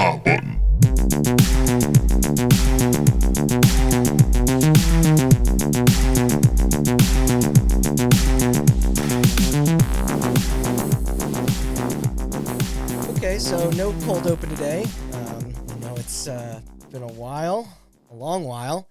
Hot Button. Okay, so no cold open today. It's been a long while.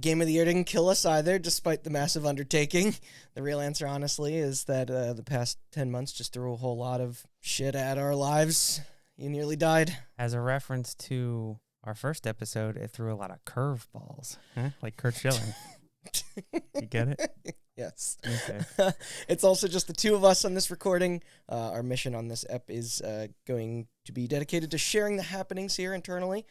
Game of the Year didn't kill us either, despite the massive undertaking. The real answer, honestly, is that the past 10 months just threw a whole lot of shit at our lives. You nearly died. As a reference to our first episode, it threw a lot of curveballs, like Kurt Schilling. You get it? Yes. Okay. It's also just the two of us on this recording. Our mission on this ep is going to be dedicated to sharing the happenings here internally.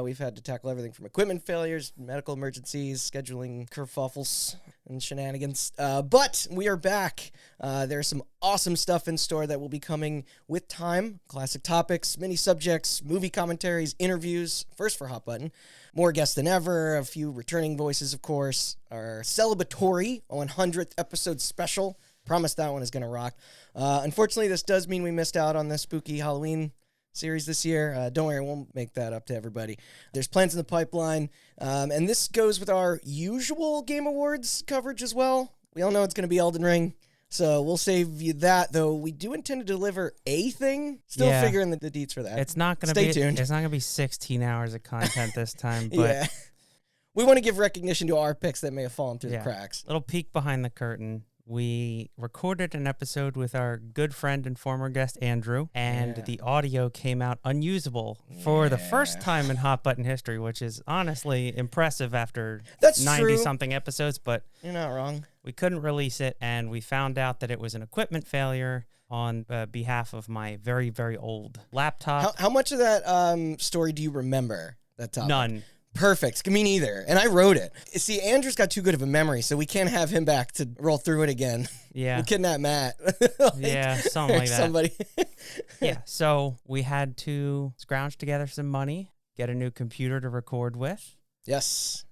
We've had to tackle everything from equipment failures, medical emergencies, scheduling kerfuffles, and shenanigans. But we are back. There's some awesome stuff in store that will be coming with time. Classic topics, mini subjects, movie commentaries, interviews, first for Hot Button. More guests than ever, a few returning voices, of course. Our celebratory 100th episode special. Promise that one is going to rock. Unfortunately, this does mean we missed out on the spooky Halloween series this year. Don't worry, we'll make that up to everybody. There's plans in the pipeline, and this goes with our usual Game Awards coverage as well. We all know it's going to be Elden Ring, so we'll save you that, though we do intend to deliver a thing. Still figuring the deets for that. It's not going to Stay be tuned. It's not going to be 16 hours of content this time, but Yeah. We want to give recognition to our picks that may have fallen through the cracks. Little peek behind the curtain. We recorded an episode with our good friend and former guest, Andrew, and the audio came out unusable for the first time in Hot Button history, which is honestly impressive after 90-something episodes, but you're not wrong. We couldn't release it, and we found out that it was an equipment failure on behalf of my very, very old laptop. How much of that story do you remember? That topic? None. Perfect. Me neither. And I wrote it. See, Andrew's got too good of a memory, so we can't have him back to roll through it again. Yeah. We'll kidnap Matt. Something like that. Somebody. Yeah. So we had to scrounge together some money, get a new computer to record with. Yes.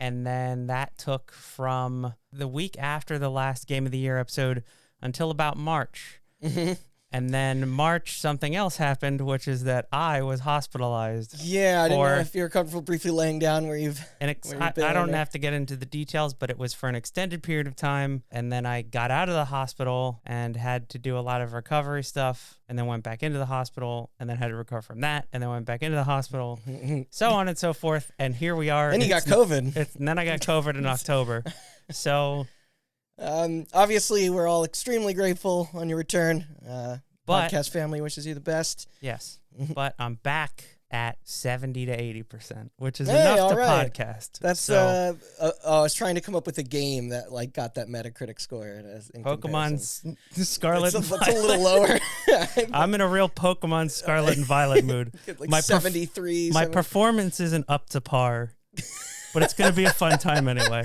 And then that took from the week after the last Game of the Year episode until about March. Mm-hmm. And then March, something else happened, which is that I was hospitalized. Yeah, I didn't know if you were comfortable briefly laying down where you've... I don't have to get into the details, but it was for an extended period of time. And then I got out of the hospital and had to do a lot of recovery stuff, and then went back into the hospital, and then had to recover from that, and then went back into the hospital, so on and so forth. And here we are. Then you got COVID. And then I got COVID in October. So... obviously, we're all extremely grateful on your return. Podcast family wishes you the best. Yes, but I'm back at 70 to 80%, which is enough to podcast. That's I was trying to come up with a game that got that Metacritic score. In Pokemon's Scarlet and Violet. That's a little lower. I'm in a real Pokemon Scarlet and Violet mood. My 73. My performance isn't up to par, but it's going to be a fun time anyway.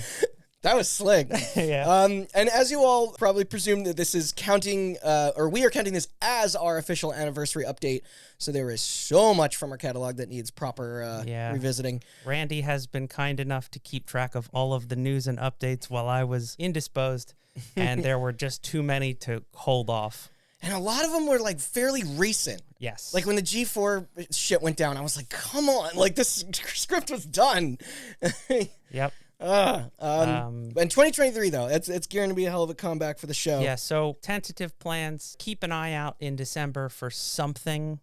That was slick. Yeah. And as you all probably presume that this is counting, or we are counting this as our official anniversary update. So there is so much from our catalog that needs proper revisiting. Randy has been kind enough to keep track of all of the news and updates while I was indisposed, and there were just too many to hold off. And a lot of them were fairly recent. Yes. When the G4 shit went down, I was like, come on, this script was done. Yep. And 2023 though, it's gearing to be a hell of a comeback for the show. Yeah, so tentative plans. Keep an eye out in December for something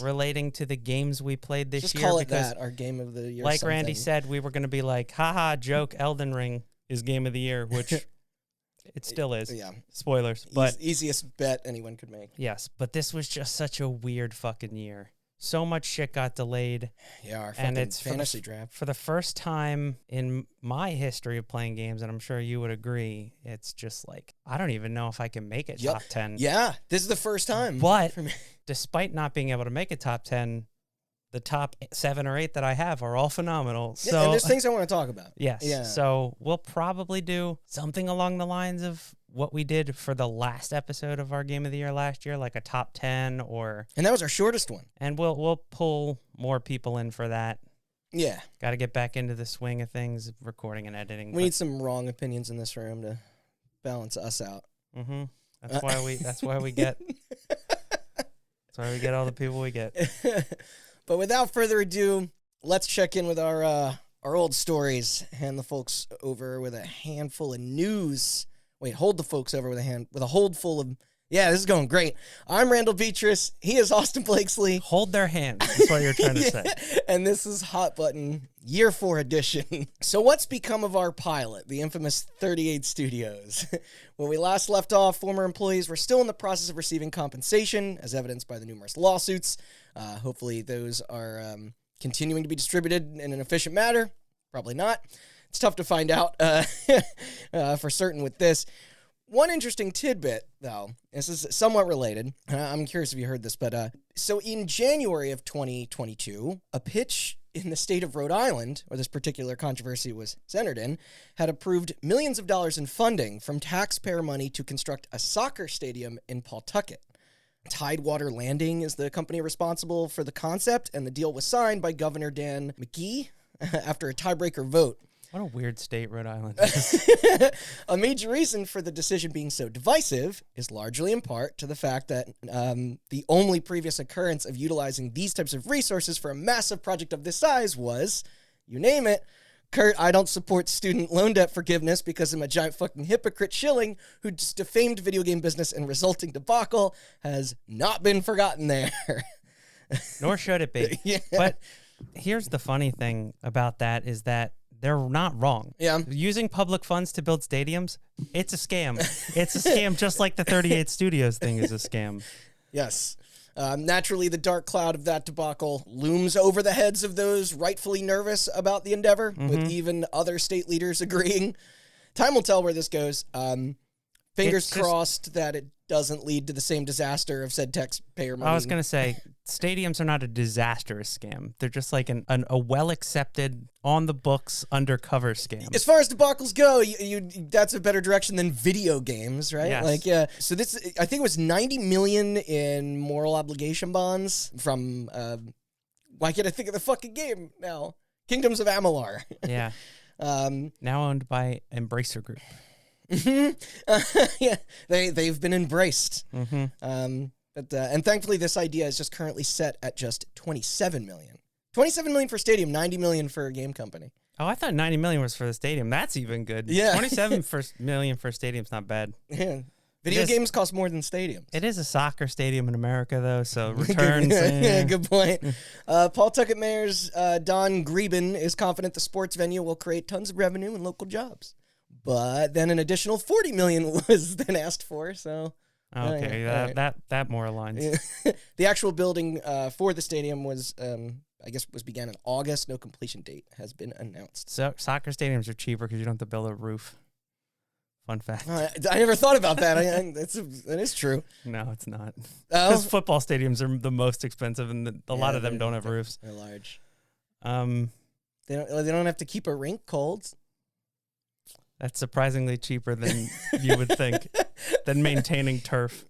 relating to the games we played this year. Just call it that, our game of the year. Like Randy said, we were going to be like, haha, joke, Elden Ring is game of the year, which it still is. Yeah. Spoilers. But easiest bet anyone could make. Yes, but this was just such a weird fucking year. So much shit got delayed. Yeah, our fucking fantasy draft. For the first time in my history of playing games, and I'm sure you would agree, it's just I don't even know if I can make it top 10. Yeah, this is the first time. But despite not being able to make it top 10, the top 7 or 8 that I have are all phenomenal. So, and there's things I want to talk about. Yes. Yeah. So we'll probably do something along the lines of what we did for the last episode of our Game of the Year last year, like a top 10 or... And that was our shortest one. And we'll pull more people in for that. Yeah. Got to get back into the swing of things, recording and editing. We need some wrong opinions in this room to balance us out. Mm-hmm. That's why we get... That's why we get all the people we get. But without further ado, let's check in with our old stories. Hand the folks over with a handful of news. Wait, hold the folks over with a hold full of. Yeah, this is going great. I'm Randall Beatrice. He is Austin Blakesley. Hold their hands. That's what you're trying to say. And this is Hot Button Year 4 edition. So what's become of our pilot, the infamous 38 Studios? When we last left off, former employees were still in the process of receiving compensation, as evidenced by the numerous lawsuits. Hopefully those are continuing to be distributed in an efficient manner. Probably not. It's tough to find out for certain with this. One interesting tidbit, though, this is somewhat related. I'm curious if you heard this, but so in January of 2022, a pitch in the state of Rhode Island, where this particular controversy was centered in, had approved millions of dollars in funding from taxpayer money to construct a soccer stadium in Pawtucket. Tidewater Landing is the company responsible for the concept, and the deal was signed by Governor Dan McGee after a tiebreaker vote. What a weird state Rhode Island is. A major reason for the decision being so divisive is largely in part to the fact that the only previous occurrence of utilizing these types of resources for a massive project of this size was, you name it, Kurt, I don't support student loan debt forgiveness because I'm a giant fucking hypocrite shilling who just defamed video game business and resulting debacle has not been forgotten there. Nor should it be. Yeah. But here's the funny thing about that is that they're not wrong. Yeah. Using public funds to build stadiums, it's a scam. It's a scam just like the 38 Studios thing is a scam. Yes. Naturally, the dark cloud of that debacle looms over the heads of those rightfully nervous about the endeavor, with even other state leaders agreeing. Time will tell where this goes. Fingers crossed that it doesn't lead to the same disaster of said taxpayer money. I was going to say, stadiums are not a disastrous scam. They're just like a well-accepted, on-the-books, undercover scam. As far as debacles go, that's a better direction than video games, right? Yes. Like, yeah. So this, I think it was $90 million in moral obligation bonds from, why can't I think of the fucking game now? Kingdoms of Amalur. Yeah. Now owned by Embracer Group. Yeah, they've been embraced. But thankfully, this idea is just currently set at just $27 million. $27 million for stadium, $90 million for a game company. Oh, I thought $90 million was for the stadium. That's even good. Yeah. $27 million for a stadium's not bad. Yeah. Video games cost more than stadiums. It is a soccer stadium in America, though, so returns. Yeah, good point. Pawtucket Mayor's Don Greben is confident the sports venue will create tons of revenue and local jobs. But then an additional $40 million was then asked for, so... Okay, that more aligns. The actual building for the stadium was, began in August. No completion date has been announced. So soccer stadiums are cheaper because you don't have to build a roof. Fun fact. I never thought about that. That is true. No, it's not. Because football stadiums are the most expensive, and a lot of them don't have roofs. They're large. They don't have to keep a rink cold. That's surprisingly cheaper than you would think, than maintaining turf.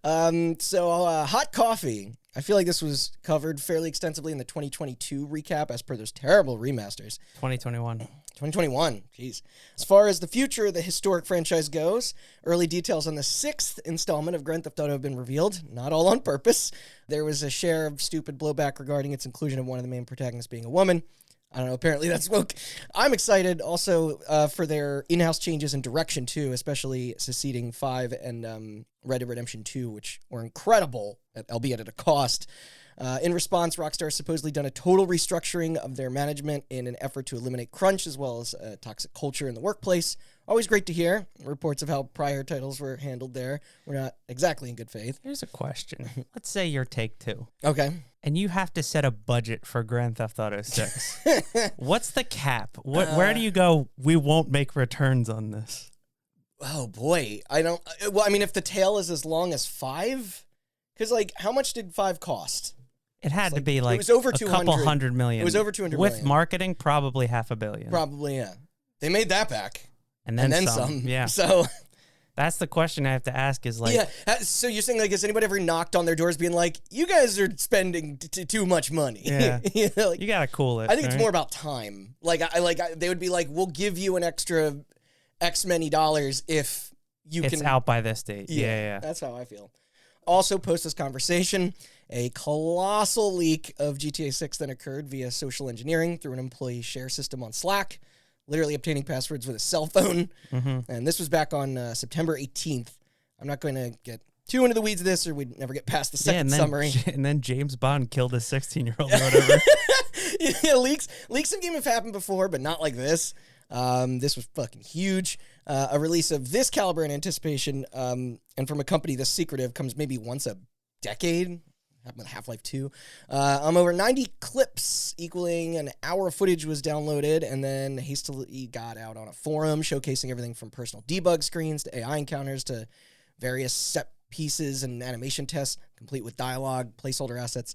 Hot coffee. I feel like this was covered fairly extensively in the 2022 recap as per those terrible remasters. 2021. Jeez. As far as the future of the historic franchise goes, early details on the 6th installment of Grand Theft Auto have been revealed, not all on purpose. There was a share of stupid blowback regarding its inclusion of one of the main protagonists being a woman. I don't know, apparently that's woke. I'm excited also for their in-house changes in direction, too, especially seceding 5 and Red Dead Redemption 2, which were incredible, albeit at a cost. In response, Rockstar has supposedly done a total restructuring of their management in an effort to eliminate crunch as well as toxic culture in the workplace. Always great to hear. Reports of how prior titles were handled there were not exactly in good faith. Here's a question. Let's say you're Take-Two. Okay. And you have to set a budget for Grand Theft Auto 6. What's the cap? Where do you go, we won't make returns on this? Oh, boy. If the tail is as long as 5? Because, how much did 5 cost? It had to be it was over a 200. couple $100 million. It was over $200 With million. marketing, probably $500 million. Probably, yeah. They made that back. And then some. Yeah. So that's the question I have to ask is so you're saying has anybody ever knocked on their doors being like, you guys are spending too much money? Yeah. You gotta cool it. I think it's more about time. They would be like, we'll give you an extra X many dollars if you it's out by this date. Yeah. That's how I feel. Also, post this conversation, A colossal leak of GTA 6 then occurred via social engineering through an employee share system on Slack, literally obtaining passwords with a cell phone. And this was back on September 18th. I'm not going to get too into the weeds of this, or we'd never get past the second summary. And then James Bond killed a 16-year-old or whatever. Leaks in game have happened before, but not like this. This was fucking huge. A release of this caliber in anticipation, and from a company this secretive, comes maybe once a decade. Happened with Half-Life 2. Over 90 clips equaling an hour of footage was downloaded and then hastily got out on a forum showcasing everything from personal debug screens to AI encounters to various set pieces and animation tests, complete with dialogue, placeholder assets.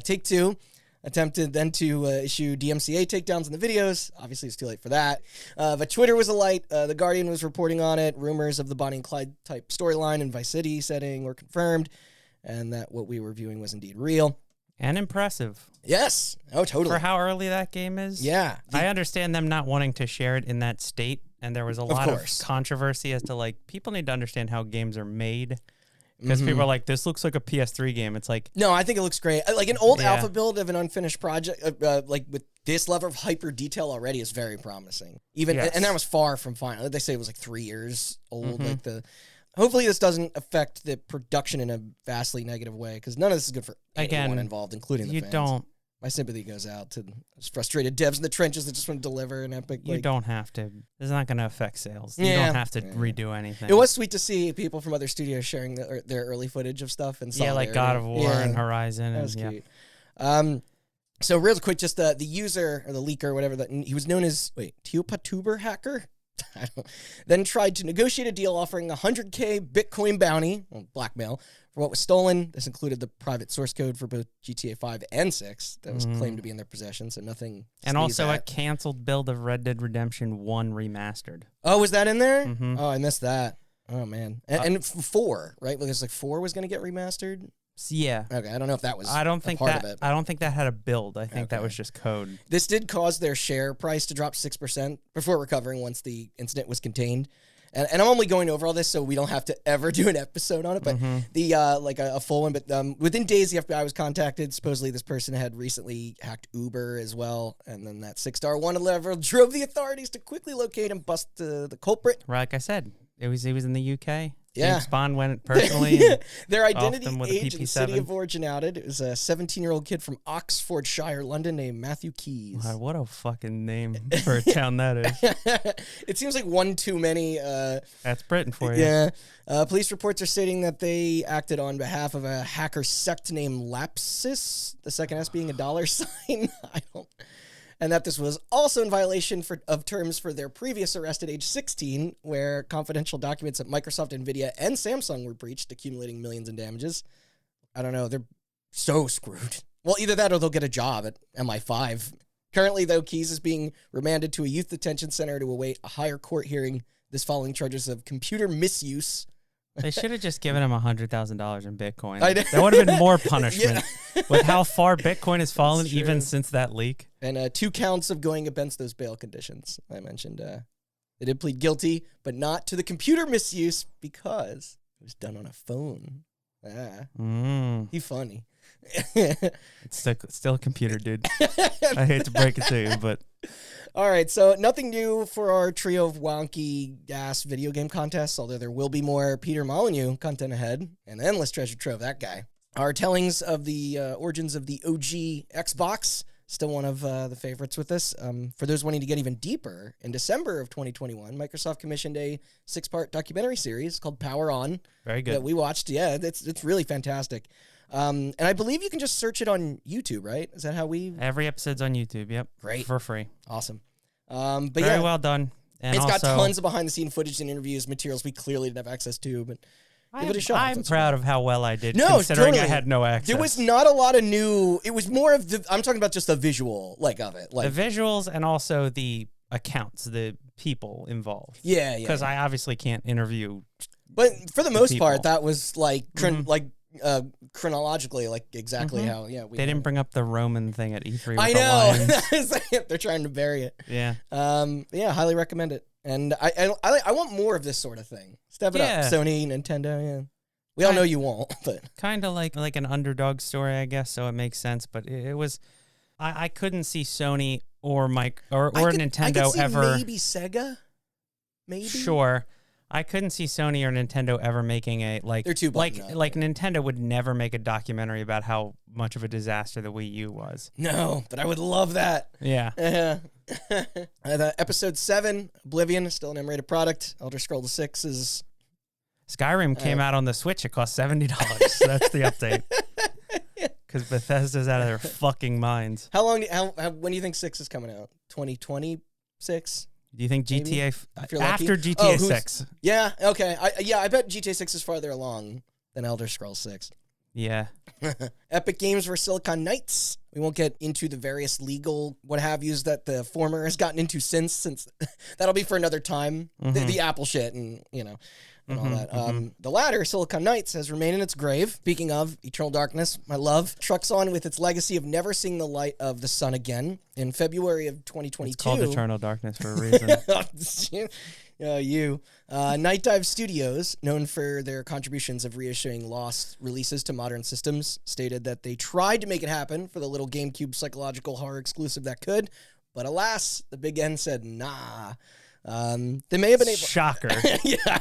Take-Two attempted then to issue DMCA takedowns in the videos. Obviously, it's too late for that. But Twitter was alight. The Guardian was reporting on it. Rumors of the Bonnie and Clyde type storyline in Vice City setting were confirmed, and that what we were viewing was indeed real. And impressive. Yes. Oh, totally. For how early that game is. Yeah. I understand them not wanting to share it in that state, and there was a lot of controversy as to, like, people need to understand how games are made. Because people are like, this looks like a PS3 game. It's like... No, I think it looks great. Like, an old alpha build of an unfinished project, like, with this level of hyper detail already is very promising. Even And that was far from final. They say it was, like, 3 years old. Like, hopefully this doesn't affect the production in a vastly negative way, because none of this is good for anyone involved, including the fans. My sympathy goes out to those frustrated devs in the trenches that just want to deliver an epic... You don't have to. It's not going to affect sales. You don't have to redo anything. It was sweet to see people from other studios sharing their early footage of stuff. And like God of War and Horizon. That was cute. So real quick, just the user, or the leaker, whatever, that he was known as, Tuber Hacker? Then tried to negotiate a deal offering $100K Bitcoin bounty, blackmail, for what was stolen. This included the private source code for both GTA 5 and 6 that was claimed to be in their possession, so nothing. And also a canceled build of Red Dead Redemption 1 remastered. Oh, was that in there? Oh, I missed that. Oh, man. And 4, right? Because like 4 was going to get remastered? Yeah. Okay, I don't know if that was part of it. I don't think that had a build. I think that was just code. This did cause their share price to drop 6% before recovering once the incident was contained. And I'm only going over all this so we don't have to ever do an episode on it, but the like a full one. But within days, the FBI was contacted. Supposedly, this person had recently hacked Uber as well, and then that 6-star wanted level drove the authorities to quickly locate and bust the culprit. Like I said, he was in the UK. Yeah. James Bond went personally. Their identity, age, and city of origin outed. It was a 17-year-old kid from Oxfordshire, London, named Matthew Keys. God, what a fucking name for a town that is. It seems like one too many. That's Britain for you. Yeah. Police reports are stating that they acted on behalf of a hacker sect named Lapsus, the second S being a dollar sign. And that this was also in violation of terms for their previous arrest at age 16, where confidential documents at Microsoft, NVIDIA, and Samsung were breached, accumulating millions in damages. I don't know. They're so screwed. Well, either that or they'll get a job at MI5. Currently, though, Keys is being remanded to a youth detention center to await a higher court hearing. This following charges of computer misuse. They should have just given him $100,000 in Bitcoin. That would have been more punishment. With how far Bitcoin has fallen even since that leak. And 2 counts of going against those bail conditions. I mentioned they did plead guilty, but not to the computer misuse because it was done on a phone. He funny. It's still a computer, dude. I hate to break it to you, but... All right, so nothing new for our trio of wonky-ass video game contests, although there will be more Peter Molyneux content ahead. An endless treasure trove, that guy. Our tellings of the origins of the OG Xbox, still one of the favorites with this. For those wanting to get even deeper, in December of 2021, Microsoft commissioned a 6-part documentary series called Power On. Very good. That we watched. Yeah, it's really fantastic. And I believe you can just search it on YouTube, right? Is that how we... Every episode's on YouTube, yep. Great. For free. Awesome. But Very well done. And it's got tons of behind-the-scenes footage and interviews, materials we clearly didn't have access to, but give it a shot. I'm proud of how well I did, considering I had no access. There was not a lot of new... It was more of the... I'm talking about just the visual, of it. The visuals and also the accounts, the people involved. Yeah. Because I obviously can't interview... But for the most part, that was chronologically, exactly how. Yeah, they didn't bring up the Roman thing at E3. I know they're trying to bury it. Yeah. Highly recommend it. And I want more of this sort of thing. Step it up, Sony, Nintendo. Yeah, We all know you won't, but kind of like an underdog story, I guess. So it makes sense. But it was, I couldn't see Sony or Nintendo I could see ever. Maybe Sega. Maybe. Sure. I couldn't see Sony or Nintendo ever making They're too like buttoned up. like Nintendo would never make a documentary about how much of a disaster the Wii U was. No, but I would love that. Yeah. Episode 7, Oblivion, is still an M-rated product. Elder Scrolls 6 is... Skyrim came out on the Switch. It cost $70. So that's the update. Because Bethesda's out of their fucking minds. When do you think 6 is coming out? 2026? Do you think GTA after GTA 6? Yeah, okay. I bet GTA 6 is farther along than Elder Scrolls 6. Yeah. Epic Games for Silicon Knights. We won't get into the various legal what have yous that the former has gotten into since that'll be for another time. The Apple shit and and all that. The latter, Silicon Knights, has remained in its grave. Speaking of Eternal Darkness, my love, trucks on with its legacy of never seeing the light of the sun again. In February of 2022... It's called Eternal Darkness for a reason. Night Dive Studios, known for their contributions of reissuing lost releases to modern systems, stated that they tried to make it happen for the little GameCube psychological horror exclusive that could, but alas, the big N said nah. They may have been able... Shocker. Yeah.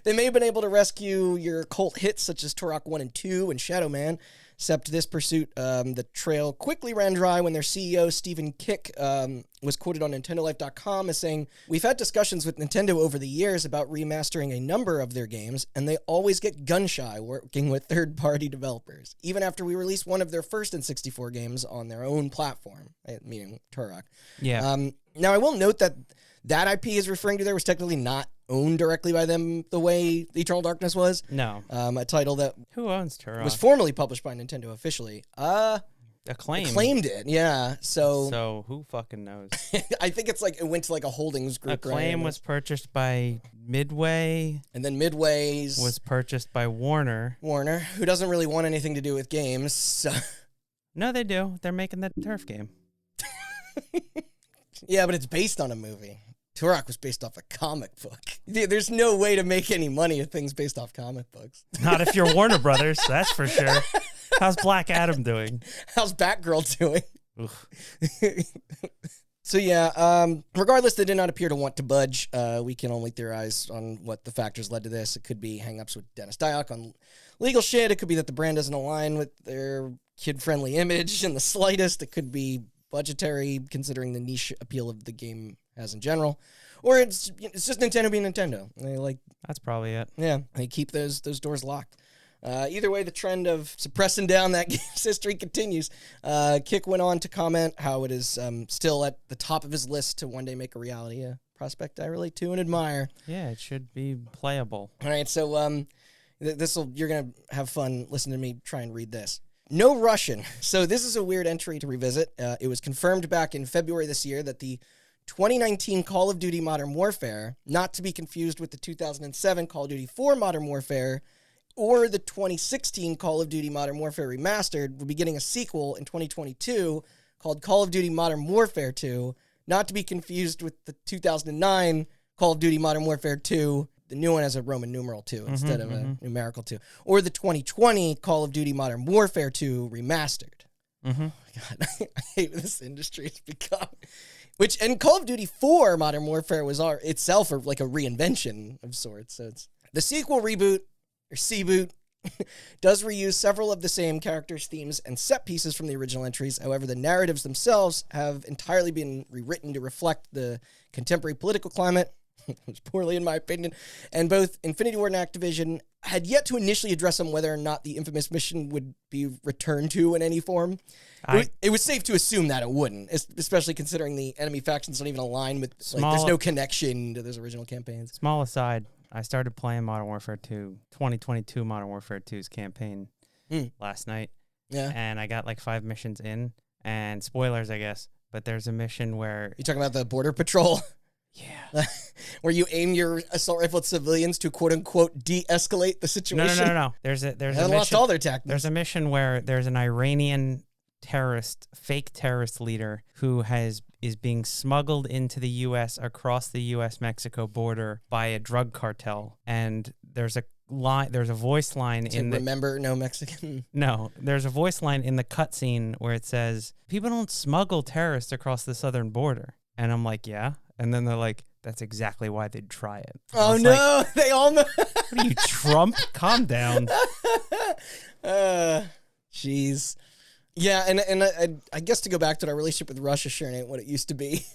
They may have been able to rescue your cult hits such as Turok 1 and 2 and Shadow Man, except this pursuit, the trail quickly ran dry when their CEO, Stephen Kick, was quoted on NintendoLife.com as saying, "We've had discussions with Nintendo over the years about remastering a number of their games, and they always get gun-shy working with third-party developers, even after we released one of their first N64 games on their own platform," meaning Turok. Yeah. Now, I will note that IP is referring to there was technically not owned directly by them the way Eternal Darkness was. No. A title that Who owns Turok? was formerly published by Nintendo officially. Acclaim. Acclaimed it, yeah. So who fucking knows? I think it's like it went to like a holdings group. Acclaim right? was purchased by Midway. And then Midway's Was purchased by Warner. Warner, who doesn't really want anything to do with games. So. No, they do. They're making the Turf game. Yeah, but it's based on a movie. Turok was based off a comic book. There's no way to make any money with things based off comic books. Not if you're Warner Brothers, that's for sure. How's Black Adam doing? How's Batgirl doing? So yeah, regardless, they did not appear to want to budge. We can only theorize on what the factors led to this. It could be hang-ups with Dennis Dyack on legal shit. It could be that the brand doesn't align with their kid-friendly image in the slightest. It could be budgetary, considering the niche appeal of the game has in general. Or it's just Nintendo being Nintendo. That's probably it. Yeah, they keep those doors locked. Either way, the trend of suppressing down that game's history continues. Kick went on to comment how it is still at the top of his list to one day make a reality. A prospect I relate to and admire. Yeah, it should be playable. All right, so you're going to have fun listening to me try and read this. No Russian. So this is a weird entry to revisit. It was confirmed back in February this year that the 2019 Call of Duty Modern Warfare, not to be confused with the 2007 Call of Duty 4 Modern Warfare, or the 2016 Call of Duty Modern Warfare Remastered, will be getting a sequel in 2022 called Call of Duty Modern Warfare 2, not to be confused with the 2009 Call of Duty Modern Warfare 2. The new one has a Roman numeral 2 instead of a numerical 2. Or the 2020 Call of Duty Modern Warfare 2 Remastered. Oh my God, I hate this industry has become. And Call of Duty 4 Modern Warfare was itself like a reinvention of sorts. So it's the sequel reboot, or C-boot, does reuse several of the same characters, themes, and set pieces from the original entries. However, the narratives themselves have entirely been rewritten to reflect the contemporary political climate. It was poorly, in my opinion. And both Infinity Ward and Activision had yet to initially address on whether or not the infamous mission would be returned to in any form. It was safe to assume that it wouldn't, especially considering the enemy factions don't even align with, there's no connection to those original campaigns. Small aside, I started playing Modern Warfare 2, 2022 Modern Warfare 2's campaign last night. Yeah. And I got like 5 missions in, and spoilers, I guess, but there's a mission where... You talking about the Border Patrol? Yeah. Where you aim your assault rifle at civilians to quote-unquote de-escalate the situation? No. There's a mission, lost all their tactics. There's a mission where there's an Iranian fake terrorist leader who is being smuggled into the U.S. across the U.S.-Mexico border by a drug cartel. And there's line. There's a voice line To in the remember no Mexican. no. There's a voice line in the cutscene where it says, "People don't smuggle terrorists across the southern border." And I'm like, "Yeah." And then they're like, "That's exactly why they'd try it." And I Oh was no, like, they all know. what are you, Trump? Calm down. Jeez. Yeah, and I guess to go back to our relationship with Russia sure ain't what it used to be.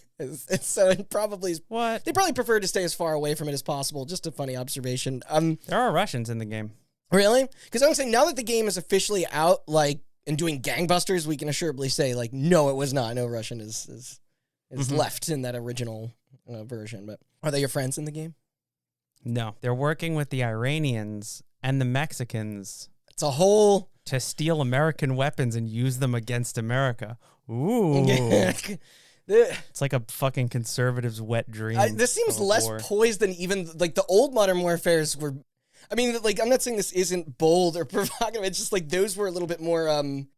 So it probably is, What? they probably prefer to stay as far away from it as possible. Just a funny observation. There are Russians in the game. Really? Because I'm saying now that the game is officially out, like, and doing gangbusters, we can assuredly say, like, no, it was not. No Russian is left in that original version. But are they your friends in the game? No, they're working with the Iranians and the Mexicans It's a whole to steal American weapons and use them against America. Ooh. It's like a fucking conservative's wet dream. This seems of a less war. poised than even like the old Modern Warfares were. I mean, like, I'm not saying this isn't bold or provocative. It's just like those were a little bit more, I don't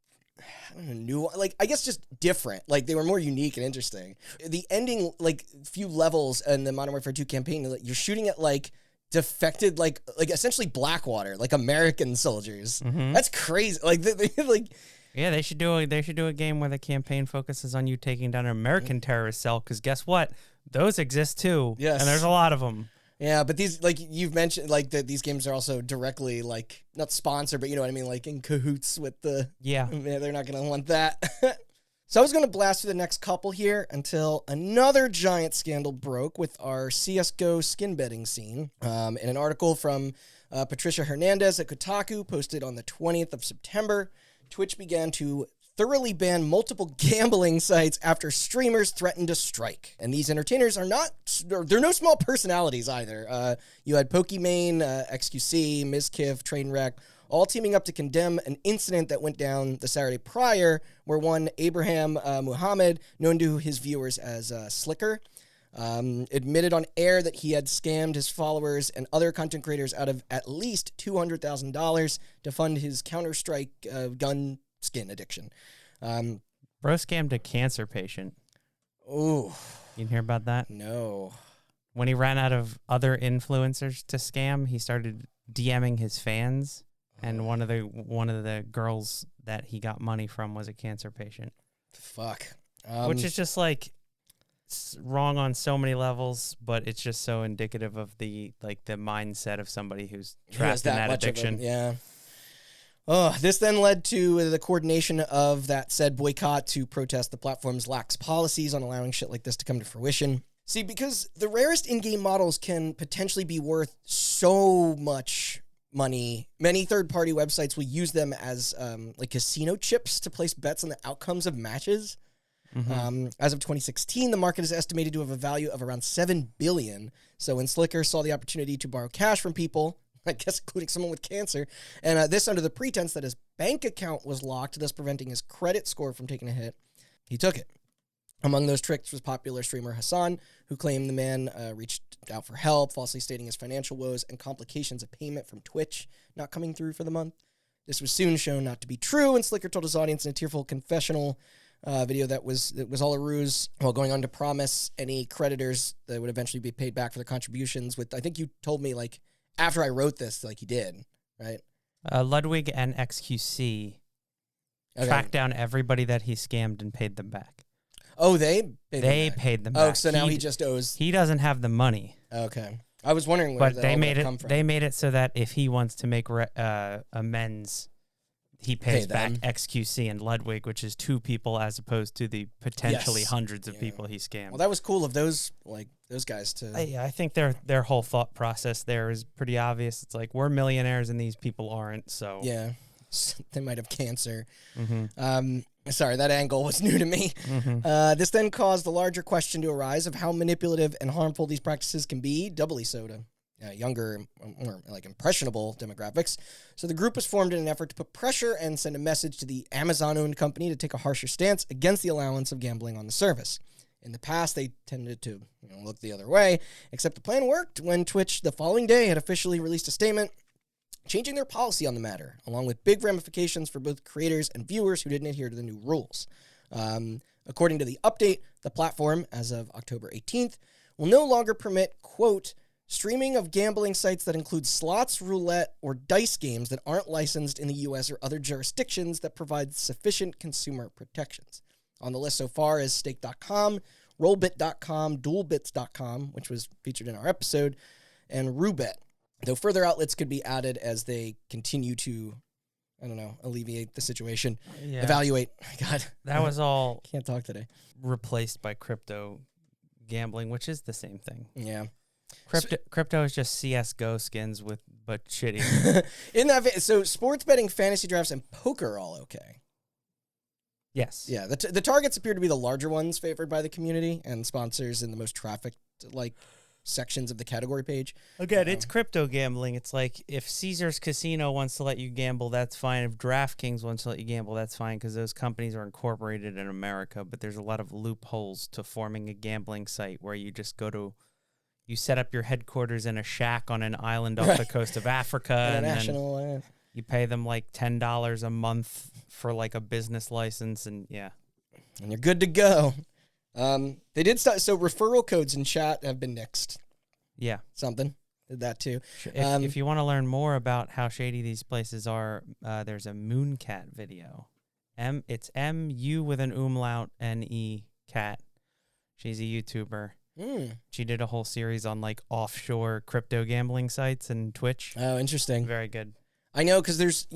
know, new. Like, I guess just different. Like, they were more unique and interesting. The ending, like, few levels in the Modern Warfare 2 campaign, like, you're shooting at like defected, like essentially Blackwater, like American soldiers. That's crazy. Like, like. Yeah, they should do a game where the campaign focuses on you taking down an American terrorist cell, because guess what? Those exist too. Yes. And there's a lot of them. Yeah, but these, like you've mentioned, like these games are also directly, like, not sponsored, but you know what I mean, like in cahoots with the. Yeah. They're not going to want that. So I was going to blast through the next couple here until another giant scandal broke with our CSGO skin betting scene. In an article from Patricia Hernandez at Kotaku, posted on the 20th of September, Twitch began to thoroughly ban multiple gambling sites after streamers threatened to strike. And these entertainers they're no small personalities either. You had Pokimane, XQC, Mizkif, Trainwreck, all teaming up to condemn an incident that went down the Saturday prior, where one Abraham Muhammad, known to his viewers as Slicker, admitted on air that he had scammed his followers and other content creators out of at least $200,000 to fund his Counter-Strike gun skin addiction. Bro scammed a cancer patient. Oh, You didn't hear about that? no. When he ran out of other influencers to scam, he started DMing his fans, and one of the girls that he got money from was a cancer patient. Fuck. Which is just like wrong on so many levels, but it's just so indicative of the mindset of somebody who's trapped in that addiction. Yeah. Oh, this then led to the coordination of that said boycott to protest the platform's lax policies on allowing shit like this to come to fruition. See, because the rarest in-game models can potentially be worth so much money, many third-party websites will use them as like casino chips to place bets on the outcomes of matches. As of 2016, the market is estimated to have a value of around $7 billion. So when Slicker saw the opportunity to borrow cash from people, I guess including someone with cancer, and this under the pretense that his bank account was locked, thus preventing his credit score from taking a hit, he took it. Among those tricks was popular streamer Hassan, who claimed the man reached out for help, falsely stating his financial woes and complications of payment from Twitch not coming through for the month. This was soon shown not to be true, and Slicker told his audience in a tearful confessional video that was all a ruse, while going on to promise any creditors that would eventually be paid back for their contributions. With, I think you told me, like, after I wrote this, like, he did, right? Ludwig and XQC tracked down everybody that he scammed and paid them back. Oh, they paid them back. Oh, so now he just owes. He doesn't have the money. Okay, I was wondering where but that all would come from. They made it so that if he wants to make amends, he pays back XQC and Ludwig, which is 2 people as opposed to the potentially hundreds of people he scammed. Well, that was cool of those guys to. I think their whole thought process there is pretty obvious. It's like, we're millionaires and these people aren't. So yeah, they might have cancer. Sorry, that angle was new to me. This then caused the larger question to arise of how manipulative and harmful these practices can be, doubly so to younger, more like impressionable demographics. So the group was formed in an effort to put pressure and send a message to the Amazon-owned company to take a harsher stance against the allowance of gambling on the service. In the past, they tended to look the other way, except the plan worked when Twitch the following day had officially released a statement changing their policy on the matter, along with big ramifications for both creators and viewers who didn't adhere to the new rules. According to the update, the platform, as of October 18th, will no longer permit, quote, streaming of gambling sites that include slots, roulette, or dice games that aren't licensed in the U.S. or other jurisdictions that provide sufficient consumer protections. On the list so far is Stake.com, Rollbit.com, DualBits.com, which was featured in our episode, and Roobet, though further outlets could be added as they continue to, alleviate the situation. Yeah. Evaluate. God. That was all Can't talk today. replaced by crypto gambling, which is the same thing. Yeah. Crypto is just CS:GO skins but shitty. So sports betting, fantasy drafts, and poker are all okay. Yes. Yeah, the targets appear to be the larger ones favored by the community and sponsors in the most trafficked sections of the category page. Again, it's crypto gambling. It's like if Caesars Casino wants to let you gamble, that's fine. If DraftKings wants to let you gamble, that's fine because those companies are incorporated in America. But there's a lot of loopholes to forming a gambling site where you just you set up your headquarters in a shack on an island off the coast of Africa, and then you pay them like $10 a month for like a business license, and and you're good to go. They did start, so referral codes in chat have been nixed. Yeah. Something. Did that too. If you want to learn more about how shady these places are, there's a Mooncat video. It's M-U with an umlaut, N-E, cat. She's a YouTuber. She did a whole series on like offshore crypto gambling sites and Twitch. Oh, interesting. Very good. I know, because there's,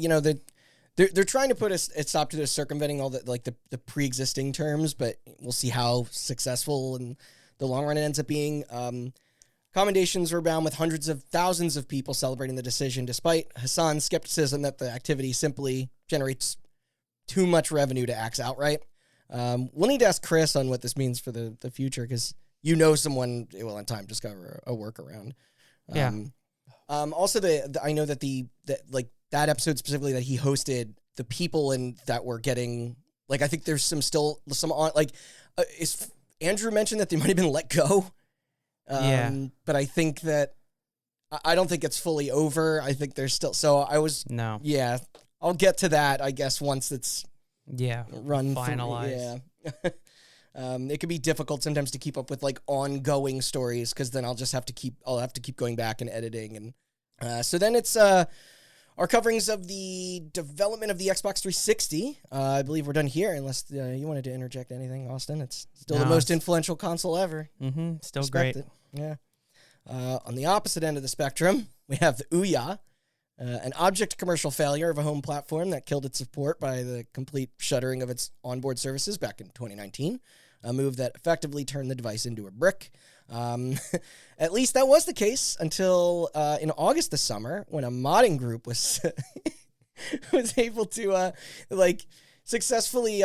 they're trying to put a stop to this, circumventing all the pre-existing terms, but we'll see how successful in the long run it ends up being. Commendations were bound with hundreds of thousands of people celebrating the decision, despite Hassan's skepticism that the activity simply generates too much revenue to axe outright. We'll need to ask Chris on what this means for the future, because someone will in time discover a workaround. Also, I know that that episode specifically that he hosted, the people that were getting, I think there's some on, is Andrew mentioned that they might have been let go. But I think that, I don't think it's fully over. I think there's still, No. Yeah, I'll get to that, I guess, once it's run finalized. It could be difficult sometimes to keep up with ongoing stories, because then I'll have to keep going back and editing. And so then it's our coverings of the development of the Xbox 360. I believe we're done here, unless you wanted to interject anything, Austin. It's still the most influential console ever. Mm-hmm. Still Respect great. it. Yeah. On the opposite end of the spectrum, we have the Ouya, an object commercial failure of a home platform that killed its support by the complete shuttering of its onboard services back in 2019, a move that effectively turned the device into a brick. At least that was the case until in August this summer, when a modding group was was able to successfully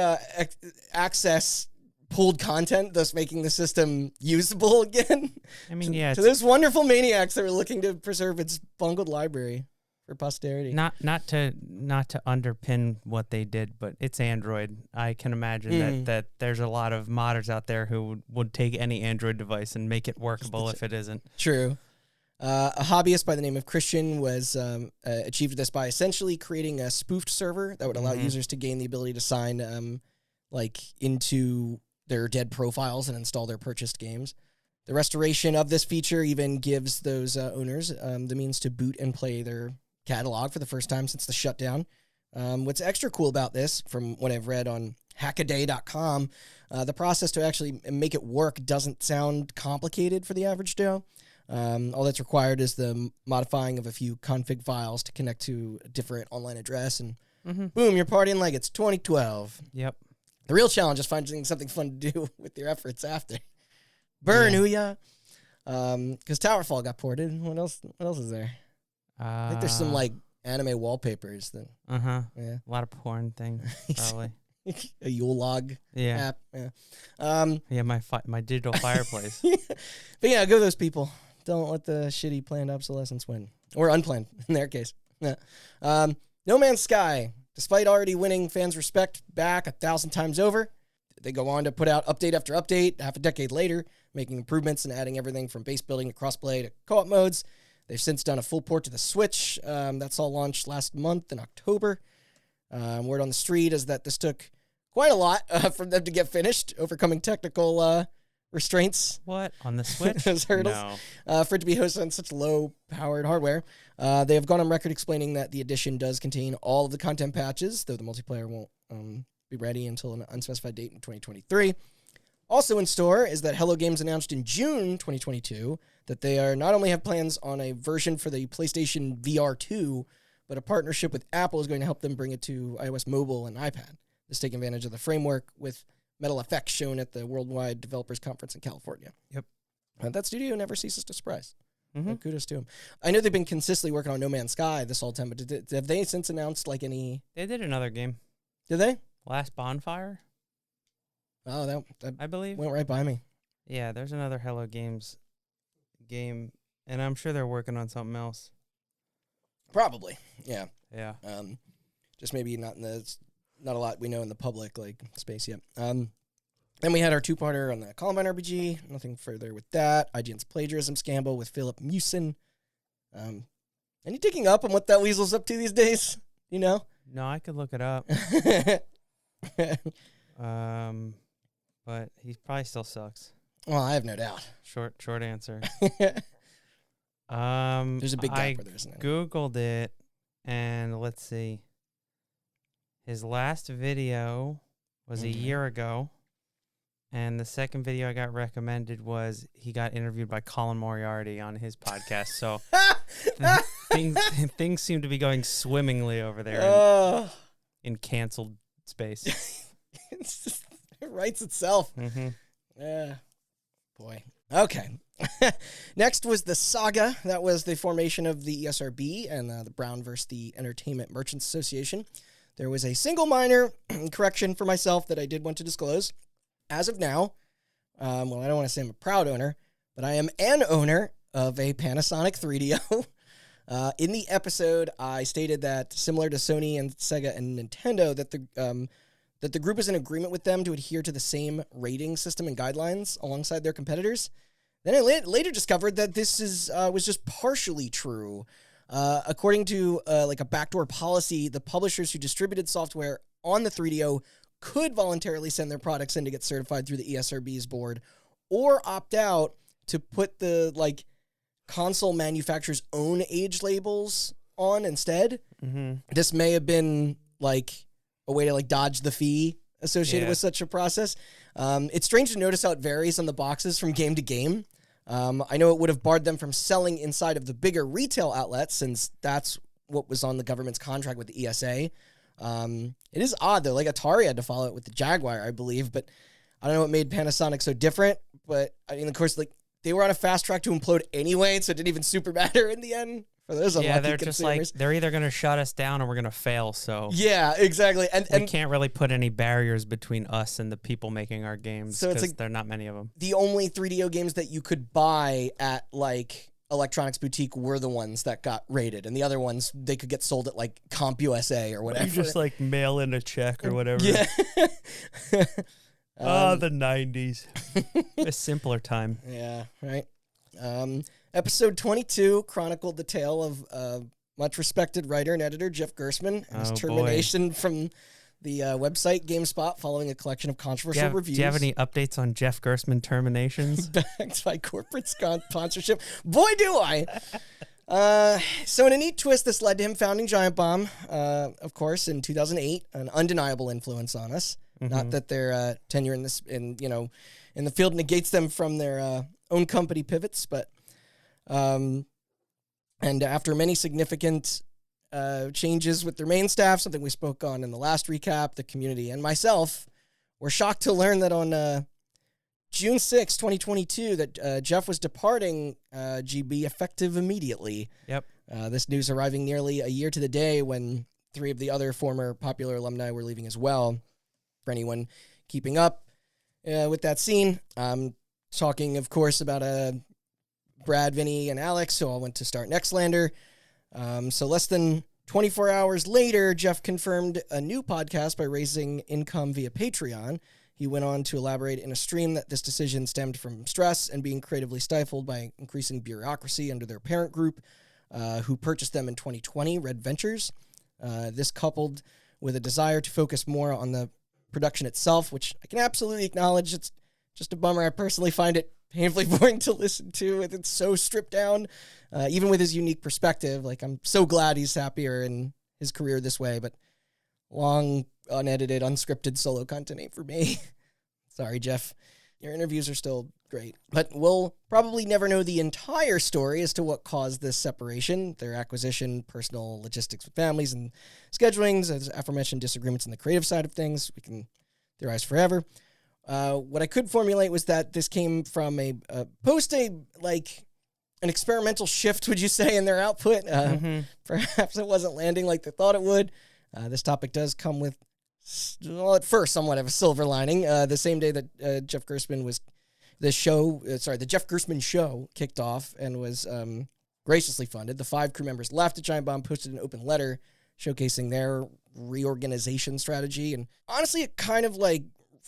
access pulled content, thus making the system usable again. I mean, yeah. So those wonderful maniacs that were looking to preserve its bungled library for posterity. Not to underpin what they did, but it's Android. I can imagine that there's a lot of modders out there who would take any Android device and make it workable if it isn't. True. A hobbyist by the name of Christian was achieved this by essentially creating a spoofed server that would allow users to gain the ability to sign into their dead profiles and install their purchased games. The restoration of this feature even gives those owners the means to boot and play their catalog for the first time since the shutdown. What's extra cool about this, from what I've read on hackaday.com, the process to actually make it work doesn't sound complicated for the average Joe. All that's required is the modifying of a few config files to connect to a different online address, and boom, you're partying like it's 2012. Yep. The real challenge is finding something fun to do with your efforts after. Burn, Ouya. Because Towerfall got ported. What else is there? I think there's some anime wallpapers. Yeah. A lot of porn things, probably. A Yule log app. Yeah. My digital fireplace. But yeah, go those people. Don't let the shitty planned obsolescence win. Or unplanned, in their case. Yeah. No Man's Sky. Despite already winning fans' respect back 1,000 times over, they go on to put out update after update half a decade later, making improvements and adding everything from base building to crossplay to co-op modes. They've since done a full port to the Switch. That's all launched last month in October. Word on the street is that this took quite a lot for them to get finished, overcoming technical restraints. What? On the Switch? Those hurdles. No. For it to be hosted on such low-powered hardware. They have gone on record explaining that the edition does contain all of the content patches, though the multiplayer won't be ready until an unspecified date in 2023. Also in store is that Hello Games announced in June 2022 that they are not only have plans on a version for the PlayStation VR 2, but a partnership with Apple is going to help them bring it to iOS mobile and iPad. This taking advantage of the framework with Metal Effects shown at the Worldwide Developers Conference in California. Yep. That studio never ceases to surprise. Mm-hmm. Kudos to them. I know they've been consistently working on No Man's Sky this whole time, but have they since announced like any... They did another game. Did they? Last Bonfire? Oh, that I believe. went right by me. Yeah, there's another Hello Games game, and I'm sure they're working on something else. Probably, yeah. Yeah. Just maybe not a lot we know in the public like space yet. Then we had our two-parter on the Columbine RPG. Nothing further with that. IGN's plagiarism scandal with Philip Mewson. Any digging up on what that weasel's up to these days? You know? No, I could look it up. But he probably still sucks. Well, I have no doubt. Short answer. There's a big gap I where there isn't any. Googled it, and let's see. His last video was a year ago, and the second video I got recommended was he got interviewed by Colin Moriarty on his podcast. So things seem to be going swimmingly over there in canceled space. It writes itself. Mm-hmm. Yeah. Boy. Okay. Next was the saga. That was the formation of the ESRB and the Brown versus the Entertainment Merchants Association. There was a single minor correction for myself that I did want to disclose. As of now, well, I don't want to say I'm a proud owner, but I am an owner of a Panasonic 3DO. In the episode, I stated that similar to Sony and Sega and Nintendo, that the group is in agreement with them to adhere to the same rating system and guidelines alongside their competitors. Then I later discovered that this was just partially true. According to like a backdoor policy, the publishers who distributed software on the 3DO could voluntarily send their products in to get certified through the ESRB's board, or opt out to put the like console manufacturer's own age labels on instead. Mm-hmm. This may have been like a way to like dodge the fee associated with such a process. It's strange to notice how it varies on the boxes from game to game. I know it would have barred them from selling inside of the bigger retail outlets, since that's what was on the government's contract with the ESA. It is odd though, like Atari had to follow it with the Jaguar, I believe, but I don't know what made Panasonic so different. But I mean, of course, like they were on a fast track to implode anyway, so it didn't even super matter in the end. For those unlucky they're consumers. just like, they're either going to shut us down or we're going to fail. So yeah, exactly. And we can't really put any barriers between us and the people making our games, so because it's like there are not many of them. The only 3DO games that you could buy at like Electronics Boutique were the ones that got rated, and the other ones they could get sold at like CompUSA or whatever. You just like mail in a check or whatever. Yeah. The 90s. A simpler time. Yeah, right. Episode 22 chronicled the tale of much respected writer and editor Jeff Gerstmann and his termination from the website GameSpot following a collection of controversial reviews. Do you have any updates on Jeff Gerstmann terminations? Backed by corporate sponsorship. Boy, do I. So in a neat twist, this led to him founding Giant Bomb, of course, in 2008, an undeniable influence on us. Mm-hmm. Not that their tenure in the field negates them from their own company pivots, but and after many significant changes with their main staff, something we spoke on in the last recap, the community and myself were shocked to learn that on June 6, 2022, that Jeff was departing GB effective immediately. Yep. This news arriving nearly a year to the day when 3 of the other former popular alumni were leaving as well. For anyone keeping up with that scene, talking, of course, about Brad, Vinny, and Alex, who all went to start Nextlander. So less than 24 hours later, Jeff confirmed a new podcast by raising income via Patreon. He went on to elaborate in a stream that this decision stemmed from stress and being creatively stifled by increasing bureaucracy under their parent group, who purchased them in 2020, Red Ventures. This coupled with a desire to focus more on the production itself, which I can absolutely acknowledge. It's just a bummer. I personally find it painfully boring to listen to. It's so stripped down, even with his unique perspective. Like, I'm so glad he's happier in his career this way, but long, unedited, unscripted solo content ain't for me. Sorry, Jeff. Your interviews are still great. But we'll probably never know the entire story as to what caused this separation, their acquisition, personal logistics with families and schedulings, as aforementioned disagreements on the creative side of things. We can theorize forever. What I could formulate was that this came from an experimental shift, would you say, in their output. Perhaps it wasn't landing like they thought it would. This topic does come with, well, at first, somewhat of a silver lining. The same day that the Jeff Gerstmann show kicked off and was graciously funded, the 5 crew members left at Giant Bomb, posted an open letter showcasing their reorganization strategy. And honestly, it kind of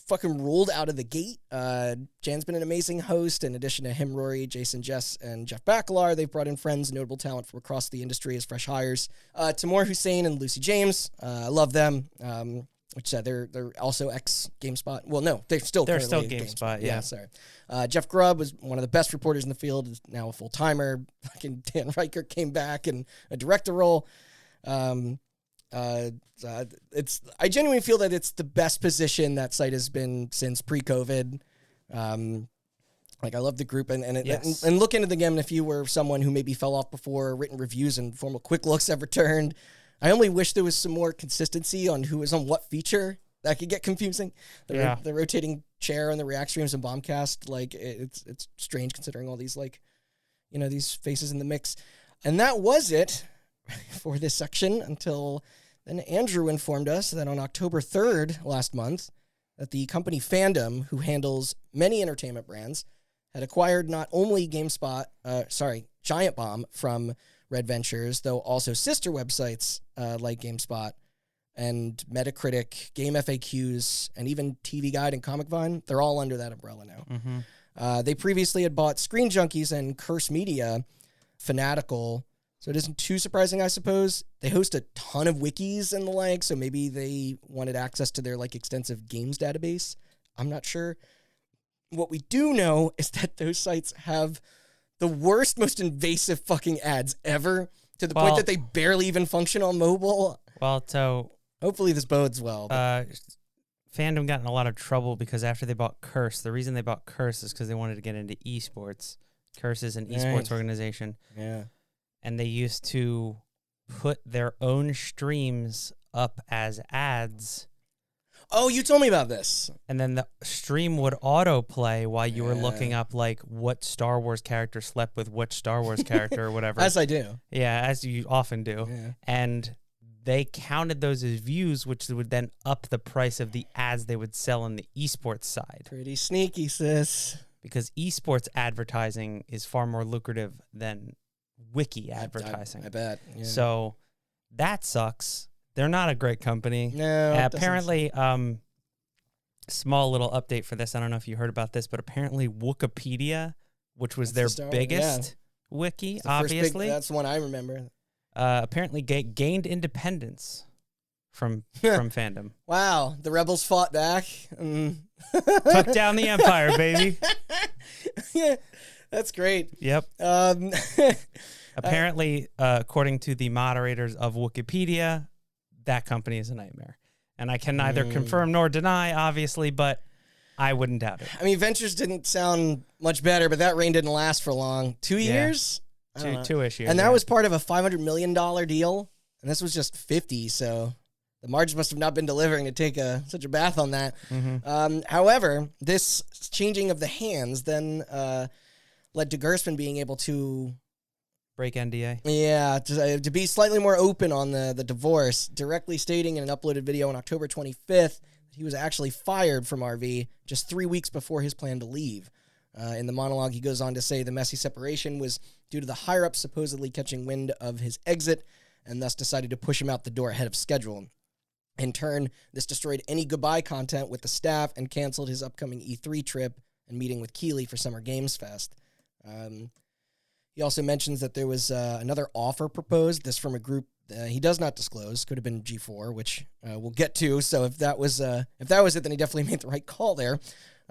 fucking ruled out of the gate. Jan's been an amazing host. In addition to him, Rory, Jason, Jess, and Jeff Backlog, they've brought in friends and notable talent from across the industry as fresh hires. Timur Hussein and Lucy James, I love them. Which they're also ex-GameSpot. Well, no, they're still GameSpot, yeah. Sorry. Jeff Grubb was one of the best reporters in the field, is now a full-timer. Fucking Dan Riker came back in a director role. I genuinely feel that it's the best position that site has been since pre-COVID. I love the group, and look into the game if you were someone who maybe fell off before written reviews and formal quick looks have returned. I only wish there was some more consistency on who was on what feature. That could get confusing. The rotating chair and the react streams and Bombcast, it's strange considering all these these faces in the mix. And that was it for this section until then Andrew informed us that on October 3rd last month that the company Fandom, who handles many entertainment brands, had acquired not only Giant Bomb from Red Ventures, though also sister websites like GameSpot and Metacritic, Game FAQs, and even TV Guide and Comic Vine. They're all under that umbrella now. Mm-hmm. They previously had bought Screen Junkies and Curse Media, Fanatical, so it isn't too surprising, I suppose. They host a ton of wikis and the like, so maybe they wanted access to their extensive games database. I'm not sure. What we do know is that those sites have the worst, most invasive fucking ads ever, to the point that they barely even function on mobile. Well, so hopefully this bodes well. Fandom got in a lot of trouble because after they bought Curse, the reason they bought Curse is because they wanted to get into esports. Curse is an esports organization. Yeah. And they used to put their own streams up as ads. Oh, you told me about this. And then the stream would autoplay while you were looking up what Star Wars character slept with which Star Wars character or whatever. As I do. Yeah, as you often do. Yeah. And they counted those as views, which would then up the price of the ads they would sell on the esports side. Pretty sneaky, sis. Because esports advertising is far more lucrative than wiki advertising. I bet. Yeah. So that sucks. They're not a great company. No. Apparently, small little update for this. I don't know if you heard about this, but apparently Wikipedia, which was their biggest wiki, obviously. That's the one I remember. Apparently gained independence from Fandom. Wow. The rebels fought back. Took down the empire, baby. Yeah. That's great. Yep. Apparently, according to the moderators of Wikipedia, that company is a nightmare. And I can neither confirm nor deny, obviously, but I wouldn't doubt it. I mean, Ventures didn't sound much better, but that reign didn't last for long. 2 years? Two-ish years. And that was part of a $500 million deal, and this was just 50, so the margins must have not been delivering to take such a bath on that. Mm-hmm. However, this changing of the hands then led to Gerstmann being able to break NDA. Yeah, to be slightly more open on the divorce, directly stating in an uploaded video on October 25th that he was actually fired from RV just 3 weeks before his plan to leave. In the monologue, he goes on to say the messy separation was due to the higher-ups supposedly catching wind of his exit and thus decided to push him out the door ahead of schedule. In turn, this destroyed any goodbye content with the staff and canceled his upcoming E3 trip and meeting with Keighley for Summer Games Fest. He also mentions that there was another offer proposed, this from a group he does not disclose, could have been G4, which we'll get to. So if that was it, then he definitely made the right call there.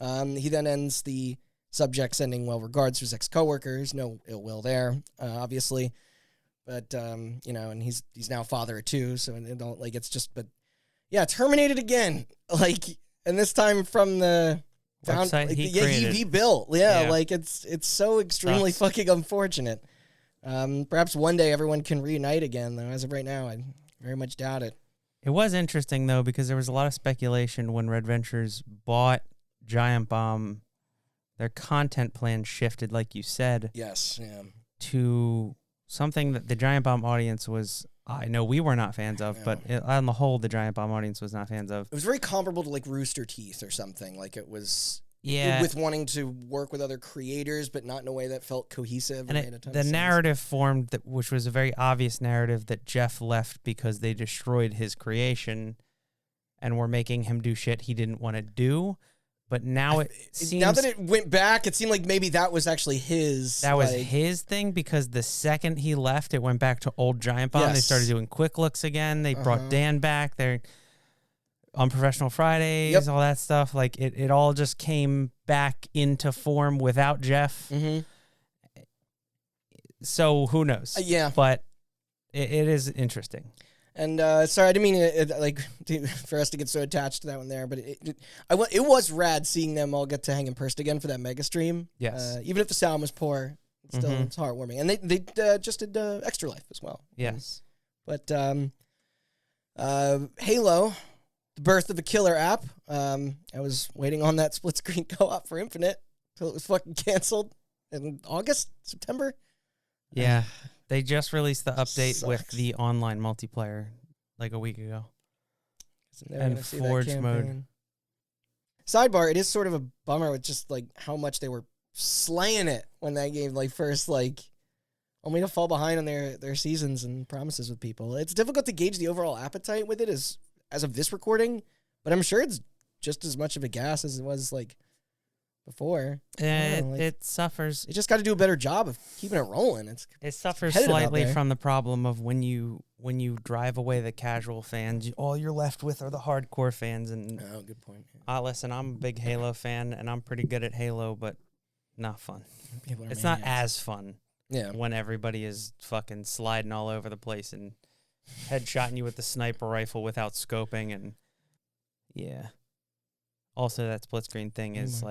He then ends the subject sending well regards to his ex-coworkers. No ill will there, obviously. But, and he's now a father of 2, so it don't, like, it's just, but, yeah, terminated again. Like, and this time from the website he built. Yeah, like, it's so extremely fucking unfortunate. Perhaps one day everyone can reunite again, though. As of right now, I very much doubt it. It was interesting, though, because there was a lot of speculation when Red Ventures bought Giant Bomb. Their content plan shifted, like you said. Yes, yeah. To something that the Giant Bomb audience was, I know we were not fans of, but on the whole, the Giant Bomb audience was not fans of. It was very comparable to, like, Rooster Teeth or something. Like, it was... Yeah. With wanting to work with other creators, but not in a way that felt cohesive. And the narrative formed, which was a very obvious narrative, that Jeff left because they destroyed his creation and were making him do shit he didn't want to do. But now it seems... Now that it went back, it seemed like maybe that was actually his... That was his thing, because the second he left, it went back to old Giant Bomb. Yes. They started doing quick looks again. They brought Dan back. They're... Unprofessional Fridays, all that stuff. Like, it all just came back into form without Jeff. Mm-hmm. So who knows? Yeah. But it is interesting. And sorry, I didn't mean for us to get so attached to that one there, but it was rad seeing them all get to hang in person again for that mega stream. Yes. Even if the sound was poor, still it's heartwarming. And they just did Extra Life as well. Yes. But Halo... The birth of a killer app. I was waiting on that split screen co-op for Infinite until it was fucking canceled in September. Yeah, they just released the update with the online multiplayer like a week ago. And Forge mode. Sidebar, it is sort of a bummer with just like how much they were slaying it when that game like first like only to fall behind on their seasons and promises with people. It's difficult to gauge the overall appetite with it as of this recording, but I'm sure it's just as much of a gas as it was like before. It suffers. It just got to do a better job of keeping it rolling. It suffers slightly from the problem of when you drive away the casual fans, all you're left with are the hardcore fans. And good point. Listen, I'm a big Halo fan, and I'm pretty good at Halo, but not fun. It's not as fun. Yeah. When everybody is fucking sliding all over the place and headshotting you with the sniper rifle without scoping, and also that split screen thing is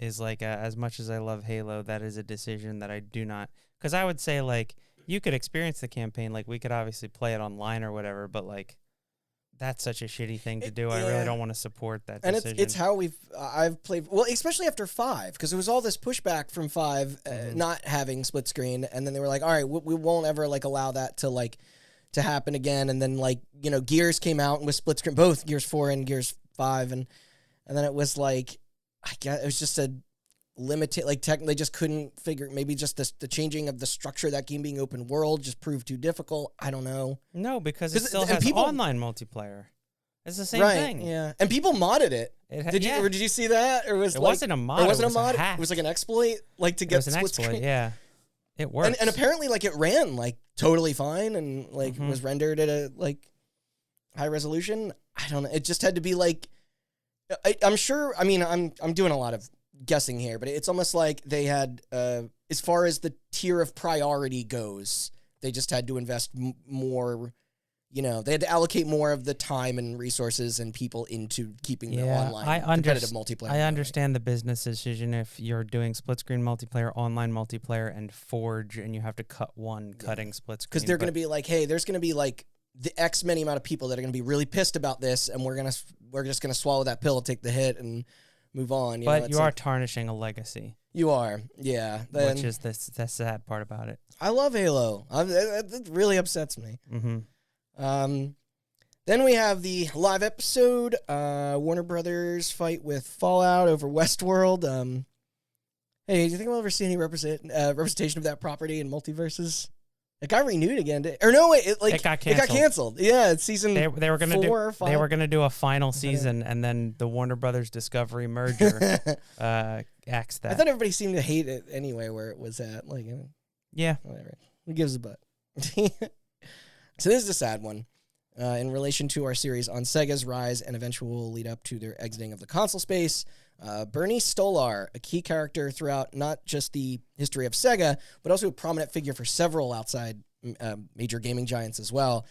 as much as I love Halo, that is a decision that I do not, because I would say like you could experience the campaign, like we could obviously play it online or whatever, but like that's such a shitty thing to do. I really don't want to support that decision. And it's how I've played, well, especially after 5, because there was all this pushback from 5 not having split screen, and then they were like, all right, we won't ever like allow that to happen again. And then like, Gears came out and with split screen, both Gears 4 and Gears 5, and then it was like, I guess it was just a limited, like they just couldn't figure, maybe just the changing of the structure of that game being open world just proved too difficult. I don't know. No, because it still has online multiplayer. It's the same thing. Yeah. And people modded it. Did you see that? Or it wasn't a mod. It wasn't a mod. A hack. It was like an exploit, like to get split screen. Yeah. It works. And apparently like it ran like totally fine and like was rendered at a like high resolution. I don't know. It just had to be like, I'm sure, I mean, I'm doing a lot of guessing here, but it's almost like they had, as far as the tier of priority goes, they just had to invest more, they had to allocate more of the time and resources and people into keeping the online competitive multiplayer. I understand the business decision if you're doing split screen multiplayer, online multiplayer, and Forge, and you have to cut cutting split screen. Because they're going to be like, hey, there's going to be like the X many amount of people that are going to be really pissed about this, and we're just going to swallow that pill, take the hit, and move on. But you are tarnishing a legacy. You are, yeah. Which is the sad part about it. I love Halo. It really upsets me. Mm-hmm. Then we have the live episode, Warner Brothers fight with Fallout over Westworld. Hey, do you think we'll ever see any representation of that property in multiverses? It got renewed again, it got canceled. Yeah, it's season. They were gonna 4 or 5. They were gonna do a final season, and then the Warner Brothers Discovery merger axed that. I thought everybody seemed to hate it anyway, where it was at. Like, whatever. Who gives a butt? So this is a sad one. In relation to our series on Sega's rise and eventual lead up to their exiting of the console space, Bernie Stolar, a key character throughout not just the history of Sega, but also a prominent figure for several outside major gaming giants as well.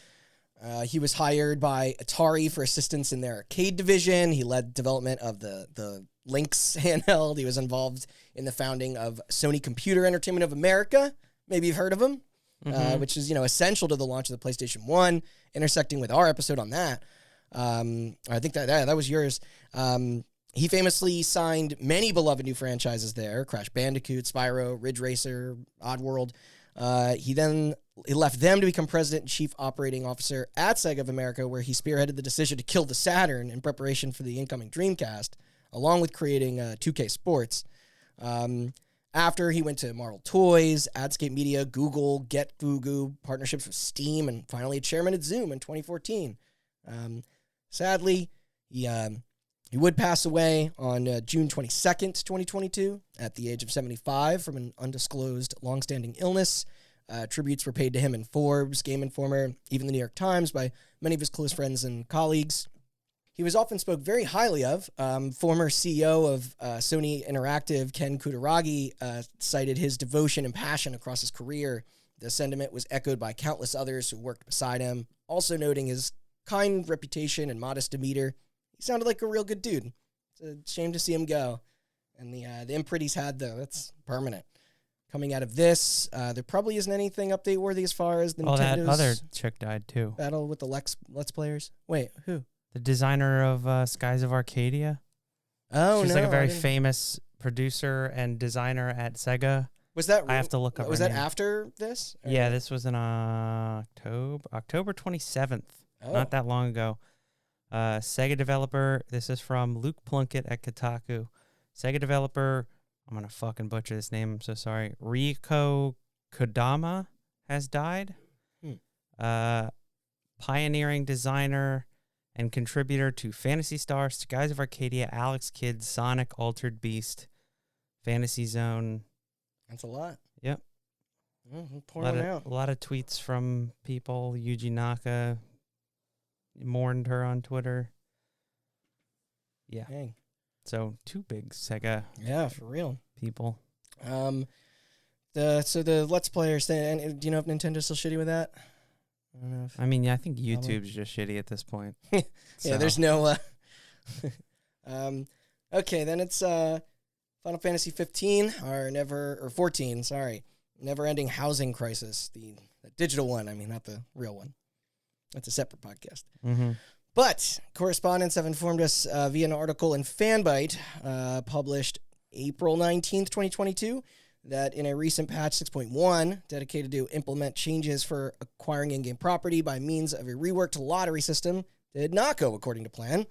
He was hired by Atari for assistance in their arcade division. He led development of the Lynx handheld. He was involved in the founding of Sony Computer Entertainment of America. Maybe you've heard of him, which is, essential to the launch of the PlayStation 1, intersecting with our episode on that. I think that was yours. He famously signed many beloved new franchises there: Crash Bandicoot, Spyro, Ridge Racer, Oddworld. He left them to become president and chief operating officer at Sega of America, where he spearheaded the decision to kill the Saturn in preparation for the incoming Dreamcast, along with creating 2K Sports. After, he went to Marvel Toys, Adscape Media, Google, Get Goo, partnerships with Steam, and finally a chairman at Zoom in 2014. Sadly, he would pass away on June 22nd, 2022, at the age of 75 from an undisclosed long-standing illness. Tributes were paid to him in Forbes, Game Informer, even the New York Times by many of his close friends and colleagues. He was often spoke very highly of. Former CEO of Sony Interactive, Ken Kutaragi, cited his devotion and passion across his career. The sentiment was echoed by countless others who worked beside him, also noting his kind reputation and modest demeanor. He sounded like a real good dude. It's a shame to see him go. And the imprint he's had, though, that's permanent. Coming out of this, there probably isn't anything update-worthy as far as the Nintendo's that other chick died, too. Battle with the Let's Players. Wait, who? The designer of Skies of Arcadia. Oh, She's no. like a very famous producer and designer at Sega. Was that? I have to look up Was her that name. after this? Or? Yeah, this was in October 27th. Oh. Not that long ago. Sega developer, this is from Luke Plunkett at Kotaku. Sega developer, I'm going to fucking butcher this name, I'm so sorry. Riko Kodama has died. Pioneering designer and contributor to Phantasy Star, Skies of Arcadia, Alex Kidd, Sonic, Altered Beast, Fantasy Zone. That's a lot. Yep. Pour one out. A lot of tweets from people. Yuji Naka mourned her on Twitter. Yeah. Dang. So 2 big Sega For real. people. The Let's Players thing, and do you know if Nintendo's still shitty with that? I don't know if... I think YouTube's just shitty at this point. Yeah, there's no... okay, then it's Final Fantasy 15, or 14, sorry. Never-ending housing crisis. The digital one, not the real one. That's a separate podcast. Mm-hmm. But correspondents have informed us via an article in Fanbyte published April 19th, 2022, that in a recent patch 6.1 dedicated to implement changes for acquiring in-game property by means of a reworked lottery system did not go according to plan.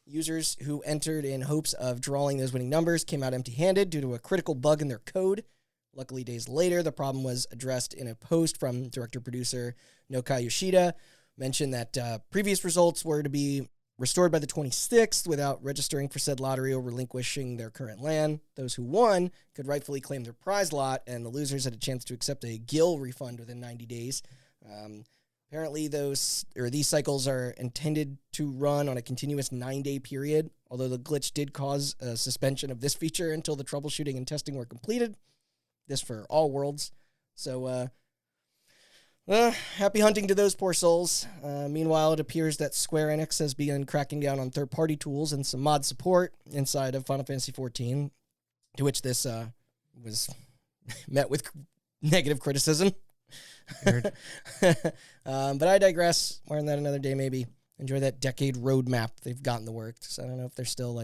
Users who entered in hopes of drawing those winning numbers came out empty-handed due to a critical bug in their code. Luckily, days later, the problem was addressed in a post from director-producer Nokai Yoshida, mentioned that previous results were to be restored by the 26th without registering for said lottery or relinquishing their current land. Those who won could rightfully claim their prize lot, and the losers had a chance to accept a GIL refund within 90 days. Apparently, these cycles are intended to run on a continuous 9-day period, although the glitch did cause a suspension of this feature until the troubleshooting and testing were completed. This for all worlds. So, happy hunting to those poor souls. Meanwhile, it appears that Square Enix has begun cracking down on third-party tools and some mod support inside of Final Fantasy XIV, to which this was met with negative criticism. But I digress. More on that another day, maybe. Enjoy that decade roadmap they've got in the works. I don't know if they're still,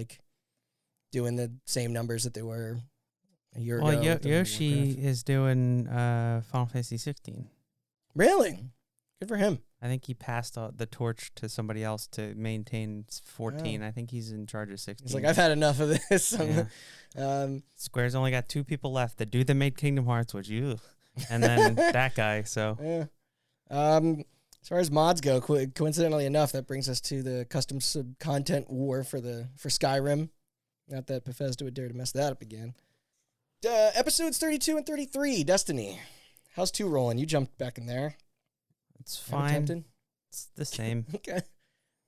doing the same numbers that they were a year ago. Well, Yoshi is doing Final Fantasy 16. Really? Good for him. I think he passed the torch to somebody else to maintain 14. I think he's in charge of 16. He's like, I've had enough of this. Yeah. Square's only got 2 people left. The dude that made Kingdom Hearts, which you, and then that guy. So, yeah. As far as mods go, coincidentally enough, that brings us to the custom sub content war for Skyrim. Not that Bethesda would dare to mess that up again. Episodes 32 and 33, Destiny. How's 2 rolling? You jumped back in there. It's fine. Tempted? It's the same. Okay.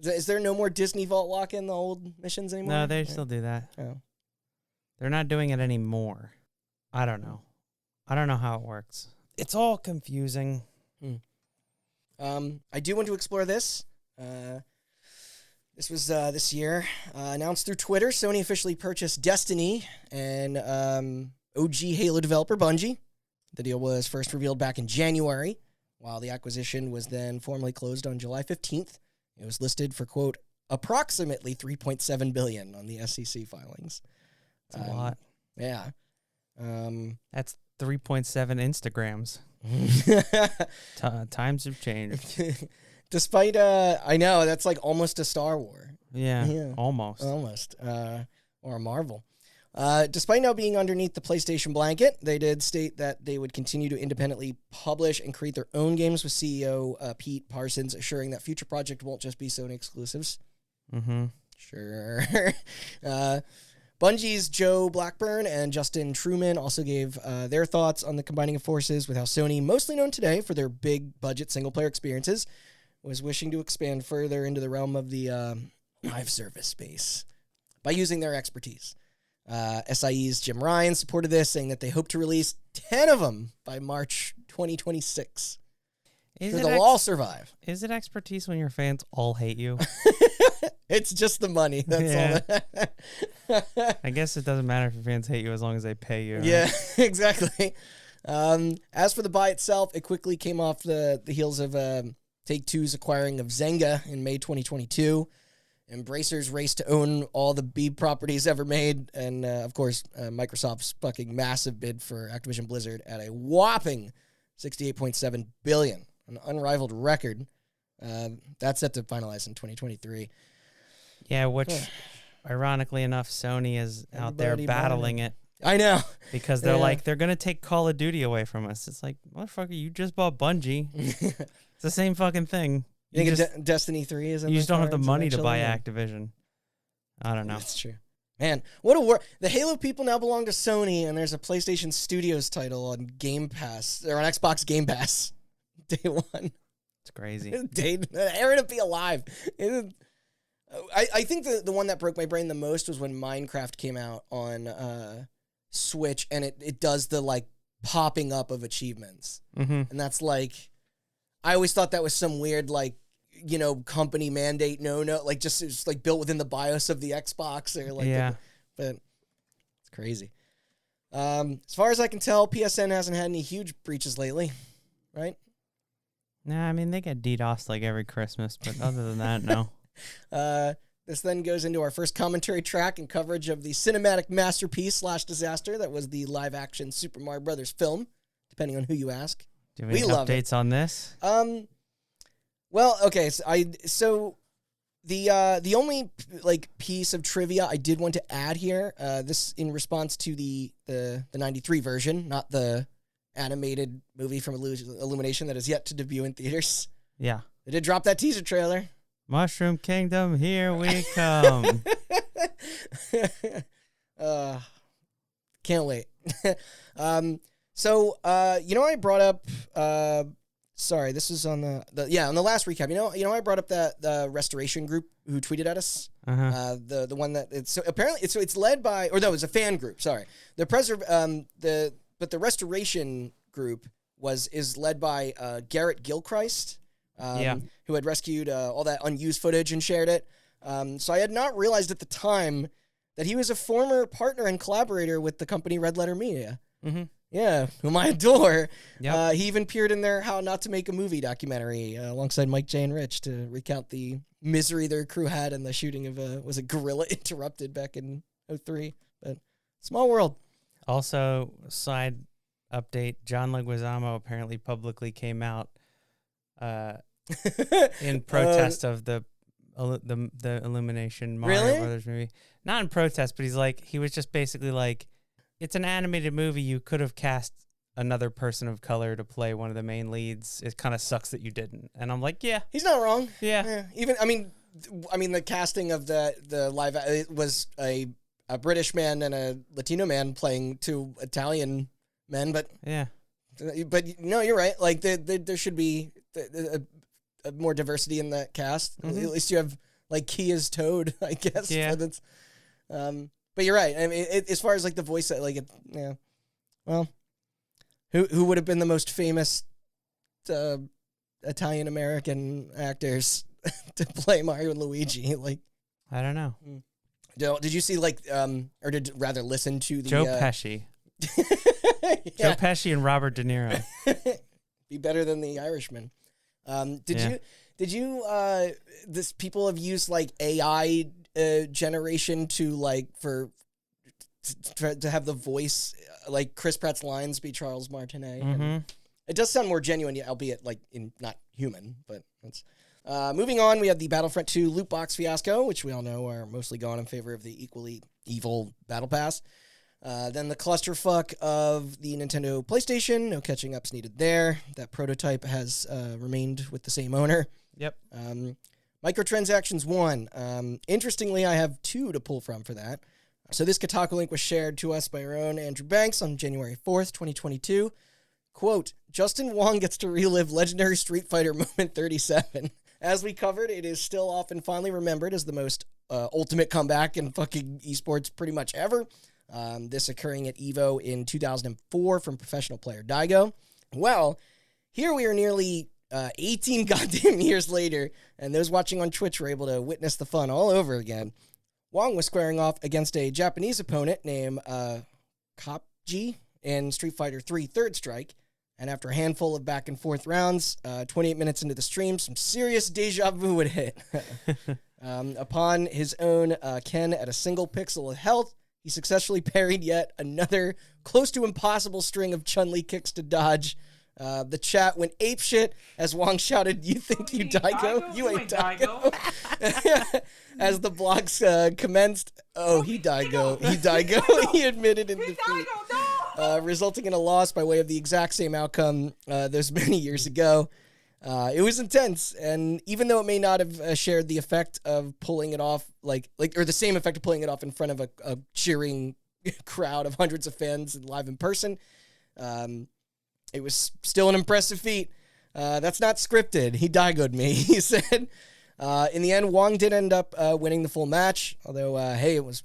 Is there no more Disney Vault lock in the old missions anymore? No, they still do that. Oh. They're not doing it anymore. I don't know. I don't know how it works. It's all confusing. I do want to explore this. This was this year. Announced through Twitter, Sony officially purchased Destiny and OG Halo developer Bungie. The deal was first revealed back in January, while the acquisition was then formally closed on July 15th. It was listed for, quote, approximately $3.7 billion on the SEC filings. That's a lot. Yeah. That's 3.7 Instagrams. Times have changed. Despite, I know, that's like almost a Star War. Yeah. Almost. Or a Marvel. Despite now being underneath the PlayStation blanket, they did state that they would continue to independently publish and create their own games, with CEO Pete Parsons assuring that future project won't just be Sony exclusives. Mm-hmm. Sure. Bungie's Joe Blackburn and Justin Truman also gave their thoughts on the combining of forces, with how Sony, mostly known today for their big budget single-player experiences, was wishing to expand further into the realm of the live service space by using their expertise. SIE's Jim Ryan supported this, saying that they hope to release 10 of them by March 2026. They'll all survive. Is it expertise when your fans all hate you? It's just the money. That's all. I guess it doesn't matter if your fans hate you as long as they pay you. Right? Yeah, exactly. As for the buy itself, it quickly came off the heels of Take-Two's acquiring of Zynga in May 2022. Embracer's race to own all the B properties ever made, and of course, Microsoft's fucking massive bid for Activision Blizzard at a whopping $68.7 billion, an unrivaled record. That's set to finalize in 2023. Yeah, which, ironically enough, Sony is out there battling it. I know. Because they're they're going to take Call of Duty away from us. It's like, motherfucker, you just bought Bungie. It's the same fucking thing. You think Destiny 3 is in You just don't have the money to buy eventually? Activision. I don't know. That's true. Man, what a work. The Halo people now belong to Sony, and there's a PlayStation Studios title on Game Pass, or on Xbox Game Pass. Day one. It's crazy. Aaron to be alive. I think the one that broke my brain the most was when Minecraft came out on Switch, and it does the, like, popping up of achievements. Mm-hmm. And that's like, I always thought that was some weird, like, you know, company mandate, no, like, just it's like built within the BIOS of the Xbox, or like, but it's crazy. As far as I can tell, PSN hasn't had any huge breaches lately, right? Nah, I mean, they get DDoS like every Christmas, but other than that, no. This then goes into our first commentary track and coverage of the cinematic masterpiece / disaster that was the live-action Super Mario Brothers film, depending on who you ask. Do we have updates on this? Well, okay, so the only like piece of trivia I did want to add here, this in response to the 93 version, not the animated movie from Illumination that is yet to debut in theaters. Yeah. They did drop that teaser trailer. Mushroom Kingdom, here we come. Can't wait. So, I brought up, sorry, this was on on the last recap. I brought up the restoration group who tweeted at us. Uh-huh. The one that it's led by, or no, it was a fan group. Sorry, but the restoration group is led by Garrett Gilchrist, who had rescued all that unused footage and shared it. So I had not realized at the time that he was a former partner and collaborator with the company Red Letter Media. Mm-hmm. Yeah, whom I adore. Yep. He even appeared in their How Not to Make a Movie documentary alongside Mike J. and Rich to recount the misery their crew had in the shooting of a Gorilla Interrupted back in 2003. But small world. Also, side update, John Leguizamo apparently publicly came out in protest of the Illumination Mario Brothers movie. Not in protest, but he was just basically like, it's an animated movie. You could have cast another person of color to play one of the main leads. It kind of sucks that you didn't. And I'm like, yeah. He's not wrong. Yeah. Even, I mean, the casting of the live, it was a British man and a Latino man playing two Italian men, but yeah. But no, you're right. Like there should be a more diversity in that cast. Mm-hmm. At least you have like Kia's Toad, I guess. Yeah. But you're right. I mean, as far as like the voice, like yeah. Well, who would have been the most famous Italian American actors to play Mario and Luigi? Like, I don't know. Did you see or did rather listen to the Joe Pesci? Joe Pesci and Robert De Niro. Be better than the Irishman. Did you this people have used like AI generation to like to have the voice like Chris Pratt's lines be Charles Martinet. And it does sound more genuine, albeit like not human, but that's moving on. We have the Battlefront 2 loot box fiasco, which we all know are mostly gone in favor of the equally evil Battle Pass. Then the clusterfuck of the Nintendo PlayStation. No catching up's needed there. That prototype has remained with the same owner. Yep. Microtransactions 1. Interestingly, I have 2 to pull from for that. So this Kotaku link was shared to us by our own Andrew Banks on January 4th, 2022. Quote, Justin Wong gets to relive legendary Street Fighter moment 37. As we covered, it is still often fondly remembered as the most ultimate comeback in fucking esports pretty much ever. This occurring at EVO in 2004 from professional player Daigo. Well, here we are nearly 18 goddamn years later, and those watching on Twitch were able to witness the fun all over again. Wong was squaring off against a Japanese opponent named Kopji in Street Fighter 3 Third Strike, and after a handful of back and forth rounds, 28 minutes into the stream, some serious deja vu would hit. Upon his own Ken at a single pixel of health, he successfully parried yet another close to impossible string of Chun-Li kicks to dodge. The chat went apeshit as Wong shouted, "You think you Daigo? You ain't Daigo." As the blocks commenced, he Daigo. He Daigo. He admitted in defeat, resulting in a loss by way of the exact same outcome those many years ago. It was intense, and even though it may not have shared the effect of pulling it off, or the same effect of pulling it off in front of a cheering crowd of hundreds of fans live in person, it was still an impressive feat. That's not scripted. He Daigo'd me, he said. In the end, Wong did end up winning the full match, although, it was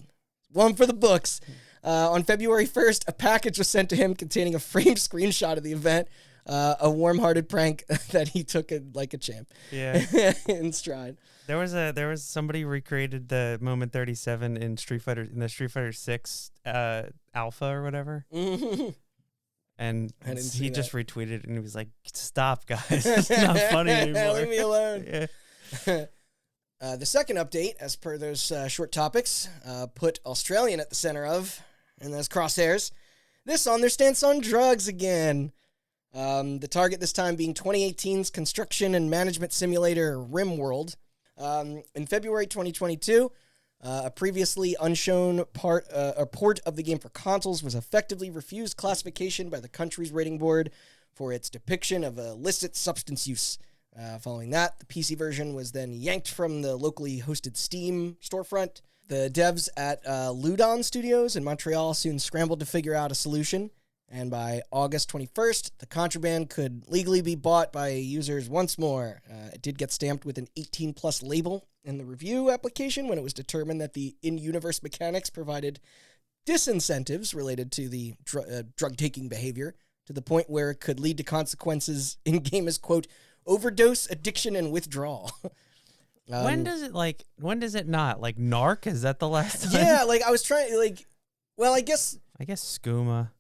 one for the books. On February 1st, a package was sent to him containing a framed screenshot of the event, a warm-hearted prank that he took like a champ. Yeah. In stride. There was somebody recreated the moment 37 in the Street Fighter 6 alpha or whatever. And he just retweeted it and he was like, "Stop, guys. It's not funny anymore. Leave me alone." Yeah. The second update, as per those short topics, put Australian at the center of, and those crosshairs, this on their stance on drugs again. The target this time being 2018's construction and management simulator RimWorld. In February 2022, a previously unshowed port of the game for consoles was effectively refused classification by the country's rating board for its depiction of illicit substance use. Following that, the PC version was then yanked from the locally hosted Steam storefront. The devs at Ludon Studios in Montreal soon scrambled to figure out a solution, and by August 21st, the contraband could legally be bought by users once more. It did get stamped with an 18-plus label in the review application when it was determined that the in-universe mechanics provided disincentives related to the drug-taking behavior to the point where it could lead to consequences in-game as, quote, overdose, addiction, and withdrawal. When does it not? Like Narc? Is that the last time? Yeah, I was trying, I guess Skooma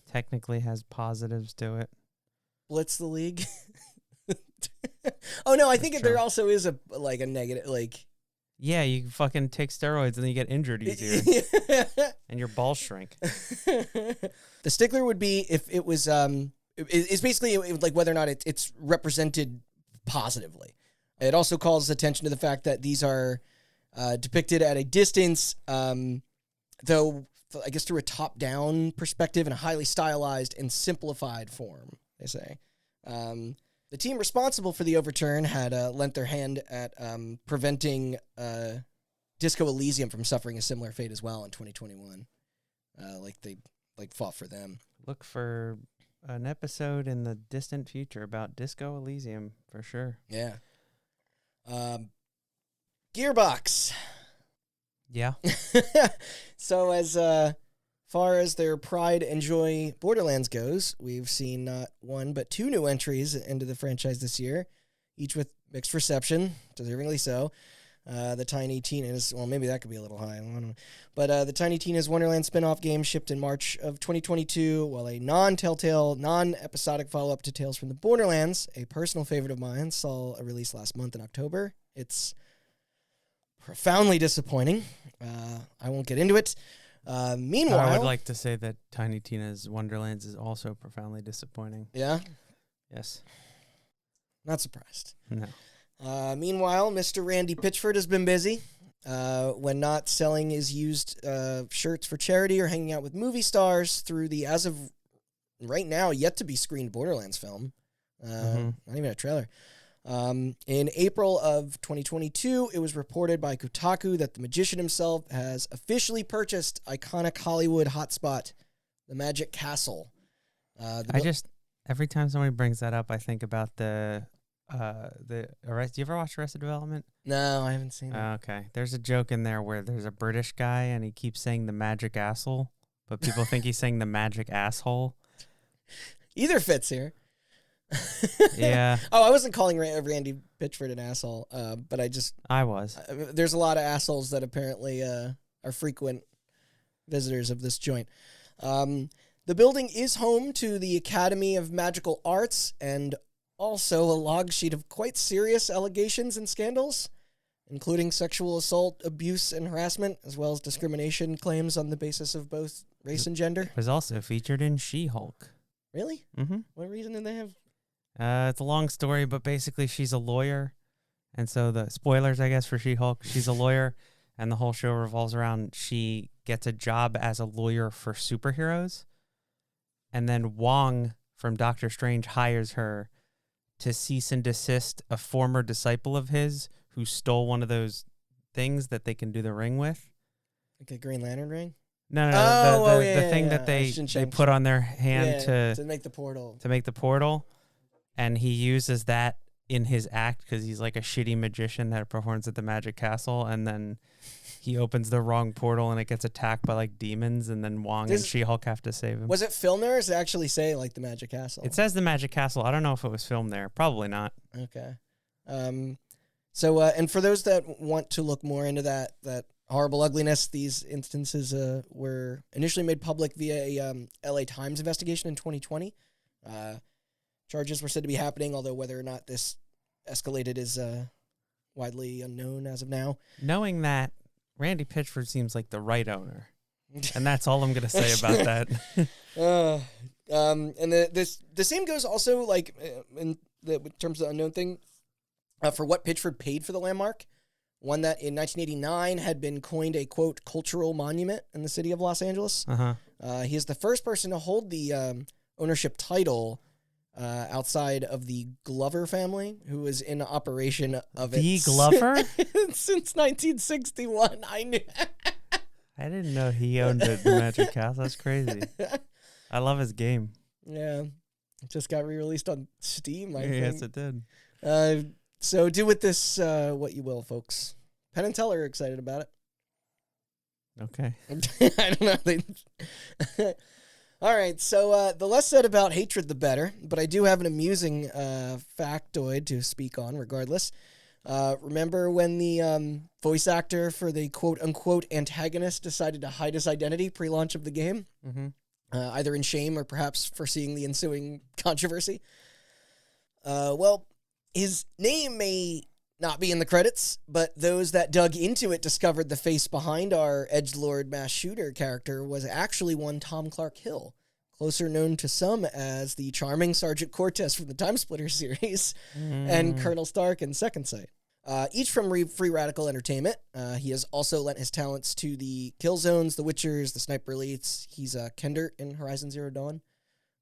technically has positives to it. Blitz the League. Oh, no, I think there also is a negative, Yeah, you fucking take steroids and then you get injured easier. And your balls shrink. The stickler would be if it was, it's basically whether or not it's represented positively. It also calls attention to the fact that these are depicted at a distance, though I guess through a top-down perspective in a highly stylized and simplified form, they say. The team responsible for the overturn had lent their hand at preventing Disco Elysium from suffering a similar fate as well in 2021. They fought for them. Look for an episode in the distant future about Disco Elysium for sure. Yeah. Gearbox. Yeah. So as far as their Pride and Joy Borderlands goes, we've seen not one but two new entries into the franchise this year, each with mixed reception, deservingly so. The Tiny Tina's, well, maybe that could be a little high, I don't know. But the Tiny Tina's Wonderland spin-off game shipped in March of 2022, while a non-Telltale, non-episodic follow-up to Tales from the Borderlands, a personal favorite of mine, saw a release last month in October. It's profoundly disappointing. I won't get into it. Meanwhile... I would like to say that Tiny Tina's Wonderlands is also profoundly disappointing. Yeah? Yes. Not surprised. No. Meanwhile, Mr. Randy Pitchford has been busy. When not selling his used shirts for charity or hanging out with movie stars through the, as of right now, yet to be screened Borderlands film. Not even a trailer. In April of 2022, it was reported by Kotaku that the magician himself has officially purchased iconic Hollywood hotspot, the Magic Castle. Every time somebody brings that up, I think about do you ever watch Arrested Development? No, I haven't seen it. Okay. There's a joke in there where there's a British guy and he keeps saying the magic asshole, but people think he's saying the magic asshole. Either fits here. Yeah. Oh, I wasn't calling Randy Pitchford an asshole, but I was. There's a lot of assholes that apparently are frequent visitors of this joint. The building is home to the Academy of Magical Arts and also a log sheet of quite serious allegations and scandals, including sexual assault, abuse, and harassment, as well as discrimination claims on the basis of both race and gender. It was also featured in She-Hulk. Really? Mm-hmm. What reason did they have? It's a long story, but basically she's a lawyer. And so the spoilers, I guess, for She-Hulk, she's a lawyer, and the whole show revolves around she gets a job as a lawyer for superheroes. And then Wong from Doctor Strange hires her to cease and desist a former disciple of his who stole one of those things that they can do the ring with. Like a Green Lantern ring? No, the thing that they put on their hand to make the portal. To make the portal. And he uses that in his act because he's like a shitty magician that performs at the Magic Castle. And then he opens the wrong portal and it gets attacked by like demons. And then Wong and She-Hulk have to save him. Was it filmed there or does it actually say like the Magic Castle? It says the Magic Castle. I don't know if it was filmed there. Probably not. Okay. So, and for those that want to look more into that horrible ugliness, these instances were initially made public via a LA Times investigation in 2020. Charges were said to be happening, although whether or not this escalated is widely unknown as of now. Knowing that, Randy Pitchford seems like the right owner. And that's all I'm going to say about that. And the same goes also like in terms of the unknown thing for what Pitchford paid for the landmark. One that in 1989 had been coined a, quote, cultural monument in the city of Los Angeles. He is the first person to hold the ownership title outside of the Glover family, who was in operation of it. The Glover? Since 1961. I knew. I didn't know he owned the Magic Castle. That's crazy. I love his game. Yeah. It just got re-released on Steam, I think. Yes, it did. So do with this what you will, folks. Penn and Teller are excited about it. Okay. I don't know. All right, so the less said about hatred, the better. But I do have an amusing factoid to speak on, regardless. Remember when the voice actor for the quote-unquote antagonist decided to hide his identity pre-launch of the game? Mm-hmm. Either in shame or perhaps foreseeing the ensuing controversy? Well, his name may not be in the credits, but those that dug into it discovered the face behind our edgelord mass shooter character was actually one Tom Clark Hill, closer known to some as the charming Sergeant Cortez from the Timesplitter series and Colonel Stark in Second Sight. Each from Free Radical Entertainment. He has also lent his talents to the Killzones, the Witchers, the Sniper Elites. He's Kendert in Horizon Zero Dawn.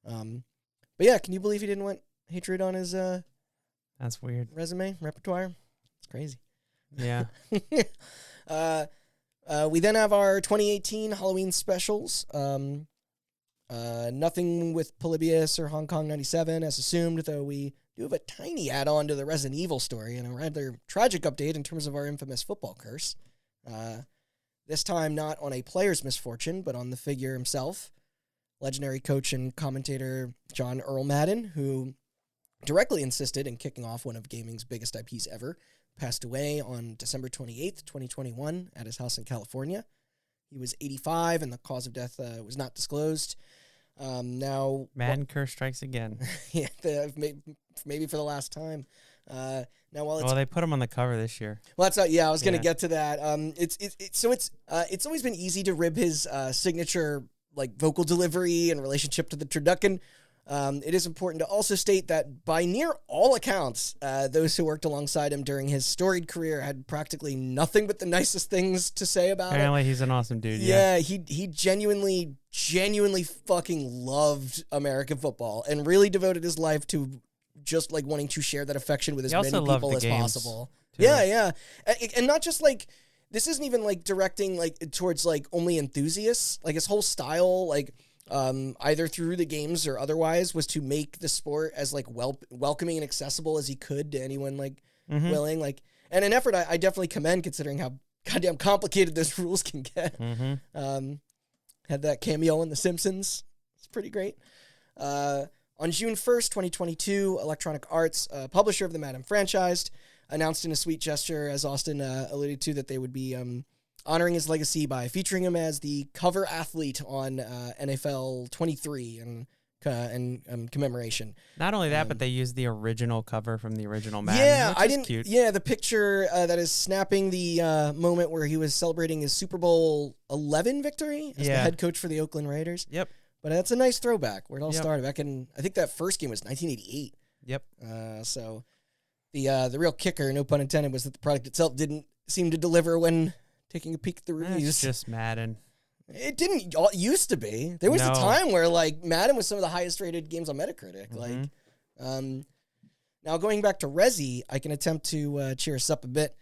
But yeah, can you believe he didn't want hatred on his that's weird repertoire? It's crazy. Yeah. We then have our 2018 Halloween specials. Nothing with Polybius or Hong Kong 97 as assumed, though we do have a tiny add-on to the Resident Evil story and a rather tragic update in terms of our infamous football curse. This time not on a player's misfortune, but on the figure himself. Legendary coach and commentator John Earl Madden, who directly insisted in kicking off one of gaming's biggest IPs ever, passed away on December 28th, 2021 at his house in California. He was 85, and the cause of death was not disclosed. Now, Madden curse strikes again. Yeah, maybe for the last time. Now, while they put him on the cover this year. Well, that's I was going to get to that. It's always been easy to rib his signature like vocal delivery in relationship to the turducken. It is important to also state that by near all accounts, those who worked alongside him during his storied career had practically nothing but the nicest things to say about him. Apparently, he's an awesome dude. Yeah, he genuinely fucking loved American football and really devoted his life to just like wanting to share that affection with as many people as possible. Too. Yeah. And not just like, this isn't even like directing like towards like only enthusiasts. Like his whole style, like either through the games or otherwise, was to make the sport as like welcoming and accessible as he could to anyone like willing. Like, and an effort I definitely commend considering how goddamn complicated those rules can get. Had that cameo in The Simpsons. It's pretty great. On June 1st, 2022, Electronic Arts, publisher of the Madden franchise, announced in a sweet gesture, as Austin alluded to, that they would be honoring his legacy by featuring him as the cover athlete on NFL 23 and commemoration. Not only that, but they used the original cover from the original Madden. Yeah, which is cute. Yeah, the picture that is snapping the moment where he was celebrating his Super Bowl 11 victory as the head coach for the Oakland Raiders. Yep. But that's a nice throwback where it all started back in, I think that first game was 1988. Yep. So the real kicker, no pun intended, was that the product itself didn't seem to deliver when taking a peek at the reviews. It's just Madden. It didn't used to be. There was a time where like Madden was some of the highest rated games on Metacritic. Like, now going back to Resi, I can attempt to cheer us up a bit.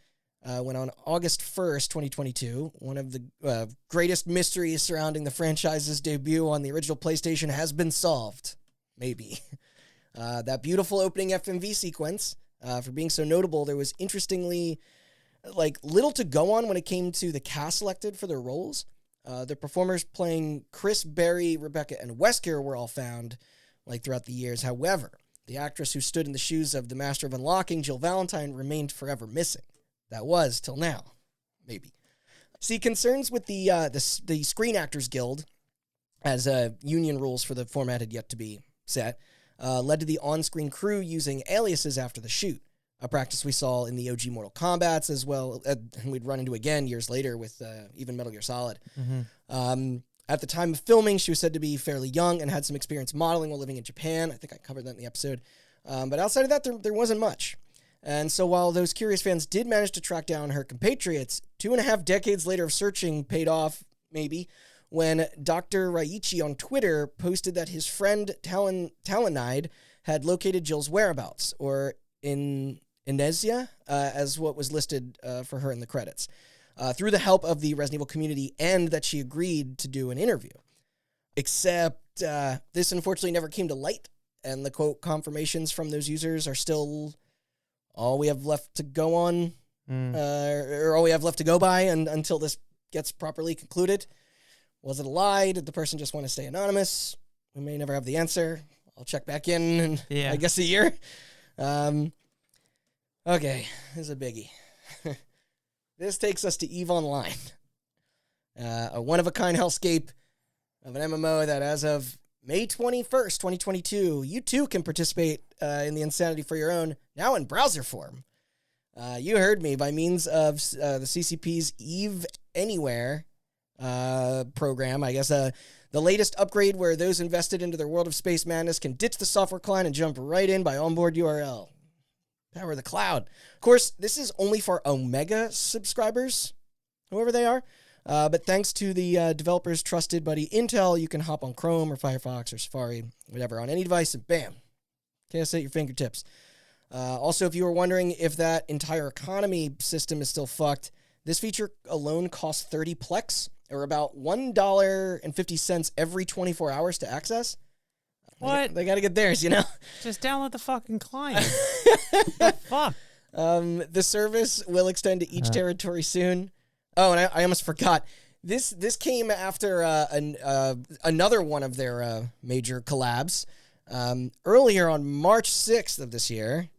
When on August 1st, 2022, one of the greatest mysteries surrounding the franchise's debut on the original PlayStation has been solved. Maybe. That beautiful opening FMV sequence, for being so notable, there was interestingly like little to go on when it came to the cast selected for their roles. The performers playing Chris, Barry, Rebecca, and Wesker were all found like throughout the years. However, the actress who stood in the shoes of the Master of Unlocking, Jill Valentine, remained forever missing. That was till now, maybe. See, concerns with the Screen Actors Guild, as union rules for the format had yet to be set, led to the on-screen crew using aliases after the shoot, a practice we saw in the OG Mortal Kombats as well, and we'd run into again years later with even Metal Gear Solid. At the time of filming, she was said to be fairly young and had some experience modeling while living in Japan. I think I covered that in the episode. But outside of that, there wasn't much. And so while those curious fans did manage to track down her compatriots, 2.5 decades later of searching paid off, maybe, when Dr. Raichi on Twitter posted that his friend Talanide had located Jill's whereabouts, or in Indonesia, as what was listed for her in the credits, through the help of the Resident Evil community, and that she agreed to do an interview. Except this unfortunately never came to light, and the quote confirmations from those users are still all we have left to go on, or all we have left to go by until this gets properly concluded. Was it a lie? Did the person just want to stay anonymous? We may never have the answer. I'll check back in I guess, a year. Okay, this is a biggie. This takes us to EVE Online, a one-of-a-kind hellscape of an MMO that as of May 21st, 2022, you too can participate in the insanity for your own, now in browser form. You heard me, by means of the CCP's EVE Anywhere program, I guess, the latest upgrade where those invested into their world of space madness can ditch the software client and jump right in by onboard URL. Power of the cloud. Of course, this is only for Omega subscribers, whoever they are. But thanks to the developer's trusted buddy Intel, you can hop on Chrome or Firefox or Safari, whatever, on any device, and bam, chaos at your fingertips. Also, if you were wondering if that entire economy system is still fucked, this feature alone costs 30 plex, or about $1.50 every 24 hours to access. What? They got to get theirs, you know? Just download the fucking client. Fuck. The service will extend to each territory soon. Oh, and I almost forgot. This came after another one of their major collabs. Earlier on March 6th of this year,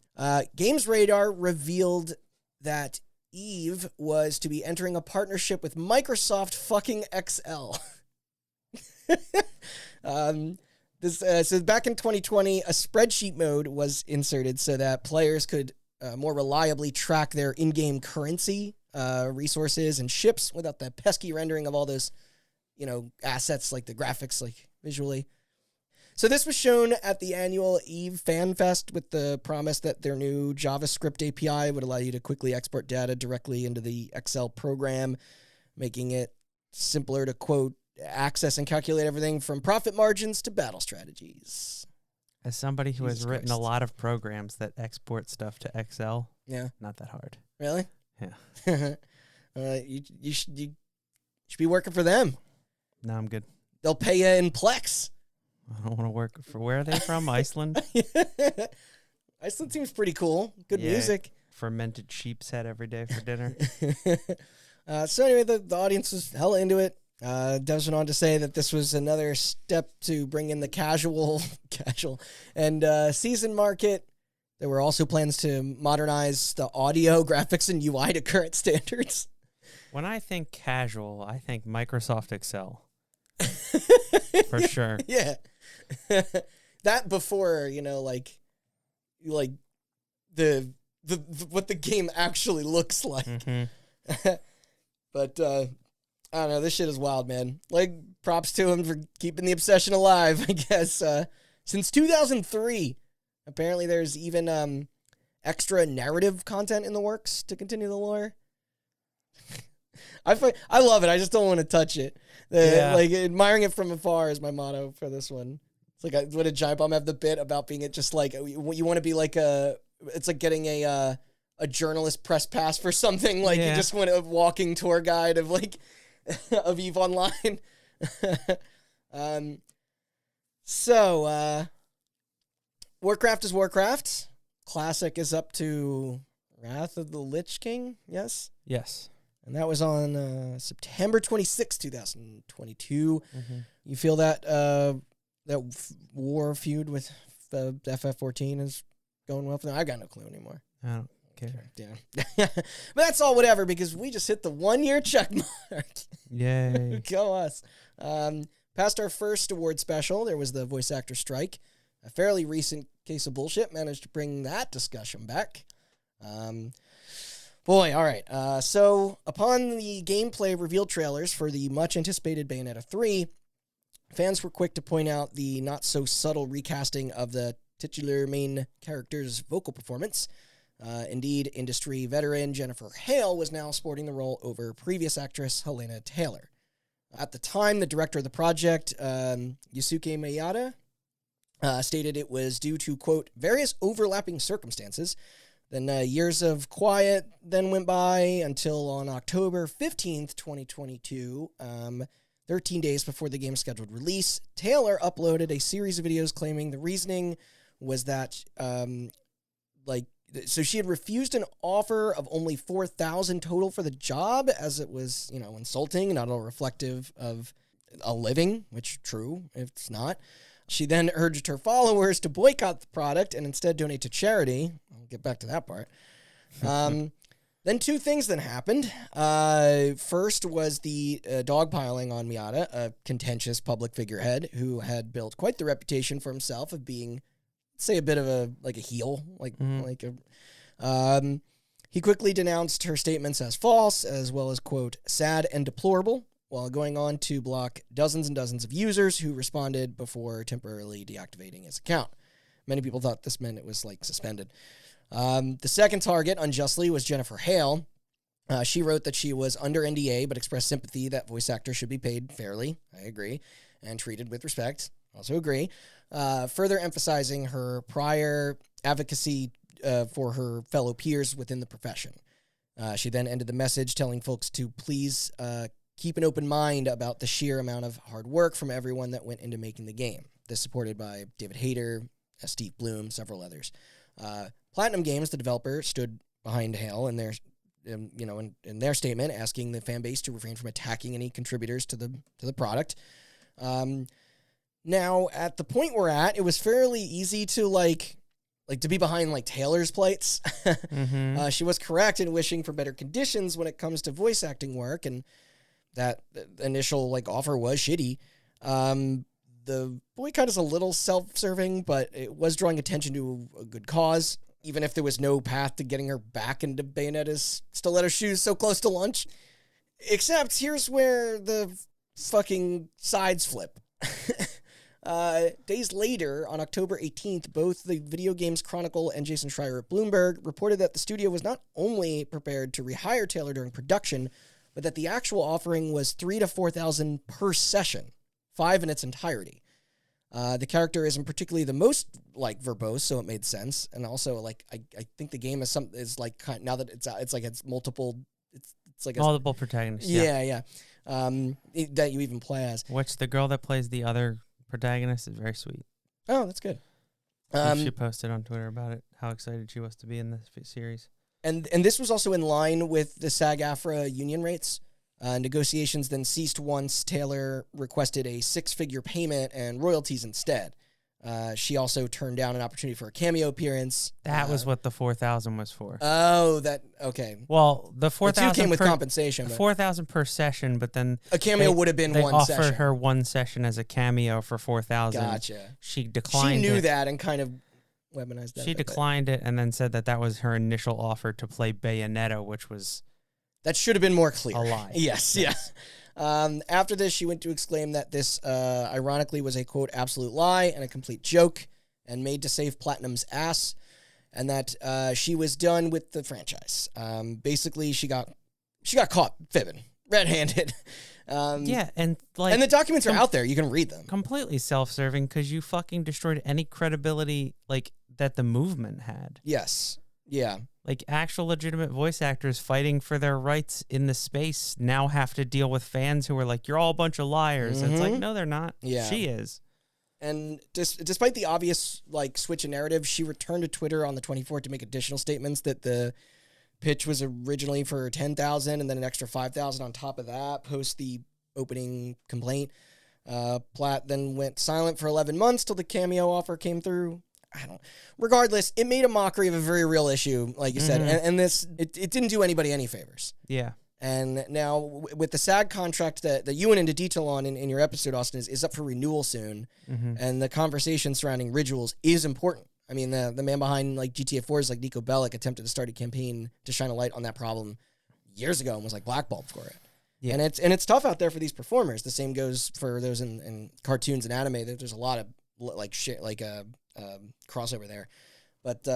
Games Radar revealed that Eve was to be entering a partnership with Microsoft fucking XL. So back in 2020, a spreadsheet mode was inserted so that players could more reliably track their in-game currency, resources, and ships without the pesky rendering of all those, assets like the graphics, like visually. So this was shown at the annual EVE Fan Fest with the promise that their new JavaScript API would allow you to quickly export data directly into the Excel program, making it simpler to, quote, access and calculate everything from profit margins to battle strategies. As somebody who has written a lot of programs that export stuff to Excel, not that hard. Really? Yeah. You should be working for them. No, I'm good. They'll pay you in Plex. I don't want to work for. Where are they from? Iceland? Iceland seems pretty cool. Good music. Fermented sheep's head every day for dinner. So anyway, the audience was hella into it. Devs went on to say that this was another step to bring in the casual and seasoned market. There were also plans to modernize the audio, graphics, and UI to current standards. When I think casual, I think Microsoft Excel. For sure. Yeah. That before, like the what the game actually looks like. Mm-hmm. But I don't know, this shit is wild, man. Like, props to him for keeping the obsession alive, I guess. Since 2003, apparently there's even extra narrative content in the works to continue the lore. I love it. I just don't want to touch it. Like, admiring it from afar is my motto for this one. It's like, what did Giant Bomb have the bit about being it just like, you want to be like it's like getting a journalist press pass for something. Like, you just want a walking tour guide of like, of EVE Online. So, Warcraft is Warcraft. Classic is up to Wrath of the Lich King, yes? Yes. And that was on September 26, 2022. Mm-hmm. You feel that war feud with FF14 is going well for them? I've got no clue anymore. I don't care. Yeah. But that's all whatever, because we just hit the 1-year check mark. Yay. Go us. Past our first award special, there was the voice actor strike. A fairly recent case of bullshit managed to bring that discussion back. Boy, all right. So, upon the gameplay reveal trailers for the much-anticipated Bayonetta 3, fans were quick to point out the not-so-subtle recasting of the titular main character's vocal performance. Indeed, industry veteran Jennifer Hale was now sporting the role over previous actress Helena Taylor. At the time, the director of the project, Yusuke Miyata, stated it was due to, quote, various overlapping circumstances. Then years of quiet then went by until on October 15th, 2022, 13 days before the game's scheduled release, Taylor uploaded a series of videos claiming the reasoning was that, so she had refused an offer of only $4,000 total for the job, as it was, insulting and not at all reflective of a living, which, true, it's not. She then urged her followers to boycott the product and instead donate to charity. I'll get back to that part. Then two things then happened. First was the dogpiling on Miyata, a contentious public figurehead who had built quite the reputation for himself of being, say, a bit of a heel. He quickly denounced her statements as false, as well as, quote, sad and deplorable, while going on to block dozens and dozens of users who responded before temporarily deactivating his account. Many people thought this meant it was, suspended. The second target, unjustly, was Jennifer Hale. She wrote that she was under NDA, but expressed sympathy that voice actors should be paid fairly, I agree, and treated with respect, also agree, further emphasizing her prior advocacy for her fellow peers within the profession. She then ended the message telling folks to please keep an open mind about the sheer amount of hard work from everyone that went into making the game. This supported by David Hayter, Steve Bloom, several others. Platinum Games, the developer, stood behind Hale in their, in their statement, asking the fan base to refrain from attacking any contributors to the product. Now, at the point we're at, it was fairly easy to to be behind Taylor's plights. Mm-hmm. She was correct in wishing for better conditions when it comes to voice acting work, and that initial offer was shitty. The boycott is a little self-serving, but it was drawing attention to a good cause, even if there was no path to getting her back into Bayonetta's stiletto shoes so close to launch. Except here's where the fucking sides flip. Days later, on October 18th, both the Video Games Chronicle and Jason Schreier at Bloomberg reported that the studio was not only prepared to rehire Taylor during production, but that the actual offering was $3,000 to $4,000 per session, 5 in its entirety. The character isn't particularly the most verbose, so it made sense. And also, I think the game is now that it's multiple, it's like multiple protagonists. Yeah. That you even play as. Which the girl that plays the other protagonist is very sweet. Oh, that's good. She posted on Twitter about it, how excited she was to be in this series. And this was also in line with the SAG-AFTRA union rates. Negotiations then ceased once Taylor requested a 6-figure payment and royalties instead. She also turned down an opportunity for a cameo appearance. That was what the 4,000 was for. Oh, okay. Well, the 4,000 came with compensation. 4,000 per session, but then a cameo would have been they one session. offered her one session as a cameo for 4,000. Gotcha. She declined. She knew it. that and kind of weaponized that. She declined it and then said that was her initial offer to play Bayonetta, which was that should have been more clear. A lie. Yes. Yeah. After this, she went to exclaim that this, ironically, was a, quote, absolute lie and a complete joke and made to save Platinum's ass, and that she was done with the franchise. Basically, she got caught fibbing, red-handed. And and the documents are out there. You can read them. Completely self-serving because you fucking destroyed any credibility that the movement had. Yes. Yeah. Actual legitimate voice actors fighting for their rights in the space now have to deal with fans who are you're all a bunch of liars. Mm-hmm. It's no, they're not. Yeah. She is. And despite the obvious switch in narrative, she returned to Twitter on the 24th to make additional statements that the pitch was originally for $10,000 and then an extra $5,000 on top of that post the opening complaint. Platt then went silent for 11 months till the cameo offer came through. Regardless, it made a mockery of a very real issue, like you said, and it didn't do anybody any favors. Yeah. And now with the SAG contract that you went into detail on in your episode, Austin, is up for renewal soon, and the conversation surrounding rituals is important. I mean, the man behind GTA 4's Nico Bellic attempted to start a campaign to shine a light on that problem years ago and was blackballed for it. Yeah. And it's tough out there for these performers. The same goes for those in cartoons and anime. There's a lot of crossover there, but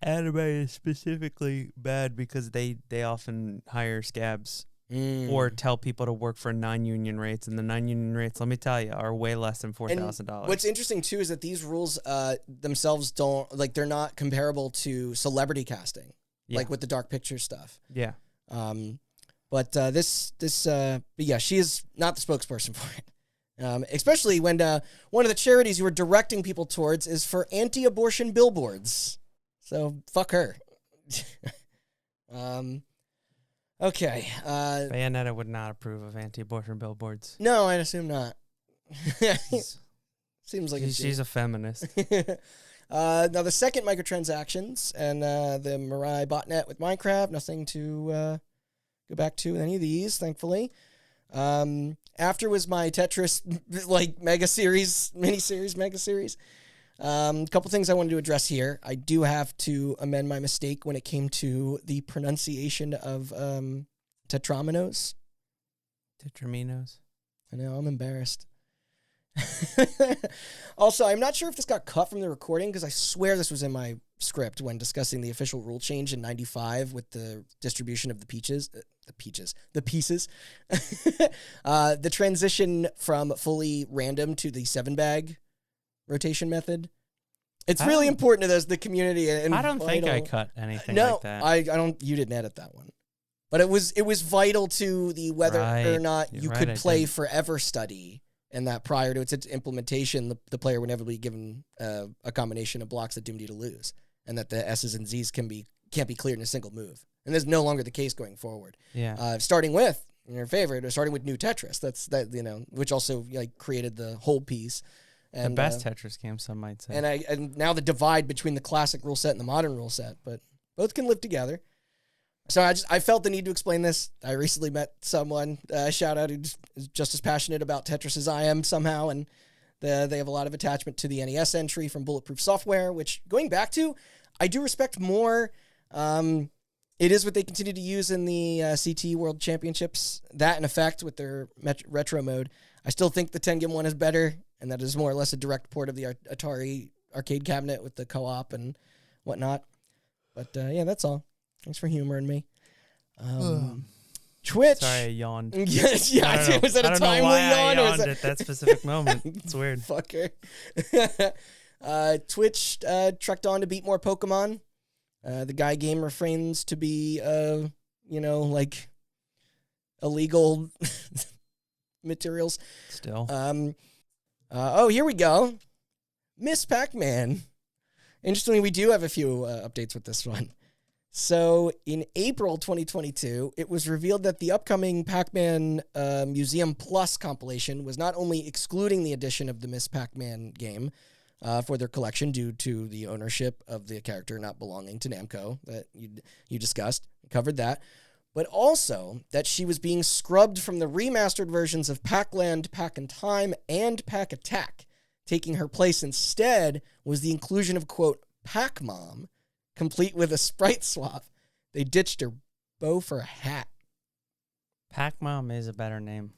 anime is specifically bad because they often hire scabs or tell people to work for non-union rates, and the non-union rates, let me tell you, are way less than $4,000. What's interesting too is that these rules themselves don't they're not comparable to celebrity casting, with the Dark Pictures stuff. Yeah. But she is not the spokesperson for it. Especially when one of the charities you were directing people towards is for anti-abortion billboards. So, fuck her. Okay. Bayonetta would not approve of anti-abortion billboards. No, I'd assume not. Seems like she's a feminist. Now, the second microtransactions and the Mirai botnet with Minecraft, nothing to go back to any of these, thankfully. After was my Tetris mega series. A couple things I wanted to address here. I do have to amend my mistake when it came to the pronunciation of Tetraminos. Tetraminos. I know, I'm embarrassed. Also, I'm not sure if this got cut from the recording because I swear this was in my script when discussing the official rule change in 95 with the distribution of the pieces. The transition from fully random to the 7-bag rotation method. It's really important to the community. And I don't think I cut anything no, like that. I don't. You didn't edit that one. But it was vital to the whether or not You're you right, could I play did. forever study, and that prior to its implementation, the player would never be given a combination of blocks that doomed you to lose, and that the S's and Z's can't be cleared in a single move. And that's no longer the case going forward. Yeah. Starting with your favorite, or starting with New Tetris, which also created the whole piece. And, the best Tetris game, some might say. And now the divide between the classic rule set and the modern rule set, but both can live together. So I felt the need to explain this. I recently met someone, shout out, who's just as passionate about Tetris as I am somehow, and they have a lot of attachment to the NES entry from Bulletproof Software, which, going back to, I do respect more. It is what they continue to use in the CT World Championships. That, in effect, with their retro mode. I still think the 10-game one is better, and that is more or less a direct port of the Atari arcade cabinet with the co-op and whatnot. But, yeah, that's all. Thanks for humoring me. Twitch. Sorry, I yawned. Yes, yeah. Was that a timely yawn? I yawned at that specific moment. It's weird. Fucker. Twitch trucked on to beat more Pokemon. The guy game refrains to be, illegal materials. Still. Here we go. Miss Pac-Man. Interestingly, we do have a few updates with this one. So in April 2022, it was revealed that the upcoming Pac-Man Museum Plus compilation was not only excluding the addition of the Miss Pac-Man game for their collection due to the ownership of the character not belonging to Namco that you discussed, covered that, but also that she was being scrubbed from the remastered versions of Pac-Land, Pac-in-Time, and Pac-Attack. Taking her place instead was the inclusion of, quote, Pac-Mom, complete with a sprite swap. They ditched her bow for a hat. Pac-Mom is a better name.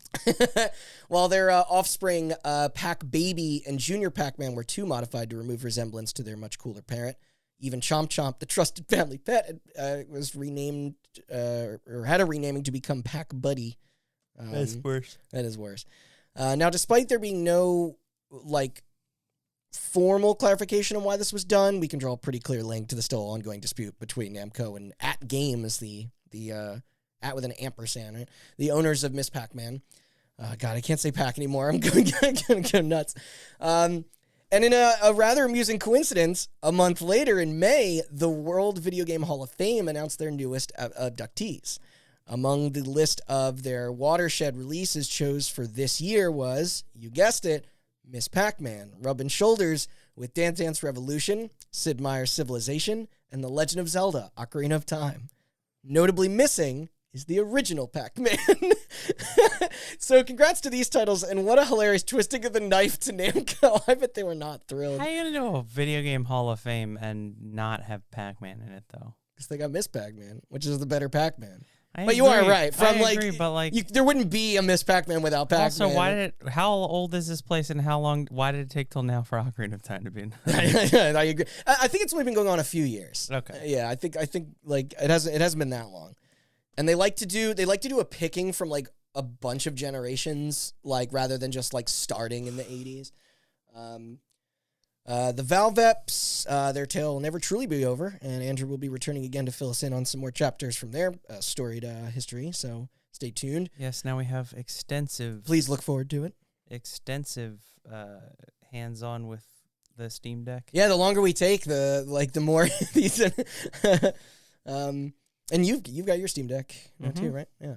While their offspring, Pac-Baby and Junior Pac-Man, were too modified to remove resemblance to their much cooler parent. Even Chomp Chomp, the trusted family pet, was renamed or had a renaming to become Pac-Buddy. That's worse. That is worse. Now, despite there being no formal clarification on why this was done, we can draw a pretty clear link to the still ongoing dispute between Namco and At Games, the at with an ampersand, right? The owners of Miss Pac-Man. God, I can't say Pac anymore. I'm going to go nuts. And in a rather amusing coincidence, a month later in May, the World Video Game Hall of Fame announced their newest abductees. Among the list of their watershed releases chose for this year was, you guessed it, Miss Pac-Man, rubbing shoulders with Dance Dance Revolution, Sid Meier's Civilization, and The Legend of Zelda, Ocarina of Time. Notably missing is the original Pac-Man. So congrats to these titles, and what a hilarious twisting of the knife to Namco. I bet they were not thrilled. How are you going to do a video game Hall of Fame and not have Pac-Man in it, though? Because they got Miss Pac-Man, which is the better Pac-Man. I But you are right. From agree, but there wouldn't be a Miss Pac-Man without Pac-Man. Also, how old is this place, and why did it take till now for Ocarina of Time to be in? I agree. I think it's only been going on a few years. Okay. Yeah, I think it hasn't been that long. And they like to do a picking from a bunch of generations, rather than just starting in the 80s. The Valveps, their tale will never truly be over, and Andrew will be returning again to fill us in on some more chapters from their storied history, so stay tuned. Yes, now we have extensive... Please look forward to it. Extensive hands-on with the Steam Deck. Yeah, the longer we take, the more these... and you've got your Steam Deck now too, right? Yeah.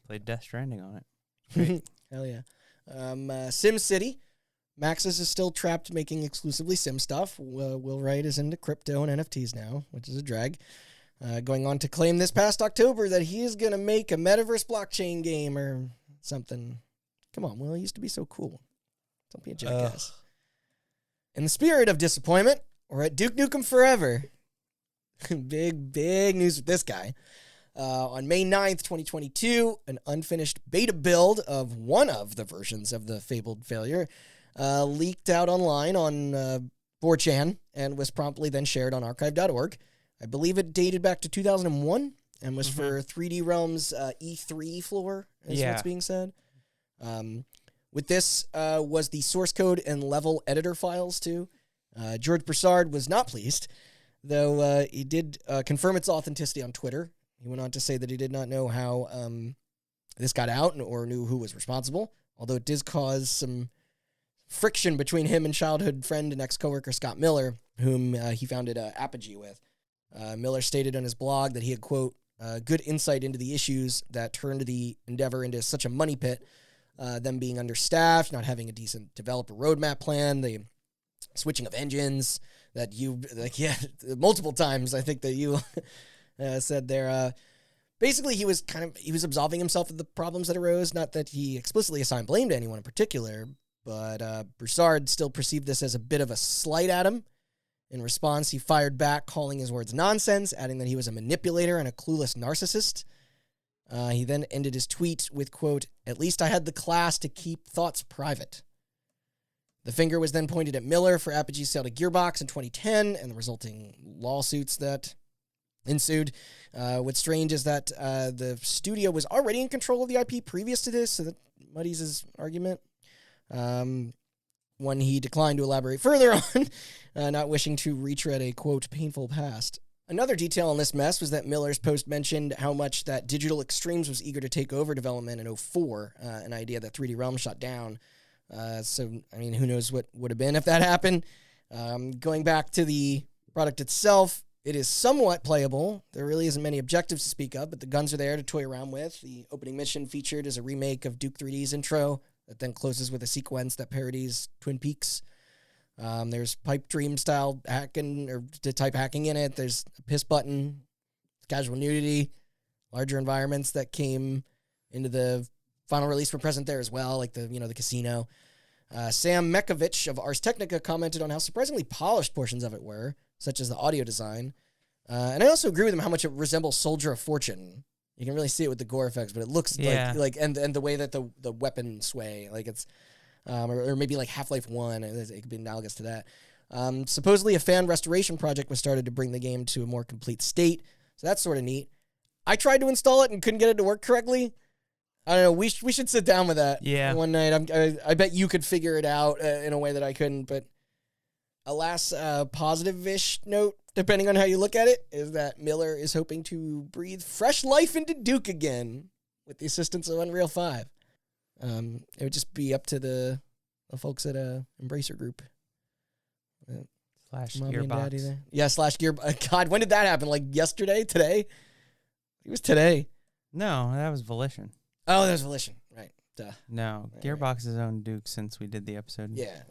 Played Death Stranding on it. Great. Hell yeah. SimCity. Maxis is still trapped making exclusively Sim stuff. Will Wright is into crypto and NFTs now, which is a drag. Going on to claim this past October that he is going to make a metaverse blockchain game or something. Come on, Will. He used to be so cool. Don't be a jackass. In the spirit of disappointment, we're at Duke Nukem Forever. Big news with this guy. On May 9th, 2022, an unfinished beta build of one of the versions of the fabled failure leaked out online on 4chan and was promptly then shared on archive.org. I believe it dated back to 2001 and was for 3D Realms' E3 floor, is what's being said. With this was the source code and level editor files, too. George Broussard was not pleased, though he did confirm its authenticity on Twitter. He went on to say that he did not know how this got out or knew who was responsible, although it did cause some friction between him and childhood friend and ex-coworker Scott Miller, whom he founded Apogee with. Miller stated on his blog that he had, quote, good insight into the issues that turned the endeavor into such a money pit, them being understaffed, not having a decent developer roadmap plan, the switching of engines that you, multiple times I think that you said there. Basically, he was absolving himself of the problems that arose, not that he explicitly assigned blame to anyone in particular, but Broussard still perceived this as a bit of a slight at him. In response, he fired back, calling his words nonsense, adding that he was a manipulator and a clueless narcissist. He then ended his tweet with, quote, at least I had the class to keep thoughts private. The finger was then pointed at Miller for Apogee's sale to Gearbox in 2010 and the resulting lawsuits that ensued. What's strange is that the studio was already in control of the IP previous to this, so that muddies his argument. One he declined to elaborate further on, not wishing to retread a, quote, painful past. Another detail in this mess was that Miller's post mentioned how much that Digital Extremes was eager to take over development in 2004, an idea that 3D Realms shot down. So, I mean, who knows what would have been if that happened. Going back to the product itself, it is somewhat playable. There really isn't many objectives to speak of, but the guns are there to toy around with. The opening mission featured is a remake of Duke 3D's intro that then closes with a sequence that parodies Twin Peaks. There's pipe dream style hacking or type hacking in it. There's a piss button, casual nudity, larger environments that came into the final release for present there as well, like the casino. Sam Mekovich of Ars Technica commented on how surprisingly polished portions of it were, such as the audio design. And I also agree with him how much it resembles Soldier of Fortune. You can really see it with the gore effects, but it looks like and the way that the weapons sway, like it's, or maybe like Half-Life 1, it could be analogous to that. Supposedly a fan restoration project was started to bring the game to a more complete state, so that's sort of neat. I tried to install it and couldn't get it to work correctly. I don't know, we should sit down with that one night. I bet you could figure it out in a way that I couldn't, but alas, positive-ish note, depending on how you look at it, is that Miller is hoping to breathe fresh life into Duke again with the assistance of Unreal 5. It would just be up to the folks at Embracer Group. Slash Mommy and Daddy Gearbox. there. Yeah, slash Gearbox. God, when did that happen? Like yesterday? Today? It was today. No, that was Volition. Oh, that was Volition. Right. Duh. No, Gearbox has owned Duke since we did the episode. Yeah.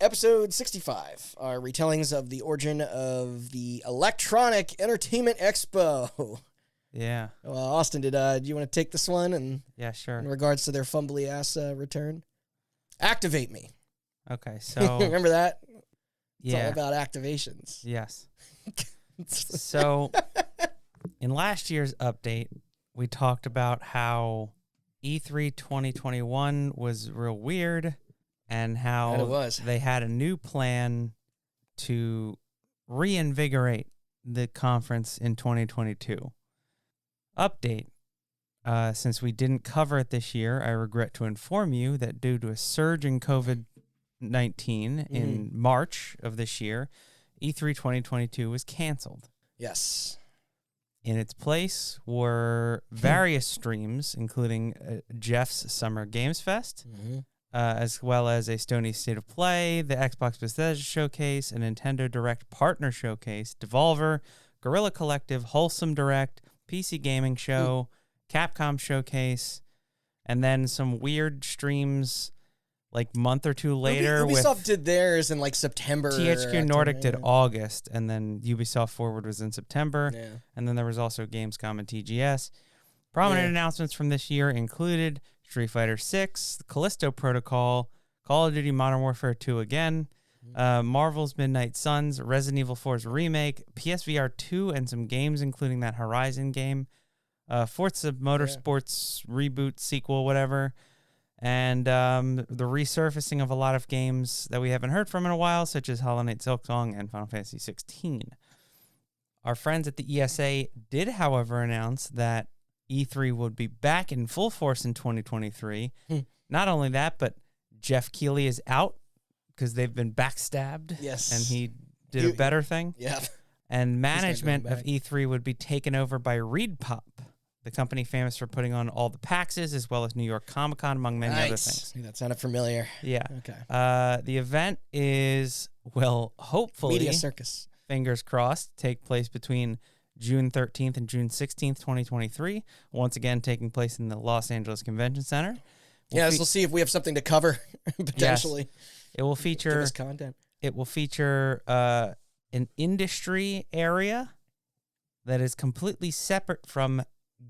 Episode 65 are retellings of the origin of the Electronic Entertainment Expo. Yeah. Well, Austin, do you want to take this one? And Yeah, sure. in regards to their fumbly ass return, Activate Me. Okay, so Remember that? It's all yeah, about activations. yes. So in last year's update, we talked about how E3 2021 was real weird and how And it was. they had a new plan to reinvigorate the conference in 2022. Update. Since we didn't cover it this year, I regret to inform you that due to a surge in COVID-19 in March of this year, E3 2022 was canceled. Yes. In its place were various streams, including Jeff's Summer Games Fest, as well as a Stoney State of Play, the Xbox Bethesda Showcase, a Nintendo Direct Partner Showcase, Devolver, Guerrilla Collective, Wholesome Direct, PC Gaming Show, Capcom Showcase, and then some weird streams like month or two later. Ubisoft did theirs in like September. THQ Nordic did August, and then Ubisoft Forward was in September. Yeah. And then there was also Gamescom and TGS. Prominent announcements from this year included Street Fighter VI, the Callisto Protocol, Call of Duty Modern Warfare 2 again, Marvel's Midnight Suns, Resident Evil 4's remake, PSVR 2, and some games including that Horizon game, Forza Motorsports reboot, sequel, whatever, and the resurfacing of a lot of games that we haven't heard from in a while, such as Hollow Knight Silksong and Final Fantasy 16. Our friends at the ESA did, however, announce that E3 would be back in full force in 2023. Not only that, but Jeff Keighley is out because they've been backstabbed. Yes. And he did a better thing. Yeah. And management going of E3 would be taken over by ReedPop, the company famous for putting on all the PAXs as well as New York Comic Con, among many other things. That sounded familiar. Yeah. Okay. The event will hopefully, Media Circus. fingers crossed, take place between June 13th and June 16th, 2023. Once again, taking place in the Los Angeles Convention Center. We'll see if we have something to cover, potentially. Yes. It will feature Give us content. It will feature an industry area that is completely separate from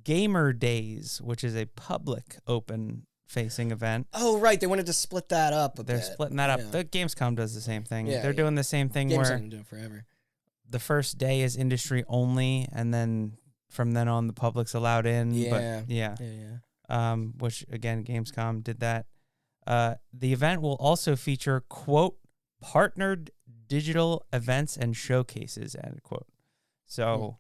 Gamer Days, which is a public open-facing event. Oh, right. They wanted to split that up a They're bit. splitting that up. Yeah. The Gamescom does the same thing. Yeah, They're doing the same thing where been doing it forever. the first day is industry only, and then from then on, the public's allowed in. Yeah. But which, again, Gamescom did that. The event will also feature, quote, partnered digital events and showcases, end quote. So,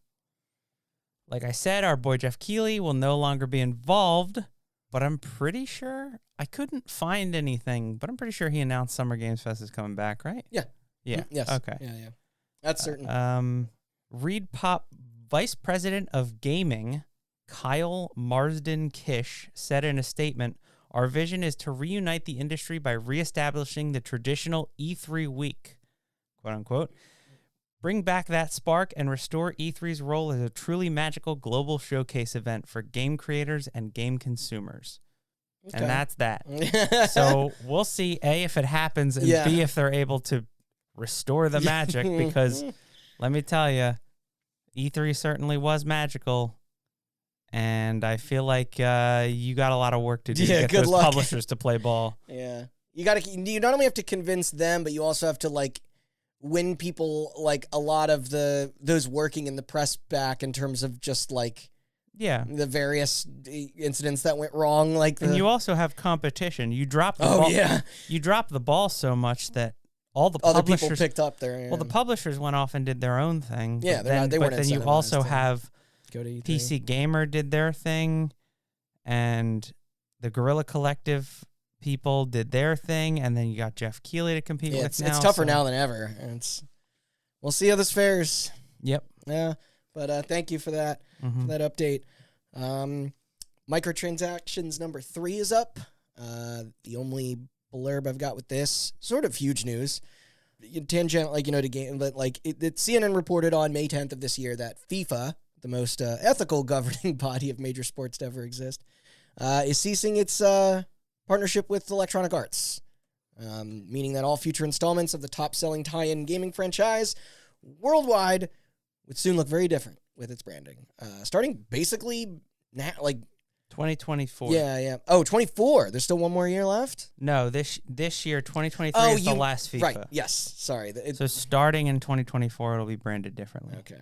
like I said, our boy Jeff Keighley will no longer be involved, but I'm pretty sure, I couldn't find anything, but I'm pretty sure he announced Summer Games Fest is coming back, right? Yeah. Yeah. Yes. Okay. Yeah. That's certain. ReedPop Vice President of Gaming, Kyle Marsden Kish, said in a statement, "Our vision is to reunite the industry by reestablishing the traditional E3 week, quote unquote. Bring back that spark and restore E3's role as a truly magical global showcase event for game creators and game consumers." Okay. And that's that. So we'll see, A, if it happens, and B, if they're able to restore the magic, because let me tell you, E3 certainly was magical. And I feel like you got a lot of work to do to get those publishers to play ball. Yeah. You not only have to convince them, but you also have to, like, win people, like, a lot of those working in the press back in terms of just, like, the various incidents that went wrong. And you also have competition. You drop the ball. You drop the ball so much that all the other publishers people picked up there. Yeah. Well, the publishers went off and did their own thing. Yeah, but then you also have go to E3. PC Gamer did their thing, and the Guerrilla Collective people did their thing, and then you got Jeff Keighley to compete with now. It's tougher now than ever. And we'll see how this fares. Yep. Yeah, but thank you for that update. Microtransactions number 3 is up. The only blurb I've got with this, sort of huge news, tangent, to game, but CNN reported on May 10th of this year that FIFA, the most ethical governing body of major sports to ever exist, is ceasing its partnership with Electronic Arts, meaning that all future installments of the top-selling tie-in gaming franchise worldwide would soon look very different with its branding, starting basically now, 2024. Yeah. Oh, 24. There's still one more year left? No, this year, 2023 is the last FIFA. Right, yes. Sorry. So starting in 2024, it'll be branded differently. Okay.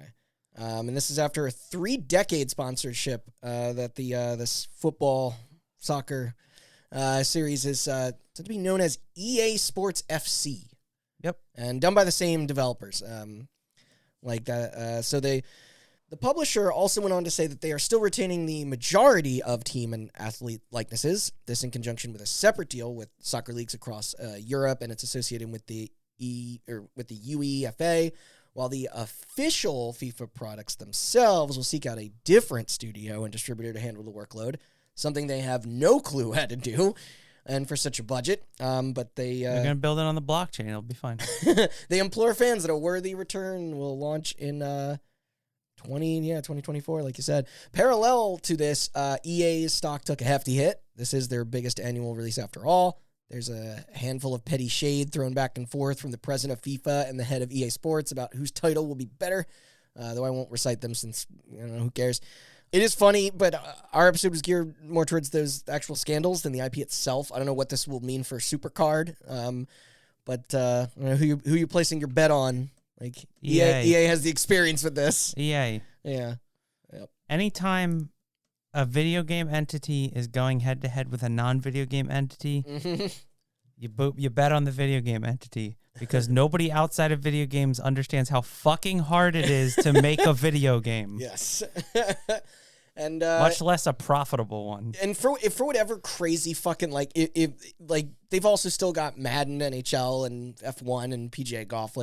And this is after a 3-decade sponsorship that this football, soccer series is to be known as EA Sports FC. Yep. And done by the same developers. The publisher also went on to say that they are still retaining the majority of team and athlete likenesses. This in conjunction with a separate deal with soccer leagues across Europe, and it's associated with the UEFA. While the official FIFA products themselves will seek out a different studio and distributor to handle the workload, something they have no clue how to do, and for such a budget. But they're going to build it on the blockchain. It'll be fine. They implore fans that a worthy return will launch in 2024, like you said. Parallel to this, EA's stock took a hefty hit. This is their biggest annual release after all. There's a handful of petty shade thrown back and forth from the president of FIFA and the head of EA Sports about whose title will be better, though I won't recite them since, who cares. It is funny, but our episode was geared more towards those actual scandals than the IP itself. I don't know what this will mean for SuperCard, but I don't know who you're placing your bet on. EA has the experience with this. EA. Yeah. Yep. Anytime a video game entity is going head-to-head with a non-video game entity, you bet on the video game entity, because nobody outside of video games understands how fucking hard it is to make a video game. Yes. And much less a profitable one. And for whatever crazy fucking if they've also still got Madden, NHL, and F1 and PGA Golf.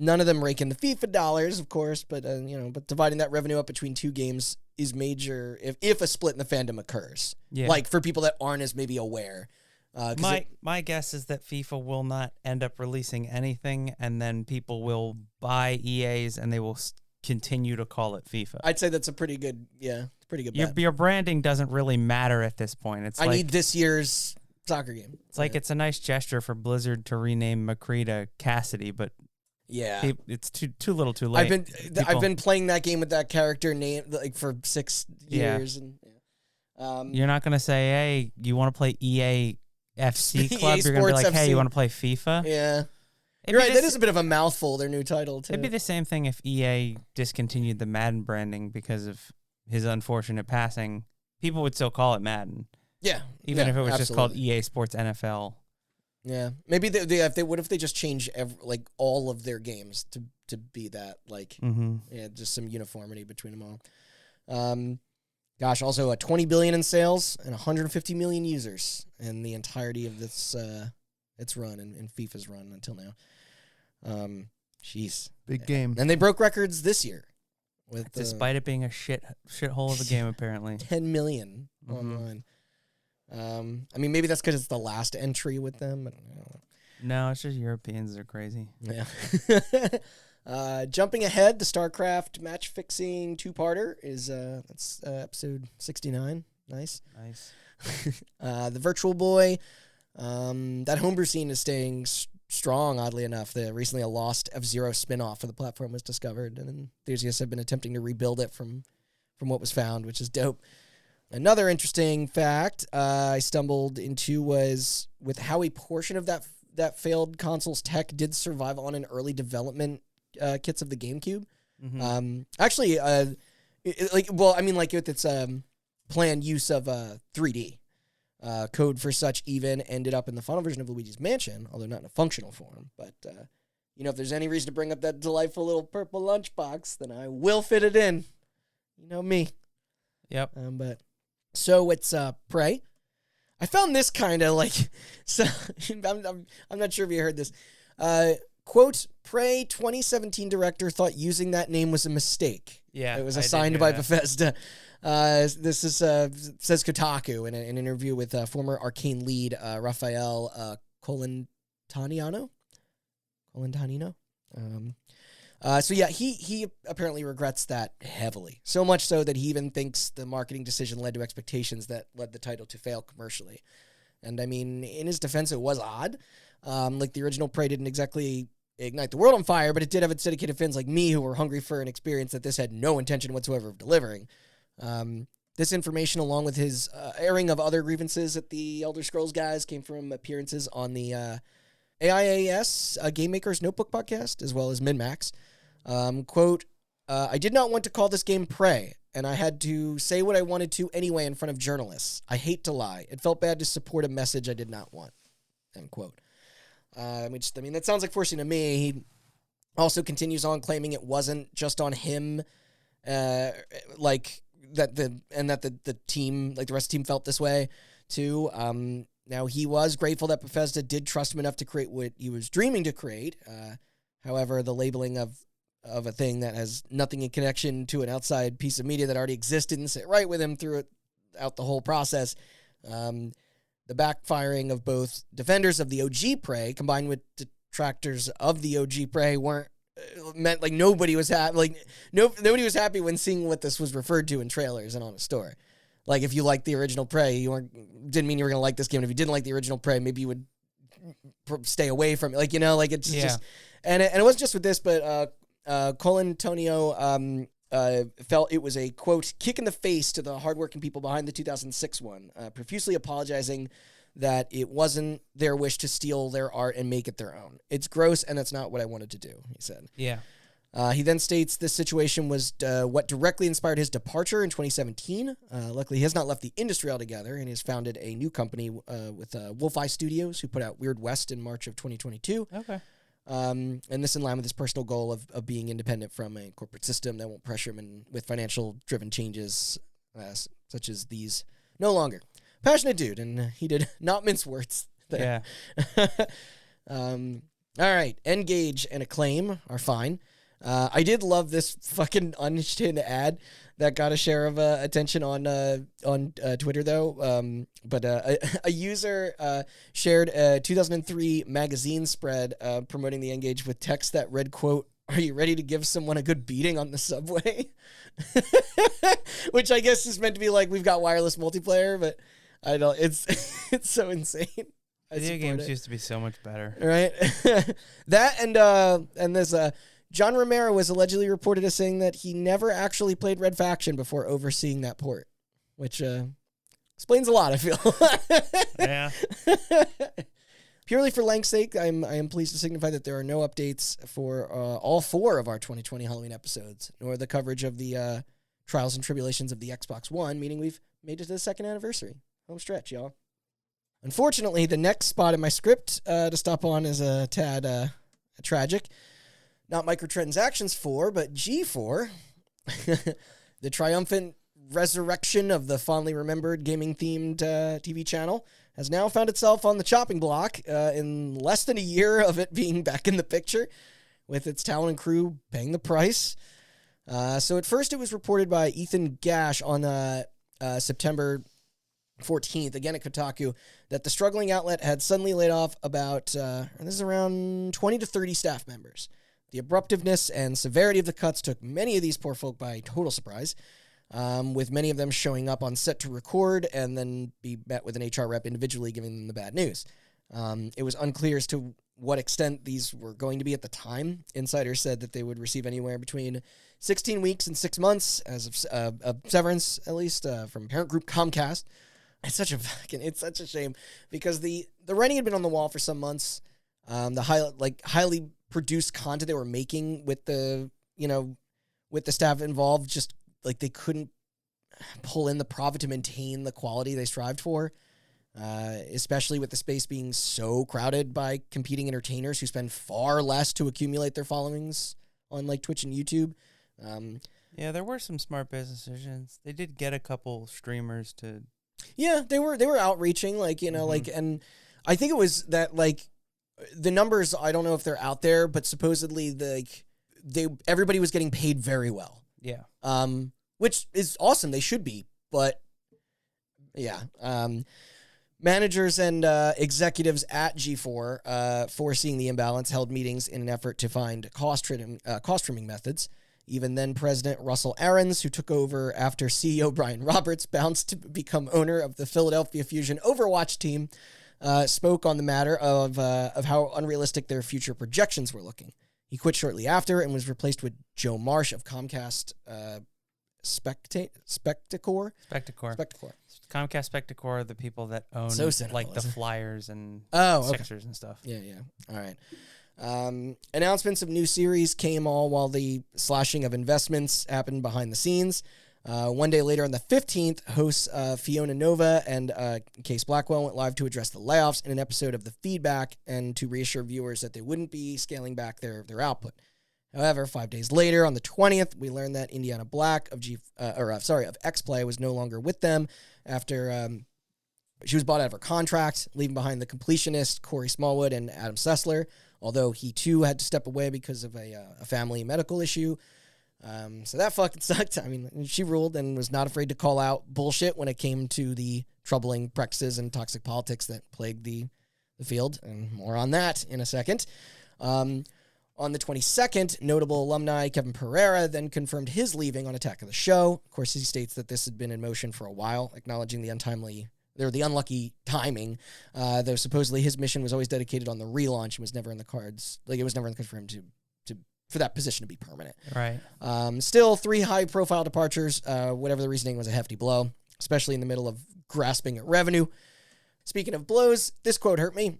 None of them rake in the FIFA dollars, of course, but but dividing that revenue up between two games is major if a split in the fandom occurs. Yeah. Like for people that aren't as maybe aware. My guess is that FIFA will not end up releasing anything, and then people will buy EAs and they will continue to call it FIFA. I'd say that's a pretty good bet. Your branding doesn't really matter at this point. I need this year's soccer game. It's like it's a nice gesture for Blizzard to rename McCree to Cassidy, but yeah, it's too little, too late. I've been playing that game with that character name like for 6 years, and you're not gonna say, "Hey, you want to play EA FC Club?" EA You're gonna be like, Sports "Hey, FC. you want to play FIFA?" Yeah, you're right. That is a bit of a mouthful. Their new title too. It'd be the same thing if EA discontinued the Madden branding because of his unfortunate passing. People would still call it Madden. Yeah, even if it was absolutely. just called EA Sports NFL. Yeah, maybe what if they just change all of their games to be that just some uniformity between them all. Gosh, also 20 billion in sales and 150 million users in the entirety of this its run and FIFA's run until now. Jeez, big game. And they broke records this year with despite it being a shithole of a game apparently. 10 million online. I mean, maybe that's because it's the last entry with them. I don't know. No, it's just Europeans are crazy. Yeah. Jumping ahead, the StarCraft match fixing 2-parter is that's episode 69. Nice. The Virtual Boy, that homebrew scene is staying strong. Oddly enough, recently a lost F-Zero spinoff for the platform was discovered, and enthusiasts have been attempting to rebuild it from what was found, which is dope. Another interesting fact I stumbled into was with how a portion of that failed console's tech did survive on an early development kits of the GameCube. Mm-hmm. Actually, with its planned use of 3D code for such even ended up in the final version of Luigi's Mansion, although not in a functional form. But if there's any reason to bring up that delightful little purple lunchbox, then I will fit it in. You know me. Yep. So it's Prey. I found this kind of so. I'm not sure if you heard this. Quote: Prey 2017 director thought using that name was a mistake. Yeah, it was assigned by Bethesda. This is says Kotaku in an interview with former Arcane lead Raphael Colantanino. So yeah, he apparently regrets that heavily. So much so that he even thinks the marketing decision led to expectations that led the title to fail commercially. And I mean, in his defense, it was odd. The original Prey didn't exactly ignite the world on fire, but it did have its dedicated fans like me who were hungry for an experience that this had no intention whatsoever of delivering. This information, along with his airing of other grievances at the Elder Scrolls guys, came from appearances on the AIAS, Game Maker's Notebook podcast, as well as MinMax. Quote, I did not want to call this game Prey, and I had to say what I wanted to anyway in front of journalists. I hate to lie. It felt bad to support a message I did not want. End quote. That sounds like forcing to me. He also continues on claiming it wasn't just on him, the team, the rest of the team felt this way too. Now, he was grateful that Bethesda did trust him enough to create what he was dreaming to create. However, the labeling of a thing that has nothing in connection to an outside piece of media that already existed and sit right with him throughout the whole process. The backfiring of both defenders of the OG Prey combined with detractors of the OG Prey meant nobody was happy. Nobody was happy when seeing what this was referred to in trailers and on a store. If you liked the original Prey, didn't mean you were going to like this game. And if you didn't like the original Prey, maybe you would stay away from it. It's just, and it wasn't just with this, but Colin Tonio felt it was a, quote, kick in the face to the hardworking people behind the 2006 one, profusely apologizing that it wasn't their wish to steal their art and make it their own. It's gross, and that's not what I wanted to do, he said. Yeah. He then states this situation was what directly inspired his departure in 2017. Luckily, he has not left the industry altogether and has founded a new company with Wolf Eye Studios, who put out Weird West in March of 2022. Okay. And this in line with his personal goal of being independent from a corporate system that won't pressure him with financial-driven changes such as these no longer. Passionate dude, and he did not mince words there. Yeah. All right, Engage and Acclaim are fine. I did love this fucking unhinged ad that got a share of attention on Twitter, though. But a user shared a 2003 magazine spread promoting the Engage with text that read, quote, "Are you ready to give someone a good beating on the subway?" Which I guess is meant to be like, we've got wireless multiplayer, but I don't. It's so insane. Video games used to be so much better, right? That and there's John Romero was allegedly reported as saying that he never actually played Red Faction before overseeing that port, which explains a lot, I feel. Yeah. Purely for length's sake, I am pleased to signify that there are no updates for all 4 of our 2020 Halloween episodes, nor the coverage of the trials and tribulations of the Xbox One, meaning we've made it to the 2nd anniversary. Home stretch, y'all. Unfortunately, the next spot in my script to stop on is a tad tragic. Not Microtransactions 4, but G4. The triumphant resurrection of the fondly remembered gaming-themed TV channel has now found itself on the chopping block in less than a year of it being back in the picture, with its talent and crew paying the price. So at first it was reported by Ethan Gash on September 14th, again at Kotaku, that the struggling outlet had suddenly laid off about, and this is around 20 to 30 staff members. The abruptiveness and severity of the cuts took many of these poor folk by total surprise, with many of them showing up on set to record and then be met with an HR rep individually giving them the bad news. It was unclear as to what extent these were going to be at the time. Insiders said that they would receive anywhere between 16 weeks and 6 months as of severance, at least, from parent group Comcast. It's such a shame because the writing had been on the wall for some months. The highly produced content they were making with the staff involved, just like they couldn't pull in the profit to maintain the quality they strived for, especially with the space being so crowded by competing entertainers who spend far less to accumulate their followings on like Twitch and YouTube. Yeah, there were some smart business decisions. They did get a couple streamers to. Yeah, they were outreaching, like, and I think it was that, like, the numbers, I don't know if they're out there, but supposedly everybody was getting paid very well. Yeah. Which is awesome. They should be, but yeah. Managers and executives at G4, foreseeing the imbalance, held meetings in an effort to find cost trimming methods. Even then, President Russell Aarons, who took over after CEO Brian Roberts bounced to become owner of the Philadelphia Fusion Overwatch team, spoke on the matter of how unrealistic their future projections were looking. He quit shortly after and was replaced with Joe Marsh of Comcast Spectacor. Comcast Spectacor are the people that own like the Flyers and Sixers and stuff. Yeah. All right. Announcements of new series came all while the slashing of investments happened behind the scenes. One day later, on the 15th, hosts Fiona Nova and Case Blackwell went live to address the layoffs in an episode of The Feedback and to reassure viewers that they wouldn't be scaling back their output. However, 5 days later, on the 20th, we learned that Indiana Black of X-Play was no longer with them after she was bought out of her contract, leaving behind the completionist Corey Smallwood and Adam Sessler, although he too had to step away because of a family medical issue. So that fucking sucked. I mean, she ruled and was not afraid to call out bullshit when it came to the troubling practices and toxic politics that plagued the field, and more on that in a second. On the 22nd, notable alumni Kevin Pereira then confirmed his leaving on Attack of the Show. Of course, he states that this had been in motion for a while, acknowledging the unlucky timing, though supposedly his mission was always dedicated on the relaunch and was never in the cards. Like, it was never in the cards for him for that position to be permanent. Right. Still, 3 high-profile departures. Whatever the reasoning, was a hefty blow, especially in the middle of grasping at revenue. Speaking of blows, this quote hurt me.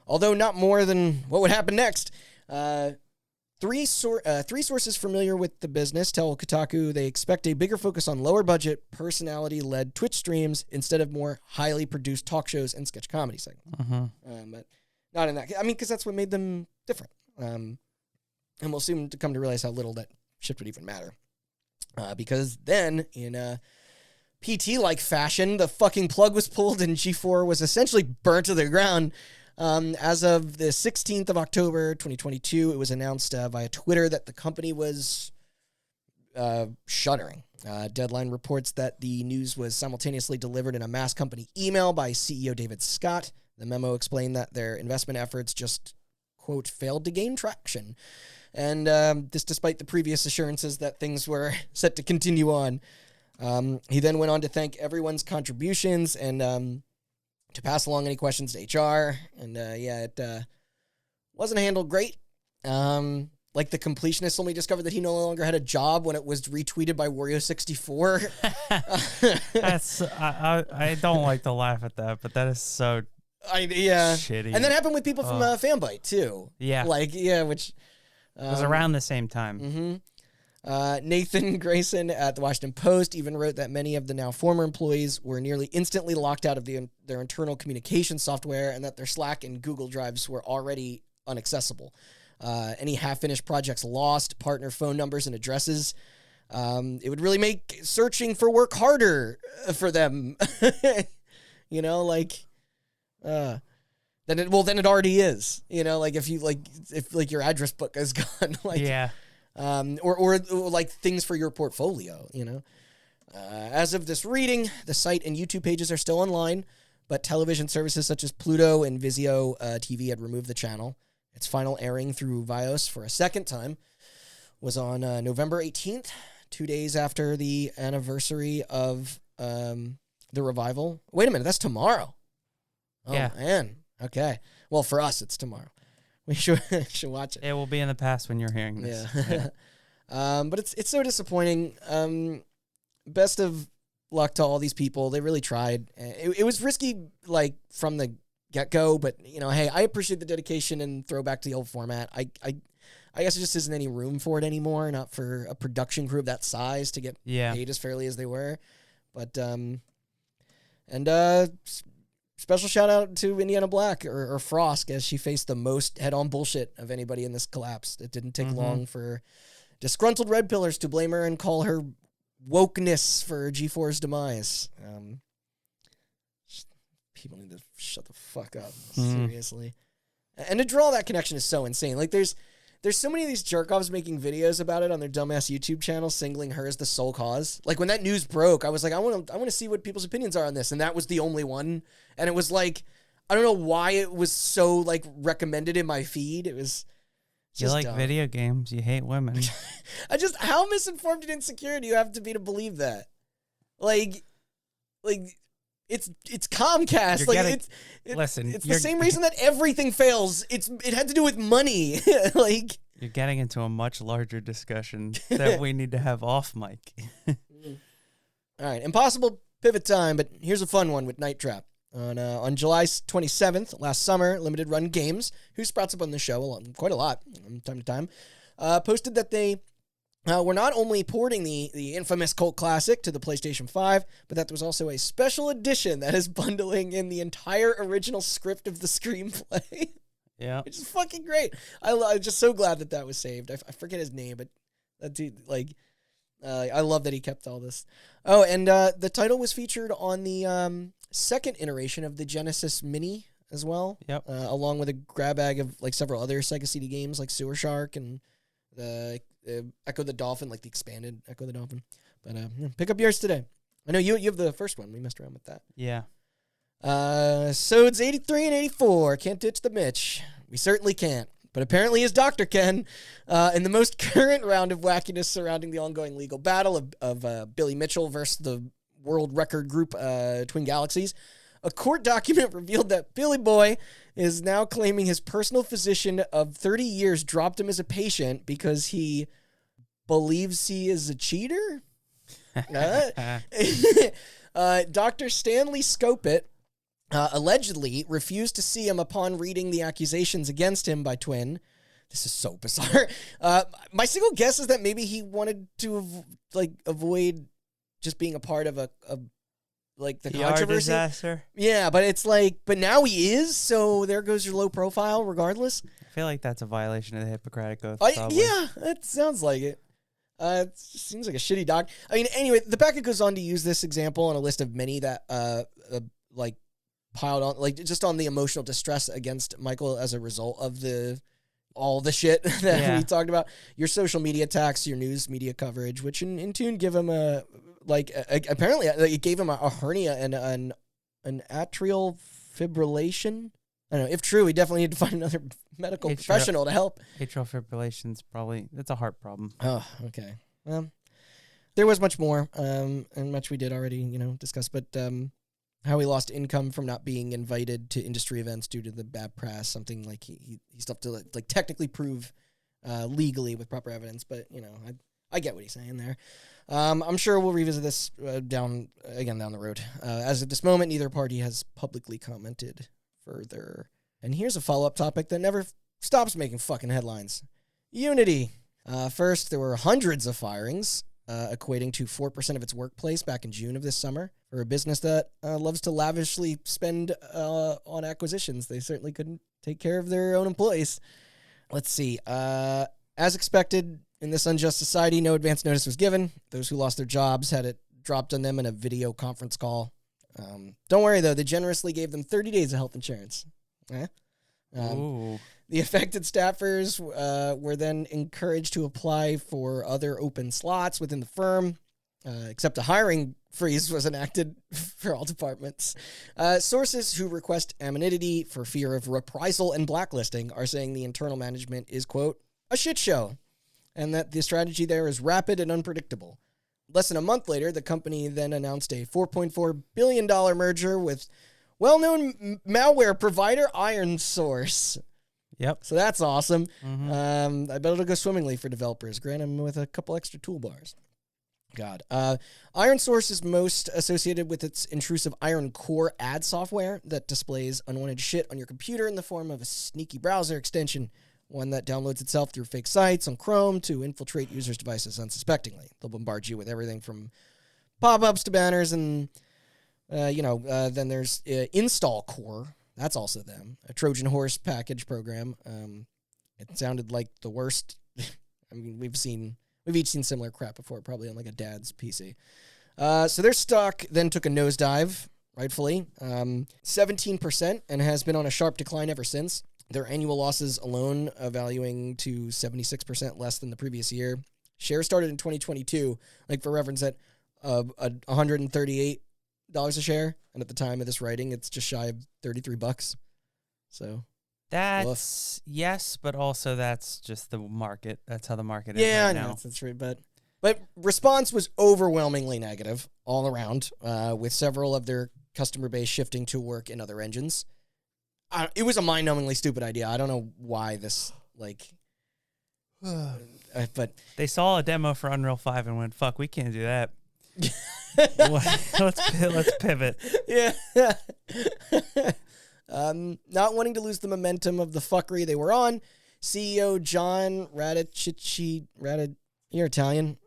Although not more than what would happen next. Three sources familiar with the business tell Kotaku they expect a bigger focus on lower-budget, personality-led Twitch streams instead of more highly produced talk shows and sketch comedy segments. But not in that. I mean, because that's what made them different. And we'll soon come to realize how little that shift would even matter. Because then, in a PT-like fashion, the fucking plug was pulled and G4 was essentially burnt to the ground. As of the 16th of October, 2022, it was announced via Twitter that the company was shuttering. Deadline reports that the news was simultaneously delivered in a mass company email by CEO David Scott. The memo explained that their investment efforts just, quote, failed to gain traction. And this despite the previous assurances that things were set to continue on. He then went on to thank everyone's contributions and to pass along any questions to HR. And it wasn't handled great. Like the completionist only discovered that he no longer had a job when it was retweeted by Wario64. I don't like to laugh at that, but that is so shitty. And that happened with people from Fanbyte too. Yeah. Which it was around the same time. Mm-hmm. Nathan Grayson at the Washington Post even wrote that many of the now former employees were nearly instantly locked out of their internal communication software and that their Slack and Google Drives were already inaccessible. Any half-finished projects lost, partner phone numbers and addresses. It would really make searching for work harder for them. You know, then it already is. You know, like if your address book is gone, or like things for your portfolio. You know, as of this reading, the site and YouTube pages are still online, but television services such as Pluto and Vizio TV had removed the channel. Its final airing through Vios for a second time was on November 18th, 2 days after the anniversary of the revival. Wait a minute, that's tomorrow. Oh, yeah. Man. Okay. Well, for us, it's tomorrow. We should watch it. It will be in the past when you're hearing this. Yeah. But it's so disappointing. Best of luck to all these people. They really tried. It was risky, like, from the get-go, but, you know, hey, I appreciate the dedication and throwback to the old format. I guess it just isn't any room for it anymore, not for a production crew of that size to get paid as fairly as they were. But, special shout out to Indiana Black or Frost as she faced the most head-on bullshit of anybody in this collapse. It didn't take long for disgruntled red pillars to blame her and call her wokeness for G4's demise. People need to shut the fuck up. Seriously. And to draw that connection is so insane. Like there's so many of these jerk-offs making videos about it on their dumbass YouTube channel, singling her as the sole cause. Like when that news broke, I was like, I want to see what people's opinions are on this, and that was the only one. And it was like, I don't know why it was so like recommended in my feed. It was just you like dumb. Video games, you hate women. How misinformed and insecure do you have to be to believe that? Like it's Comcast. Listen, it's the same reason that everything fails. It had to do with money. Like you're getting into a much larger discussion that we need to have off mic. All right, impossible pivot time, but here's a fun one with Night Trap. On July 27th, last summer, Limited Run Games, who sprouts up on the show quite a lot from time to time, posted that they we're not only porting the infamous cult classic to the PlayStation 5, but that there was also a special edition that is bundling in the entire original script of the screenplay. Yeah. Which is fucking great. I'm just so glad that was saved. I forget his name, but that dude, I love that he kept all this. Oh, and the title was featured on the second iteration of the Genesis Mini as well. Yep. Along with a grab bag of like several other Sega CD games like Sewer Shark and the Echo the Dolphin, like the expanded Echo the Dolphin. But pick up yours today. I know you have the first one. We messed around with that. Yeah. So it's 83 and 84. Can't ditch the Mitch. We certainly can't. But apparently is Dr. Ken. In the most current round of wackiness surrounding the ongoing legal battle of Billy Mitchell versus the world record group Twin Galaxies, a court document revealed that Billy Boy is now claiming his personal physician of 30 years dropped him as a patient because he believes he is a cheater. Dr. Stanley Scopit allegedly refused to see him upon reading the accusations against him by Twin. This is so bizarre. My single guess is that maybe he wanted to avoid just being a part of the PR controversy. Disaster. Yeah, but it's but now he is, so there goes your low profile regardless. I feel like that's a violation of the Hippocratic Oath. Yeah, that sounds like it. It seems like a shitty doc. I mean, anyway, the packet goes on to use this example on a list of many that piled on, like just on the emotional distress against Michael as a result of all the shit that we talked about. Your social media attacks, your news media coverage, which in tune give him apparently it gave him a hernia and an atrial fibrillation. I don't know. If true, we definitely need to find another medical professional to help. Atrial fibrillation's that's a heart problem. Oh, okay. Well, there was much more, and much we did already, discuss, but how he lost income from not being invited to industry events due to the bad press, something like he still have to like technically prove legally with proper evidence, but I get what he's saying there. I'm sure we'll revisit this down the road. As of this moment, neither party has publicly commented further. And here's a follow-up topic that never stops making fucking headlines. Unity. First, there were hundreds of firings, equating to 4% of its workplace back in June of this summer for a business that loves to lavishly spend on acquisitions. They certainly couldn't take care of their own employees. Let's see. As expected, in this unjust society, no advance notice was given. Those who lost their jobs had it dropped on them in a video conference call. Don't worry, though. They generously gave them 30 days of health insurance. The affected staffers were then encouraged to apply for other open slots within the firm, except a hiring freeze was enacted for all departments. Sources who request anonymity for fear of reprisal and blacklisting are saying the internal management is, quote, a shit show, and that the strategy there is rapid and unpredictable. Less than a month later, the company then announced a $4.4 billion merger with well-known malware provider IronSource. Yep. So that's awesome. Mm-hmm. I bet it'll go swimmingly for developers. Grant them with a couple extra toolbars. God. IronSource is most associated with its intrusive Iron Core ad software that displays unwanted shit on your computer in the form of a sneaky browser extension, one that downloads itself through fake sites on Chrome to infiltrate users' devices unsuspectingly. They'll bombard you with everything from pop-ups to banners, and then there's Install Core. That's also them. A Trojan Horse package program. It sounded like the worst. I mean, we've each seen similar crap before, probably on like a dad's PC. So their stock then took a nosedive, rightfully, 17%, and has been on a sharp decline ever since. Their annual losses alone valuing to 76% less than the previous year. Shares started in 2022, like for reference, at $138 a share, and at the time of this writing, it's just shy of $33. So that's yes, but also that's just the market. That's how the market is. Yeah, right I know now. that's right. But response was overwhelmingly negative all around, with several of their customer base shifting to work in other engines. It was a mind-numbingly stupid idea. I don't know why this but they saw a demo for Unreal 5 and went, "Fuck, we can't do that." Let's pivot. Yeah. Not wanting to lose the momentum of the fuckery they were on, CEO John you're Italian,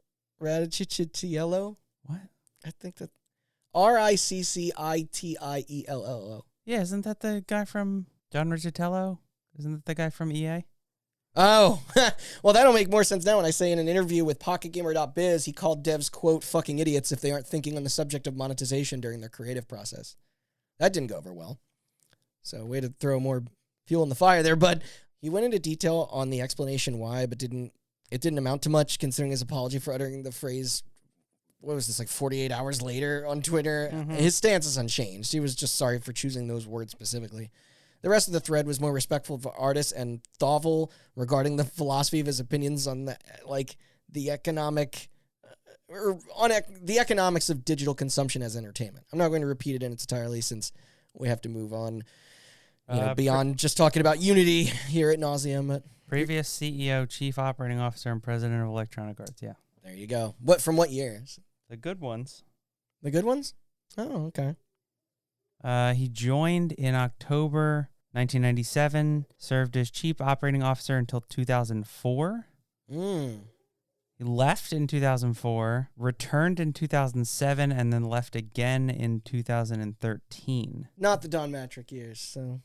Radicchiello? What? I think that Riccitiello. Yeah, isn't that the guy from John Riccitiello? Isn't that the guy from EA? Oh, well, that'll make more sense now when I say in an interview with PocketGamer.biz, he called devs, quote, fucking idiots if they aren't thinking on the subject of monetization during their creative process. That didn't go over well. So, way to throw more fuel in the fire there, but he went into detail on the explanation why, but it didn't amount to much considering his apology for uttering the phrase, what was this, like 48 hours later on Twitter? Mm-hmm. His stance is unchanged. He was just sorry for choosing those words specifically. The rest of the thread was more respectful of artists and thoughtful regarding the philosophy of his opinions on the economics of digital consumption as entertainment. I'm not going to repeat it in its entirety since we have to move on beyond just talking about Unity here at nauseam. But previous CEO, Chief Operating Officer, and President of Electronic Arts. Yeah. There you go. From what years? The good ones. The good ones? Oh, okay. He joined in October 1997, served as Chief Operating Officer until 2004. He left in 2004, returned in 2007, and then left again in 2013. Not the Don Matrick years. So,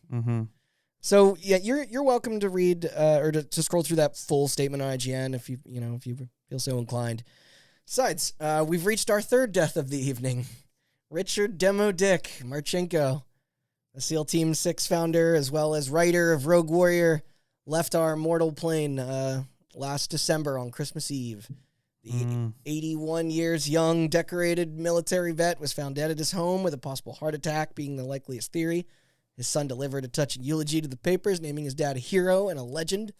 So yeah, you're welcome to read or to scroll through that full statement on IGN if you feel so inclined. Besides, we've reached our third death of the evening. Richard Demo Dick Marchenko. a SEAL Team 6 founder, as well as writer of Rogue Warrior, left our mortal plane last December on Christmas Eve. The 81 years young, decorated military vet was found dead at his home with a possible heart attack being the likeliest theory. His son delivered a touching eulogy to the papers, naming his dad a hero and a legend.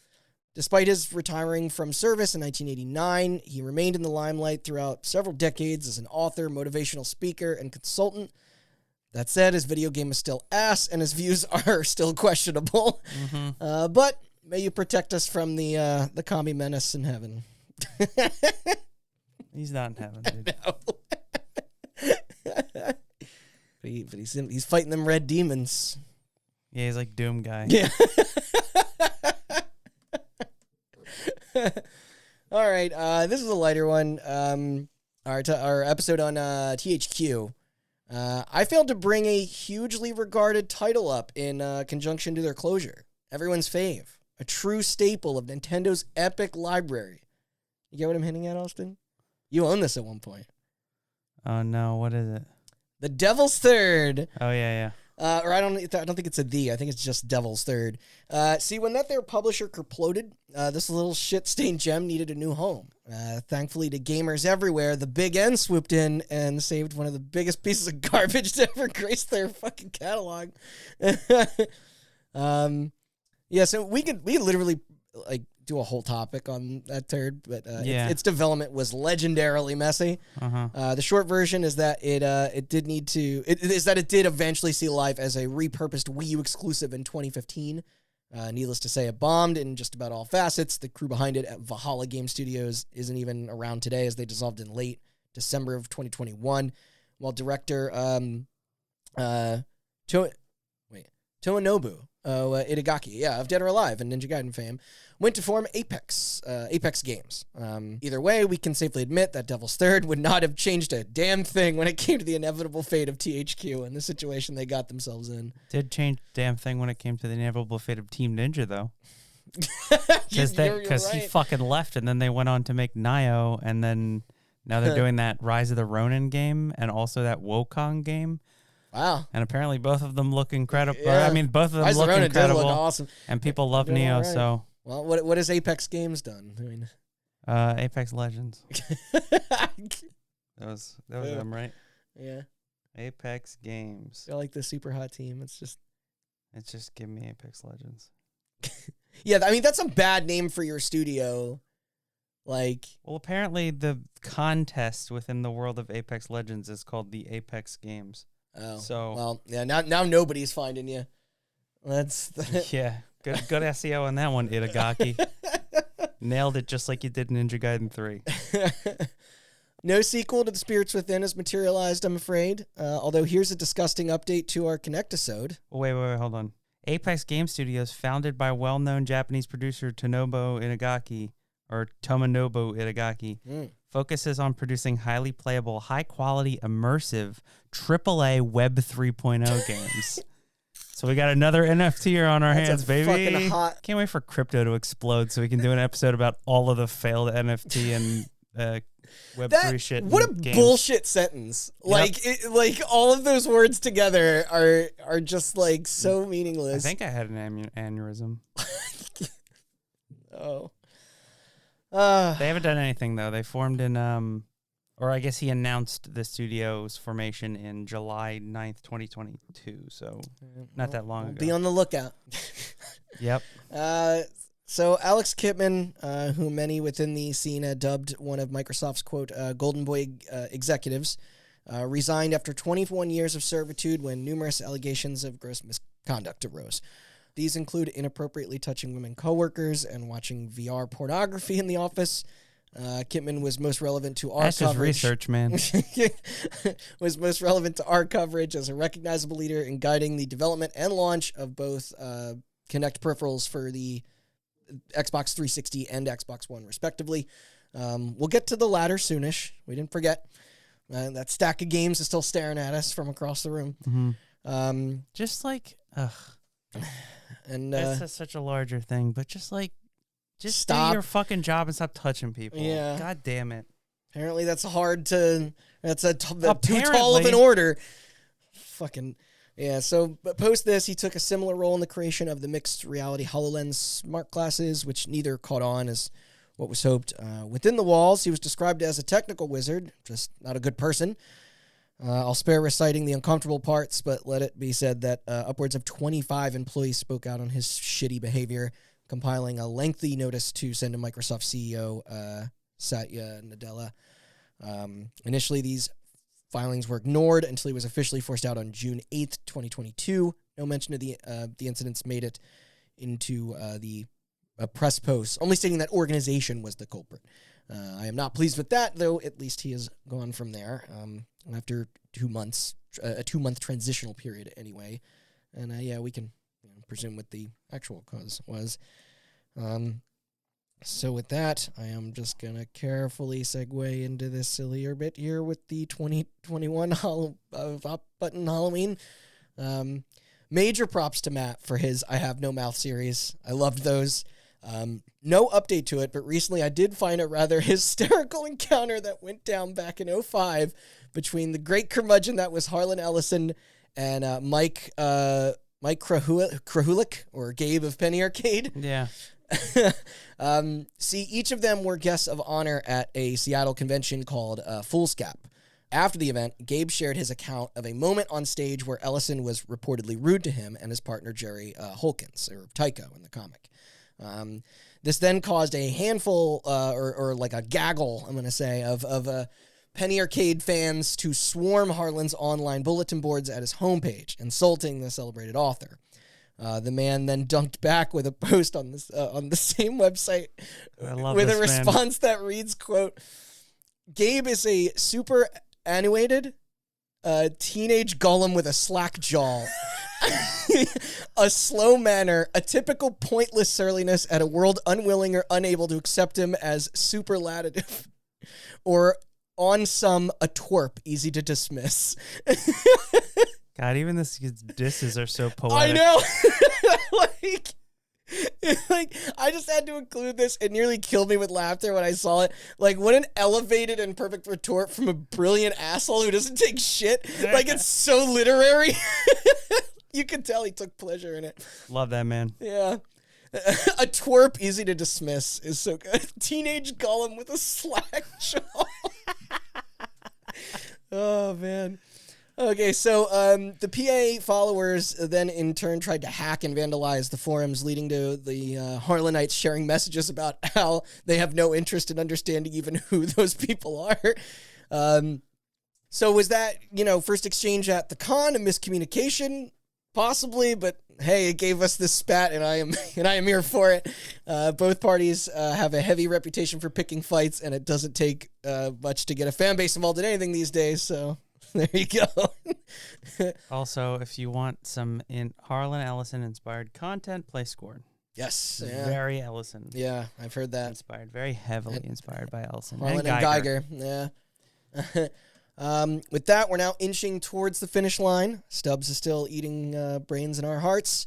Despite his retiring from service in 1989, he remained in the limelight throughout several decades as an author, motivational speaker, and consultant. That said, his video game is still ass, and his views are still questionable. But may you protect us from the commie menace in heaven. He's not in heaven, dude. But he's fighting them red demons. Yeah, he's like Doom guy. Yeah. All right. This is a lighter one. Our episode on THQ. I failed to bring a hugely regarded title up in conjunction to their closure. Everyone's fave. A true staple of Nintendo's epic library. You get what I'm hinting at, Austin? You own this at one point. Oh, no. What is it? The Devil's Third. Oh, yeah. Or I don't think it's a D. I think it's just Devil's Third. See, when that their publisher kerploded, this little shit-stained gem needed a new home. Thankfully to gamers everywhere, the Big N swooped in and saved one of the biggest pieces of garbage to ever grace their fucking catalog. So we could literally like do a whole topic on that turd, but its development was legendarily messy. The short version is that it did eventually see life as a repurposed Wii U exclusive in 2015. Needless to say, it bombed in just about all facets. The crew behind it at Valhalla Game Studios isn't even around today, as they dissolved in late December of 2021, while director Tomonobu Itagaki, of Dead or Alive and Ninja Gaiden fame, went to form Apex Games. Either way, we can safely admit that Devil's Third would not have changed a damn thing when it came to the inevitable fate of THQ and the situation they got themselves in. Did change a damn thing when it came to the inevitable fate of Team Ninja, though. Because he fucking left, and then they went on to make Nioh, and then now they're doing that Rise of the Ronin game and also that Wukong game. Wow. And apparently both of them look incredible. Yeah. I mean, both of them Rise look of the incredible. Ronin did look awesome. And people love Nioh, right. So... Well, what has Apex Games done? I mean, Apex Legends. That was them, right? Yeah. Apex Games. I like the super hot team. It's just give me Apex Legends. Yeah, I mean that's a bad name for your studio. Like, well, apparently the contest within the world of Apex Legends is called the Apex Games. Oh, so well, yeah. Now nobody's finding you. That's yeah. Good SEO on that one, Itagaki. Nailed it just like you did in Ninja Gaiden 3. No sequel to The Spirits Within has materialized, I'm afraid. Although here's a disgusting update to our Connect-isode. Wait, hold on. Apex Game Studios, founded by well-known Japanese producer Tomonobu Itagaki, focuses on producing highly playable, high-quality, immersive, AAA Web 3.0 games. So we got another NFTer on our hands, baby. Fucking hot. Can't wait for crypto to explode so we can do an episode about all of the failed NFT and Web3 shit. What a bullshit sentence. Yep. Like all of those words together are just like so meaningless. I think I had an aneurysm. Oh. They haven't done anything though. They formed in or I guess he announced the studio's formation in July 9th, 2022. So not that long ago. Be on the lookout. Yep. So Alex Kipman, who many within the scene had dubbed one of Microsoft's, quote, golden boy executives, resigned after 21 years of servitude when numerous allegations of gross misconduct arose. These include inappropriately touching women coworkers and watching VR pornography in the office. Kipman was most relevant to our That's coverage. Just research, man. Was most relevant to our coverage as a recognizable leader in guiding the development and launch of both Kinect peripherals for the Xbox 360 and Xbox One, respectively. We'll get to the latter soonish. We didn't forget. That stack of games is still staring at us from across the room. Mm-hmm. Just like, and that's such a larger thing, but just stop. Do your fucking job and stop touching people. Yeah. God damn it. Apparently that's too tall of an order. Fucking Yeah, so but post this, he took a similar role in the creation of the mixed reality HoloLens smart glasses, which neither caught on as what was hoped. Within the walls, he was described as a technical wizard, just not a good person. I'll spare reciting the uncomfortable parts, but let it be said that upwards of 25 employees spoke out on his shitty behavior, compiling a lengthy notice to send to Microsoft CEO Satya Nadella. Initially, these filings were ignored until he was officially forced out on June 8th, 2022. No mention of the incidents made it into the press post, only stating that organization was the culprit. I am not pleased with that, though. At least he has gone from there after 2 months, a 2-month transitional period anyway. And yeah, we can presume what the actual cause was. So with that, I am just going to carefully segue into this sillier bit here with the 2021 Hop Button Halloween. Major props to Matt for his I Have No Mouth series. I loved those. No update to it, but recently I did find a rather hysterical encounter that went down back in 2005 between the great curmudgeon that was Harlan Ellison and Mike Krahulik, or Gabe of Penny Arcade. Yeah. See, each of them were guests of honor at a Seattle convention called Foolscap. After the event, Gabe shared his account of a moment on stage where Ellison was reportedly rude to him and his partner Jerry Holkins, or Tycho in the comic. This then caused a handful, or like a gaggle, I'm going to say, of Penny Arcade fans to swarm Harlan's online bulletin boards at his homepage, insulting the celebrated author. The man then dunked back with a post on this on the same website with a response that reads, quote, "Gabe is a super annuated teenage golem with a slack jaw, a slow manner, a typical pointless surliness at a world unwilling or unable to accept him as superlative, or on some a twerp easy to dismiss." God, even these disses are so poetic. I know. like, I just had to include this. It nearly killed me with laughter when I saw it. Like, what an elevated and perfect retort from a brilliant asshole who doesn't take shit. Like, it's so literary. You can tell he took pleasure in it. Love that, man. Yeah. A twerp easy to dismiss is so good. Teenage golem with a slack jaw. Oh, man. Okay, so the PA followers then in turn tried to hack and vandalize the forums, leading to the Harlanites sharing messages about how they have no interest in understanding even who those people are. So was that, first exchange at the con a miscommunication? Possibly, but hey, it gave us this spat, and I am here for it. Both parties have a heavy reputation for picking fights, and it doesn't take much to get a fan base involved in anything these days, so... There you go. Also, if you want some Harlan Ellison inspired content, play Scorn. Yes. It's yeah. Very Ellison. Yeah, I've heard that. Inspired, very heavily inspired by Ellison. Harlan and Geiger. Yeah. With that, we're now inching towards the finish line. Stubbs is still eating brains in our hearts.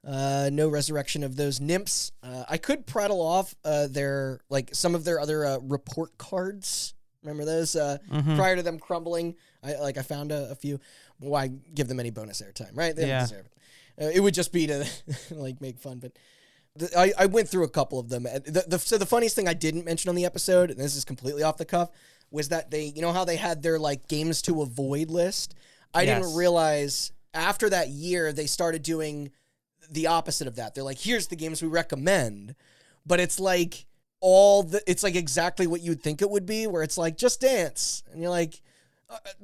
No resurrection of those nymphs. I could prattle off some of their other report cards. Remember those? Prior to them crumbling, I found a few. Why give them any bonus airtime, right? They don't deserve it. It would just be to make fun. But I went through a couple of them. So the funniest thing I didn't mention on the episode, and this is completely off the cuff, was that they, how they had their games to avoid list. I didn't realize after that year they started doing the opposite of that. They're like, here's the games we recommend, but it's like. It's like exactly what you'd think it would be, where it's like Just Dance, and you're like,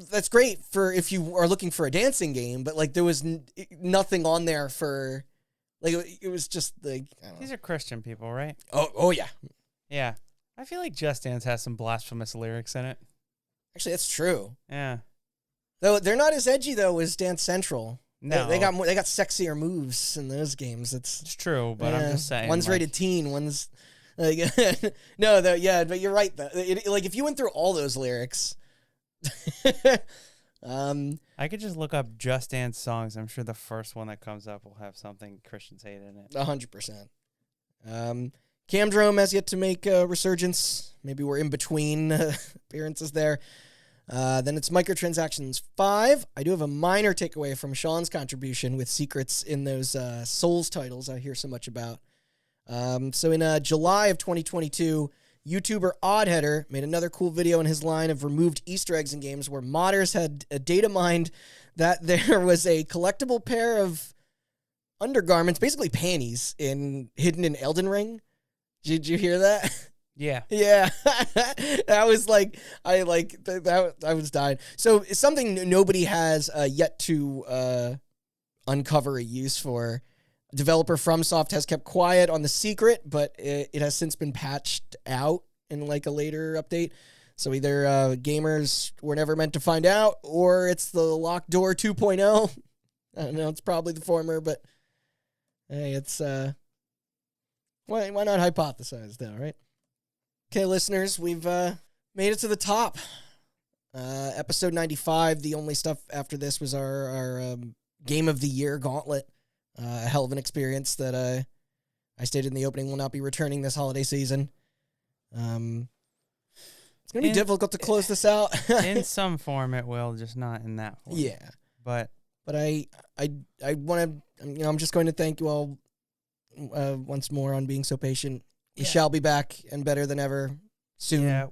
that's great for if you are looking for a dancing game, but there was nothing on there for it was just these are Christian people, right? Oh yeah, yeah. I feel like Just Dance has some blasphemous lyrics in it. Actually, that's true. Yeah, though they're not as edgy though as Dance Central. No, they got sexier moves in those games. It's true, but I'm just saying one's rated teen, one's. But you're right. Though. If you went through all those lyrics, I could just look up Just Dance songs. I'm sure the first one that comes up will have something Christians hate in it. 100%. Camdrome has yet to make a resurgence. Maybe we're in between appearances there. Then it's microtransactions 5. I do have a minor takeaway from Sean's contribution with secrets in those Souls titles I hear so much about. So in July of 2022, YouTuber Oddheader made another cool video in his line of removed Easter eggs in games where modders had data mined that there was a collectible pair of undergarments, basically panties, hidden in Elden Ring. Did you hear that? Yeah. Yeah. That was like, I was dying. So it's something nobody has yet to uncover a use for. Developer FromSoft has kept quiet on the secret, but it has since been patched out in like a later update. So either gamers were never meant to find out, or it's the locked door 2.0. I don't know. It's probably the former, but hey, it's why not hypothesize though, right? Okay, listeners, we've made it to the top. Episode 95. The only stuff after this was our Game of the Year gauntlet. A hell of an experience that I stated in the opening will not be returning this holiday season. It's going to be difficult to close this out. In some form it will, just not in that form. Yeah. But I want to, I'm just going to thank you all once more on being so patient. We shall be back and better than ever soon. Yeah,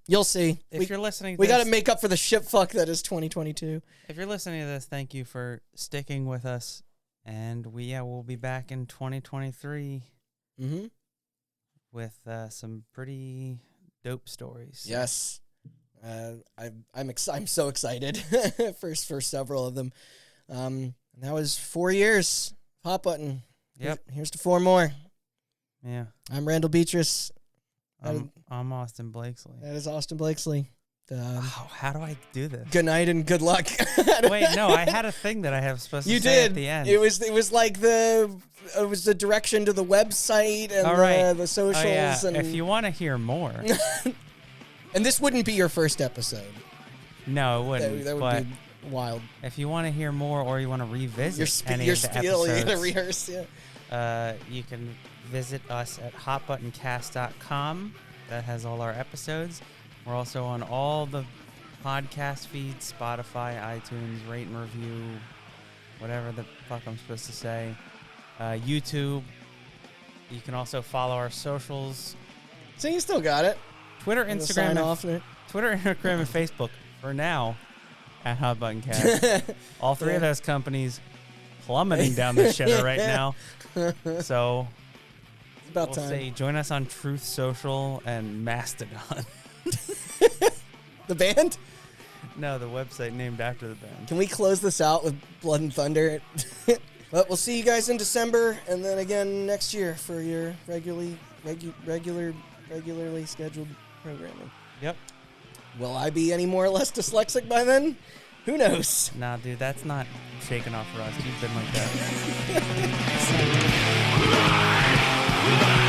you'll see. If you're listening to we this, got to make up for the shit fuck that is 2022. If you're listening to this, thank you for sticking with us. And we'll be back in 2023 with some pretty dope stories. Yes. I'm so excited for several of them. And that was 4 years. Hot Button. Yep. Here's to 4 more. Yeah. I'm Randall Beatrice. I'm Austin Blakesley. That is Austin Blakesley. How do I do this? Good night and good luck. Wait, no, I had a thing that I have supposed to say did. at the end. It was like the direction to the website and the socials. Oh, yeah. And if you want to hear more. And this wouldn't be your first episode. No, it wouldn't. That would be wild. If you want to hear more or you want to revisit your any of the spiel, episodes, you gotta rehearse, you can visit us at hotbuttoncast.com. That has all our episodes. We're also on all the podcast feeds, Spotify, iTunes, rate and review, whatever the fuck I'm supposed to say. YouTube. You can also follow our socials. So you still got it. Twitter, Instagram, and Facebook for now at Hot Button Cast. All three of those companies plummeting down the shitter right now. So it's about time. Say join us on Truth Social and Mastodon. The band? No, the website named after the band. Can we close this out with Blood and Thunder? But we'll see you guys in December, and then again next year for your regularly scheduled programming. Yep. Will I be any more or less dyslexic by then? Who knows? Nah, dude, that's not shaking off for us. You've been like that.